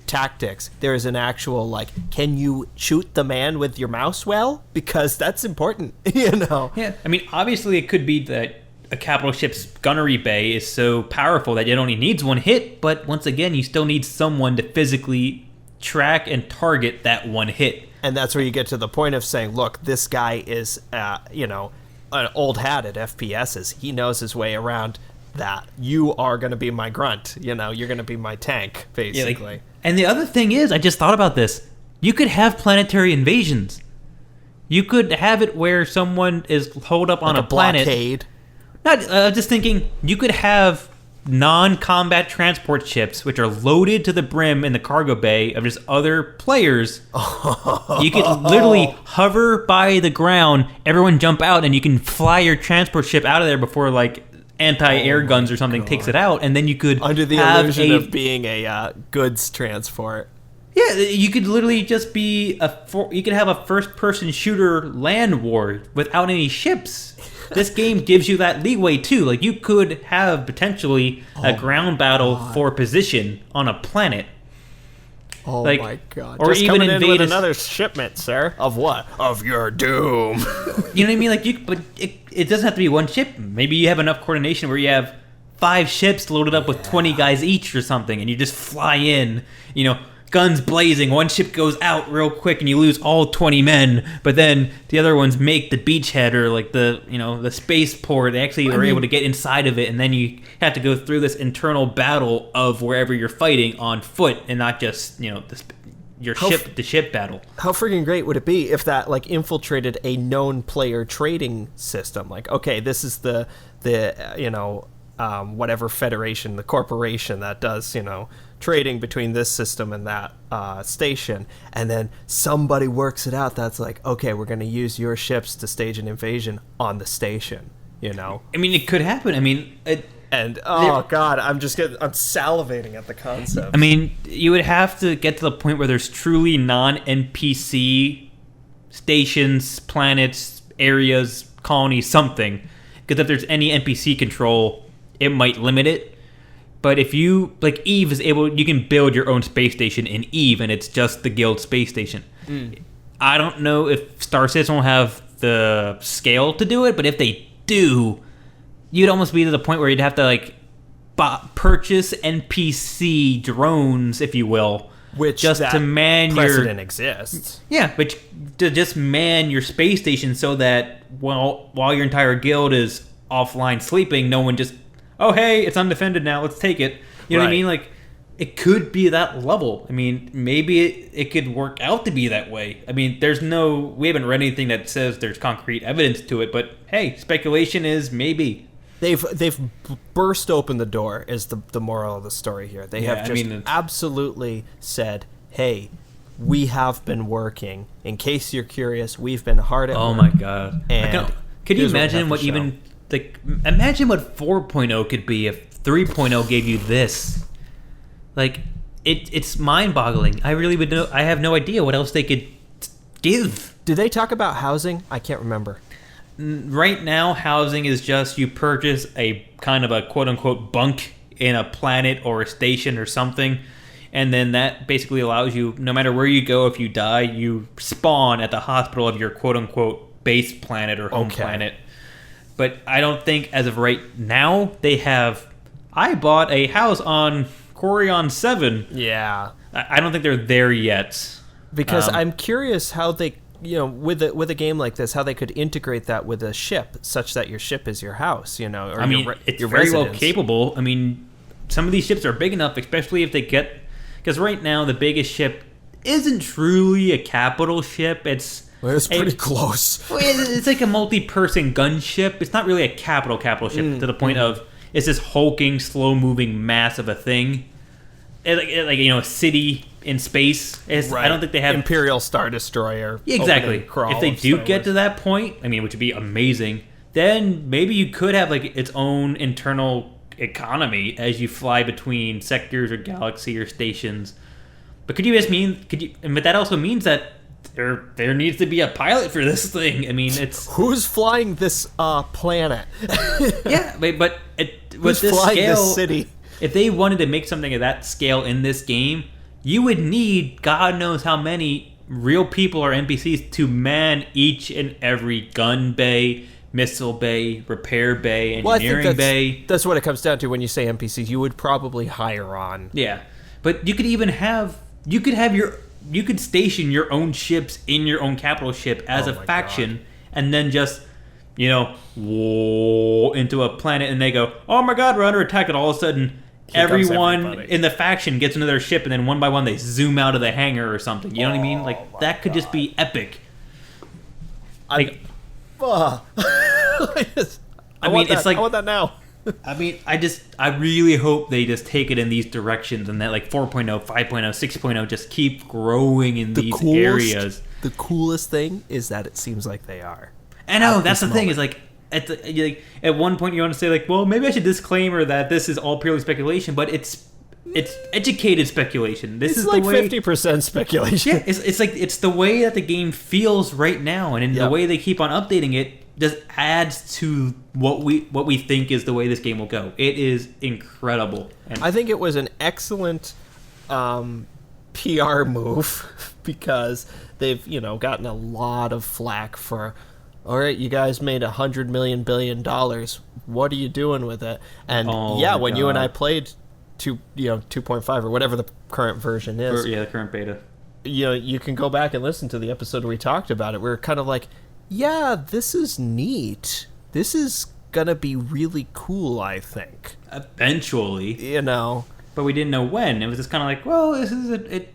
tactics. There is an actual can you shoot the man with your mouse well? Because that's important, Yeah, I mean, obviously it could be that a capital ship's gunnery bay is so powerful that it only needs one hit, but once again, you still need someone to physically track and target that one hit. And that's where you get to the point of saying, look, this guy is, an old hat at FPSs. He knows his way around that. You are going to be my grunt. You're going to be my tank, basically. Yeah, and the other thing is, I just thought about this. You could have planetary invasions. You could have it where someone is holed up on a planet. Blockade. Just thinking, you could have non-combat transport ships, which are loaded to the brim in the cargo bay of just other players. You could literally hover by the ground, everyone jump out, and you can fly your transport ship out of there before anti-air guns or something takes it out, and then you could under the illusion of being a goods transport. Yeah, you could literally just be you could have a first-person shooter land war without any ships. This game gives you that leeway too. You could have potentially a ground battle for position on a planet. Oh my god! Or just even coming invade in with another shipment, sir. Of what? Of your doom. You know what I mean? But it doesn't have to be one ship. Maybe you have enough coordination where you have 5 ships loaded up with 20 guys each or something, and you just fly in. Guns blazing, one ship goes out real quick and you lose all 20 men, but then the other ones make the beachhead or the spaceport. They actually are able to get inside of it, and then you have to go through this internal battle of wherever you're fighting on foot and not just ship-to-ship battle. How freaking great would it be if that infiltrated a known player trading system? Okay, this is the whatever federation, the corporation that does trading between this system and that station, and then somebody works it out that's okay, we're going to use your ships to stage an invasion on the station. I mean, it could happen. I mean, god, I'm salivating at the concept. I mean, you would have to get to the point where there's truly non-NPC stations, planets, areas, colonies, something, because if there's any NPC control, it might limit it. But if you, Eve is able, you can build your own space station in Eve, and it's just the guild space station. I don't know if Star Citizen will have the scale to do it, but if they do, you'd almost be to the point where you'd have to, purchase NPC drones, if you will. Which just to man precedent exists. Yeah, but to just man your space station so that while your entire guild is offline sleeping, no one just... oh, hey, it's undefended now, let's take it. You know what I mean? It could be that level. I mean, maybe it could work out to be that way. I mean, we haven't read anything that says there's concrete evidence to it, but hey, speculation is maybe. They've burst open the door is the moral of the story here. They have absolutely said, hey, we have been working. In case you're curious, we've been hard at work. Oh my god. And could you imagine what even... imagine what 4.0 could be if 3.0 gave you this. It's mind-boggling. I really would know. I have no idea what else they could give. Did they talk about housing? I can't remember. Right now, housing is just you purchase a kind of a quote-unquote bunk in a planet or a station or something, and then that basically allows you, no matter where you go, if you die, you spawn at the hospital of your quote-unquote base planet or home planet. But I don't think, as of right now, they have... I bought a house on Corion 7. Yeah. I don't think they're there yet. Because I'm curious how they, with a game like this, how they could integrate that with a ship, such that your ship is your house, or it's your very residence. well capable. I mean, some of these ships are big enough, especially if they get... because right now, the biggest ship isn't truly a capital ship. It's pretty close. It's like a multi-person gunship. It's not really a capital ship to the point of it's this hulking, slow-moving mass of a thing. A city in space. I don't think they have Imperial Star Destroyer. Exactly. Crawl If they do get to that point, I mean, which would be amazing, then maybe you could have like its own internal economy as you fly between sectors or galaxy or stations. But but that also means that there needs to be a pilot for this thing. I mean, it's who's flying this planet? Yeah, but who's flying this city? If they wanted to make something of that scale in this game, you would need God knows how many real people or NPCs to man each and every gun bay, missile bay, repair bay, engineering bay. That's what it comes down to when you say NPCs. You would probably hire on. Yeah, but you could even have you could station your own ships in your own capital ship as a faction, and then just whoa, into a planet, and they go, oh my God, we're under attack, and all of a sudden everyone in the faction gets into their ship, and then one by one they zoom out of the hangar or something. You know what I mean? Like that could just be epic. I want that now. I mean, I really hope they just take it in these directions, and that like 4.0, 5.0, 6.0 just keep growing in these areas. The coolest thing is that it seems like they are. I know, that's the thing, is like at one point you want to say like, well, maybe I should disclaimer that this is all purely speculation, but it's educated speculation. This is like the way 50% speculation. Yeah, it's the way that the game feels right now, and in the way they keep on updating it just adds to what we think is the way this game will go. It is incredible. And I think it was an excellent PR move because they've gotten a lot of flack for, all right, you guys made $100 billion. What are you doing with it? And when you and I played 2.5 or whatever the current version is, the current beta, you can go back and listen to the episode where we talked about it. We were kind of like, yeah, this is neat. This is gonna be really cool, I think. Eventually. But we didn't know when. It was just kind of like, well, this is it.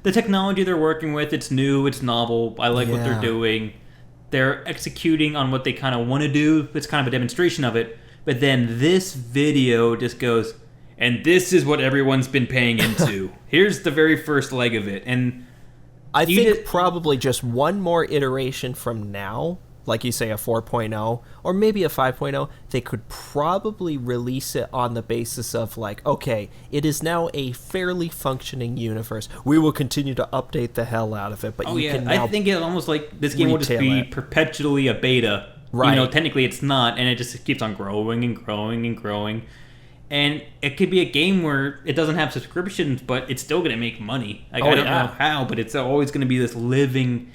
The technology they're working with, it's new, it's novel. I like what they're doing. They're executing on what they kind of want to do. It's kind of a demonstration of it. But then this video just goes, and this is what everyone's been paying into. Here's the very first leg of it. And I think probably just one more iteration from now, like you say, a 4.0 or maybe a 5.0, they could probably release it on the basis of like, okay, it is now a fairly functioning universe. We will continue to update the hell out of it, but can now I think it's almost like this game will just be perpetually a beta. Right. Technically it's not, and it just keeps on growing and growing and growing. And it could be a game where it doesn't have subscriptions, but it's still going to make money. Like, I don't know how, but it's always going to be this living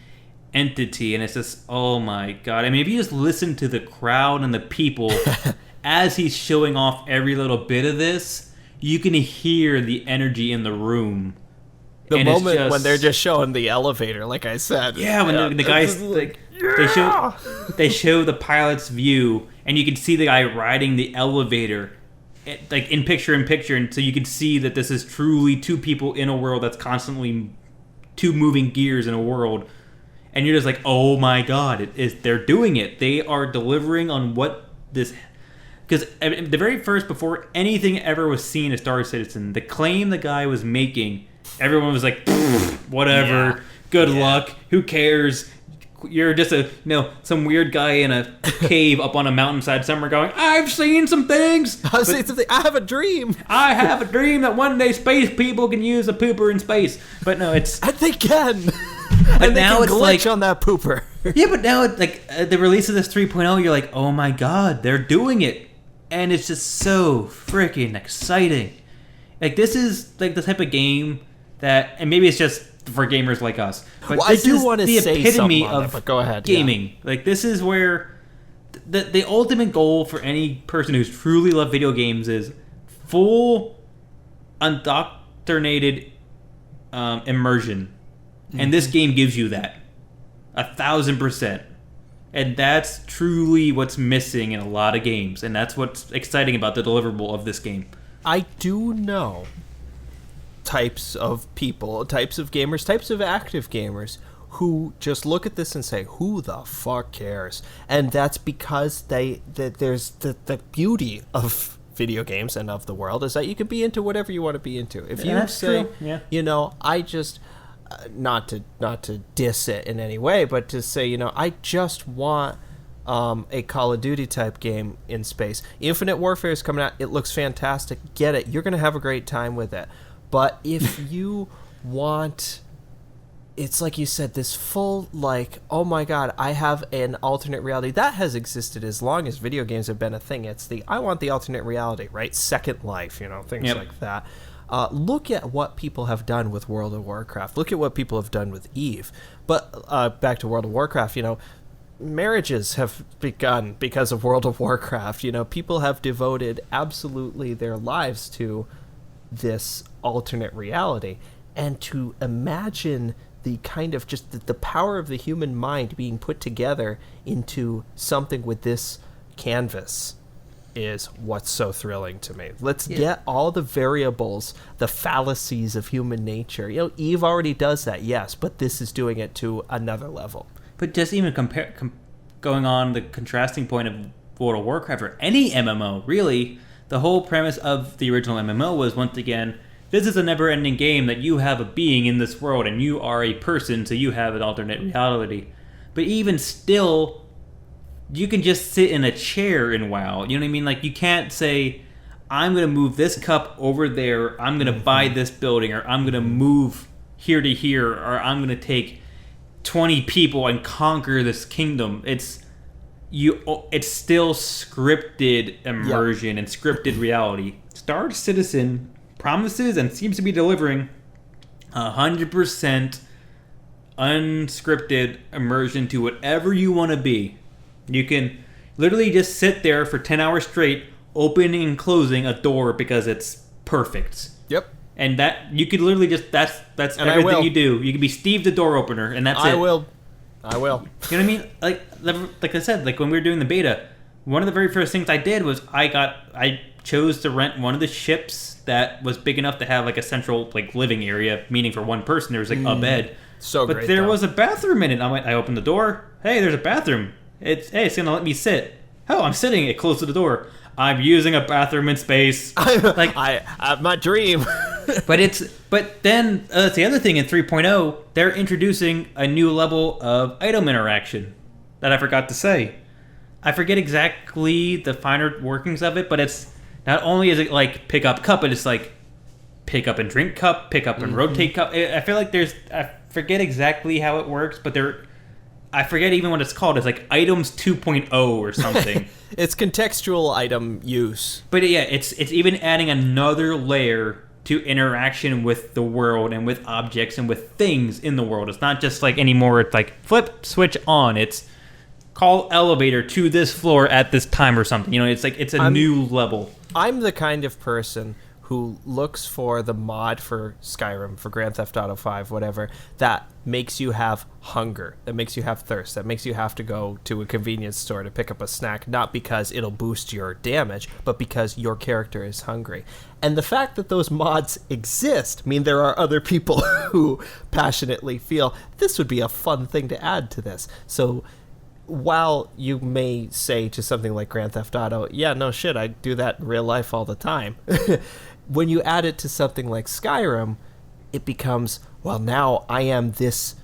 entity. And it's just, oh my God. I mean, if you just listen to the crowd and the people as he's showing off every little bit of this, you can hear the energy in the room. The moment when they're just showing the elevator, like I said. Yeah, when the guys, like, they show the pilot's view, and you can see the guy riding the elevator, like in picture, and so you can see that this is truly two people in a world that's constantly two moving gears in a world, and you're just like, oh my God, they're doing it. They are delivering on what this, because the very first, before anything ever was seen as Star Citizen, the claim the guy was making, everyone was like, whatever, good luck, who cares? You're just some weird guy in a cave up on a mountainside somewhere going, I've seen some things. I have a dream. I have a dream that one day space people can use a pooper in space. But no, it's... And they can. But and now they can it's glitch like... on that pooper. Yeah, but now it's like the release of this 3.0, you're like, oh my God, they're doing it. And it's just so freaking exciting. Like, this is like the type of game that... And maybe it's just for gamers like us. But well, this I do is want to the say epitome of of but go ahead, gaming. Like, this is where the ultimate goal for any person who's truly loved video games is full, undoctrinated immersion. Mm-hmm. And this game gives you that. 1,000%. And that's truly what's missing in a lot of games. And that's what's exciting about the deliverable of this game. I do know types of people, types of gamers, types of active gamers who just look at this and say, who the fuck cares? And that's because there's the beauty of video games and of the world is that you can be into whatever you want to be into. If you that's say, true. Yeah. I just not to diss it in any way, but to say, I just want a Call of Duty type game in space. Infinite Warfare is coming out. It looks fantastic. Get it. You're going to have a great time with it. But if you want, it's like you said, this full, like, oh my God, I have an alternate reality. That has existed as long as video games have been a thing. It's I want the alternate reality, right? Second Life, things like that. Look at what people have done with World of Warcraft. Look at what people have done with Eve. But back to World of Warcraft, marriages have begun because of World of Warcraft. People have devoted absolutely their lives to this alternate reality. And to imagine the kind of just the power of the human mind being put together into something with this canvas is what's so thrilling to me. Let's get all the variables, the fallacies of human nature. Eve already does that, yes, but this is doing it to another level. But just even going on the contrasting point of World of Warcraft or any MMO, really, the whole premise of the original MMO was, once again, this is a never-ending game that you have a being in this world and you are a person, so you have an alternate reality. But even still, you can just sit in a chair in WoW. You know what I mean? Like, you can't say, I'm going to move this cup over there, I'm going to buy this building, or I'm going to move here to here, or I'm going to take 20 people and conquer this kingdom. It's still scripted immersion and scripted reality. Star Citizen promises and seems to be delivering 100% unscripted immersion to whatever you want to be. You can literally just sit there for 10 hours straight, opening and closing a door because it's perfect. Yep. And that you could literally just that's everything you do. You can be Steve the door opener, and that's it. I will. You know what I mean? Like I said, like when we were doing the beta, one of the very first things I did was I chose to rent one of the ships that was big enough to have like a central like living area, meaning for one person there was like a bed. So but great. There was a bathroom in it. I opened the door. Hey, there's a bathroom. It's gonna let me sit. Oh, I'm sitting. It closed the door. I'm using a bathroom in space. I have my dream. But then that's the other thing in 3.0. They're introducing a new level of item interaction that I forgot to say. I forget exactly the finer workings of it, but it's not only is it like pick up cup, but it's like pick up and drink cup, pick up and rotate cup. I feel like I forget exactly how it works, but I forget even what it's called. It's like items 2.0 or something. It's contextual item use. But yeah, it's even adding another layer to interaction with the world and with objects and with things in the world. It's not just like anymore. It's like flip, switch on. It's call elevator to this floor at this time or something. It's like it's a new level. I'm the kind of person who looks for the mod for Skyrim, for Grand Theft Auto 5, whatever, that makes you have hunger, that makes you have thirst, that makes you have to go to a convenience store to pick up a snack, not because it'll boost your damage, but because your character is hungry. And the fact that those mods exist mean there are other people who passionately feel this would be a fun thing to add to this. So while you may say to something like Grand Theft Auto, yeah, no shit, I do that in real life all the time. When you add it to something like Skyrim, it becomes, well, now I am this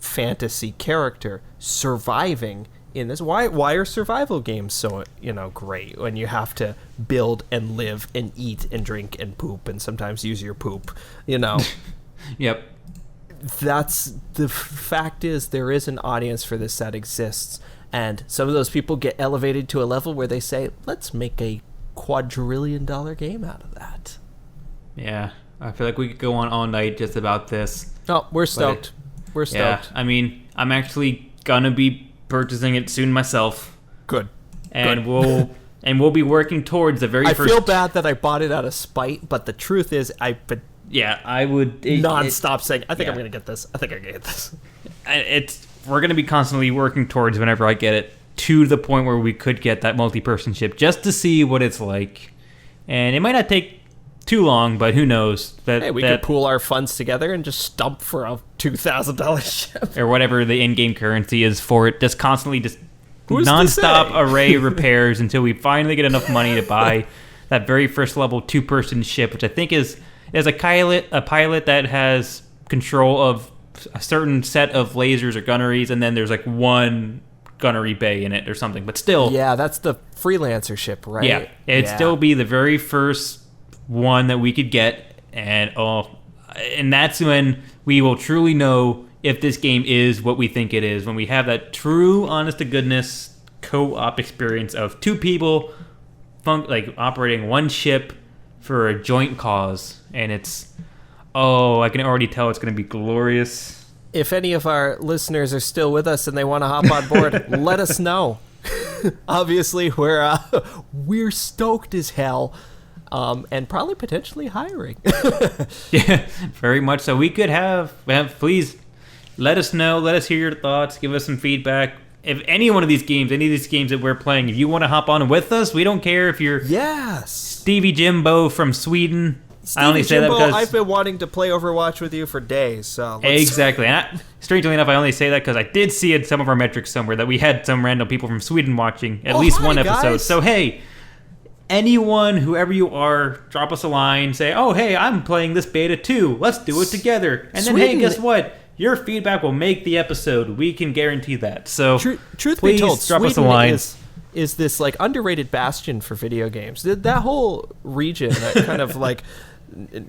fantasy character surviving in this. Why are survival games so, great when you have to build and live and eat and drink and poop and sometimes use your poop, Yep. That's the fact is there is an audience for this that exists, and some of those people get elevated to a level where they say, let's make a quadrillion-dollar game out of that. Yeah, I feel like we could go on all night just about this. Oh, we're stoked. We're stoked. Yeah, I mean, I'm actually gonna be purchasing it soon myself. Good. And we'll be working towards the very first. I feel bad that I bought it out of spite, but the truth is I would non-stop saying, I think I'm gonna get this. I think I'm gonna get this. We're gonna be constantly working towards whenever I get it, to the point where we could get that multi-person ship just to see what it's like. And it might not take too long, but who knows? We could pool our funds together and just stump for a $2,000 ship. Or whatever the in-game currency is for it. Just constantly non-stop array repairs until we finally get enough money to buy that very first level 2-person ship, which I think is a pilot that has control of a certain set of lasers or gunneries, and then there's like one gunnery bay in it or something. But still, yeah, that's the freelancer ship, right? Yeah, it'd still be the very first one that we could get, and that's when we will truly know if this game is what we think it is, when we have that true, honest to goodness co-op experience of two people operating one ship for a joint cause. And it's, I can already tell it's going to be glorious. If any of our listeners are still with us and they want to hop on board, let us know. Obviously, we're stoked as hell, and probably potentially hiring. Yeah, very much so. We could have please let us know. Let us hear your thoughts. Give us some feedback. If any of these games that we're playing, if you want to hop on with us, we don't care if you're Stevie Jimbo from Sweden. I only say that because I've been wanting to play Overwatch with you for days. So exactly. And strangely enough, I only say that because I did see in some of our metrics somewhere that we had some random people from Sweden watching at least one episode. Guys. So hey, anyone, whoever you are, drop us a line. Say, hey, I'm playing this beta too. Let's do it together. And then hey, guess what? Your feedback will make the episode. We can guarantee that. So truth please be told, drop Sweden us a line. Is this like underrated bastion for video games? That whole region, that kind of like.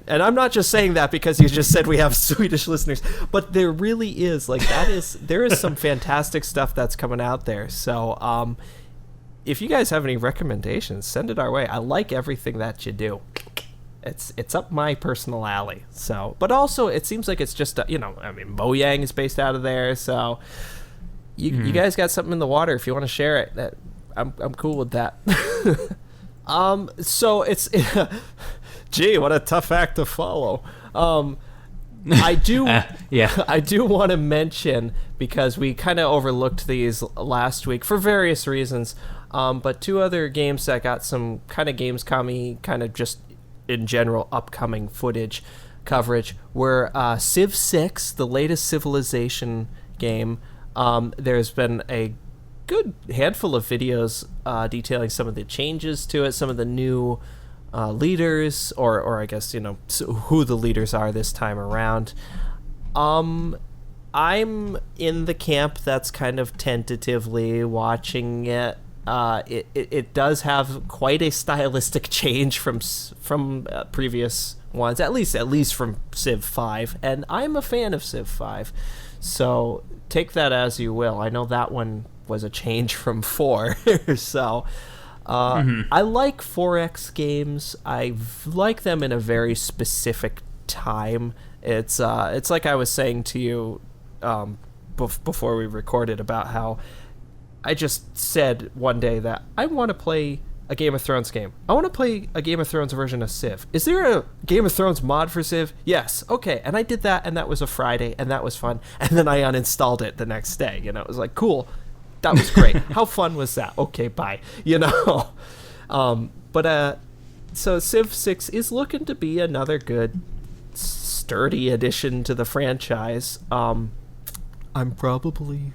And I'm not just saying that because you just said we have Swedish listeners, but there really is there is some fantastic stuff that's coming out there. So if you guys have any recommendations, send it our way. I like everything that you do. It's up my personal alley. So, but also it seems like it's just Mojang is based out of there, so you guys got something in the water if you want to share it. That I'm cool with that. So it's. Gee, what a tough act to follow. I do want to mention, because we kind of overlooked these last week for various reasons, but two other games that got some kind of Gamescom-y, kind of just in general upcoming footage coverage were Civ 6, the latest Civilization game. There's been a good handful of videos detailing some of the changes to it, some of the new leaders, or I guess who the leaders are this time around. I'm in the camp that's kind of tentatively watching it. It does have quite a stylistic change from previous ones, at least from Civ 5, and I'm a fan of Civ 5, so take that as you will. I know that one was a change from 4, so. I like 4X games. I like them in a very specific time. It's like I was saying to you before we recorded about how I just said one day that I want to play a Game of Thrones game. I want to play a Game of Thrones version of Civ. Is there a Game of Thrones mod for Civ? Yes. Okay. And I did that, and that was a Friday, and that was fun. And then I uninstalled it the next day. It was like, cool. That was great. How fun was that? Okay, bye. So Civ 6 is looking to be another good, sturdy addition to the franchise. I'm probably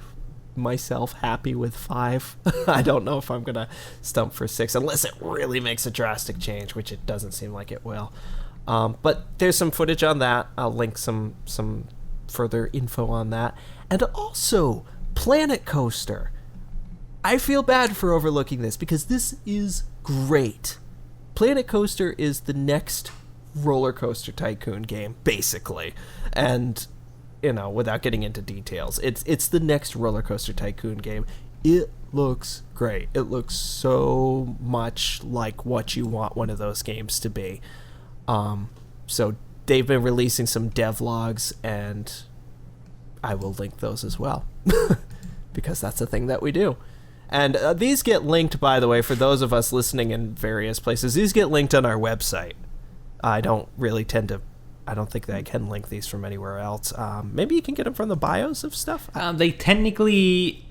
myself happy with 5. I don't know if I'm gonna stump for 6 unless it really makes a drastic change, which it doesn't seem like it will. But there's some footage on that. I'll link some further info on that, and also Planet Coaster. I feel bad for overlooking this because this is great. Planet Coaster is the next roller coaster tycoon game, basically. And, without getting into details, it's the next roller coaster tycoon game. It looks great. It looks so much like what you want one of those games to be. So they've been releasing some devlogs, and I will link those as well. Because that's a thing that we do. And these get linked, by the way, for those of us listening in various places. These get linked on our website. I don't think that I can link these from anywhere else. Maybe you can get them from the bios of stuff? They technically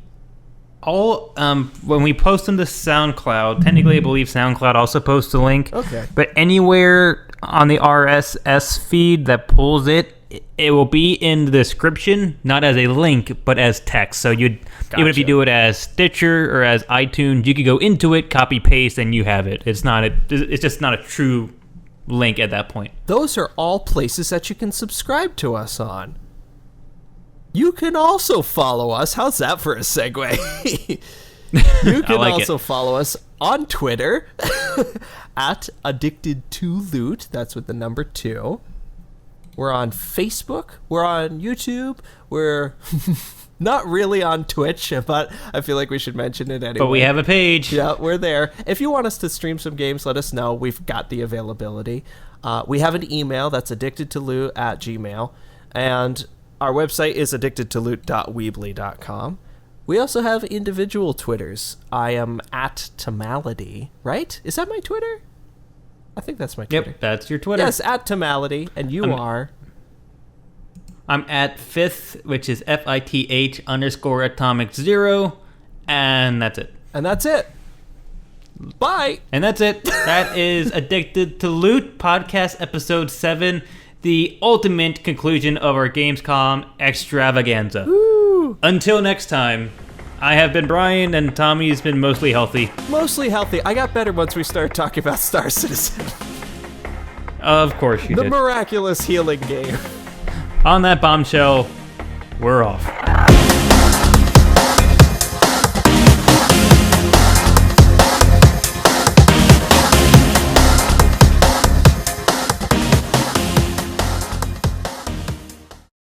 when we post them to SoundCloud, technically I believe SoundCloud also posts a link. Okay. But anywhere on the RSS feed that pulls it, it will be in the description, not as a link, but as text. So even if you do it as Stitcher or as iTunes, you could go into it, copy paste, and you have it. It's just not a true link at that point. Those are all places that you can subscribe to us on. You can also follow us. How's that for a segue? You can also follow us on Twitter at addicted2loot. That's with the number 2. We're on Facebook. We're on YouTube. We're not really on Twitch, but I feel like we should mention it anyway. But we have a page. Yeah, we're there. If you want us to stream some games, let us know. We've got the availability. We have an email that's addictedtoloot@gmail.com. And our website is addictedtoloot.weebly.com. We also have individual Twitters. I am at Tamality, right? Is that my Twitter? I think that's my Twitter. Yep, that's your Twitter. Yes, at Tamality. And you are... I'm at Fifth, which is FITH_atomic0, and that's it. And that's it. Bye. And that's it. That is Addicted to Loot, podcast episode 7, the ultimate conclusion of our Gamescom extravaganza. Woo. Until next time, I have been Brian, and Tommy's been mostly healthy. Mostly healthy. I got better once we started talking about Star Citizen. Of course you did. The miraculous healing game. On that bombshell, we're off.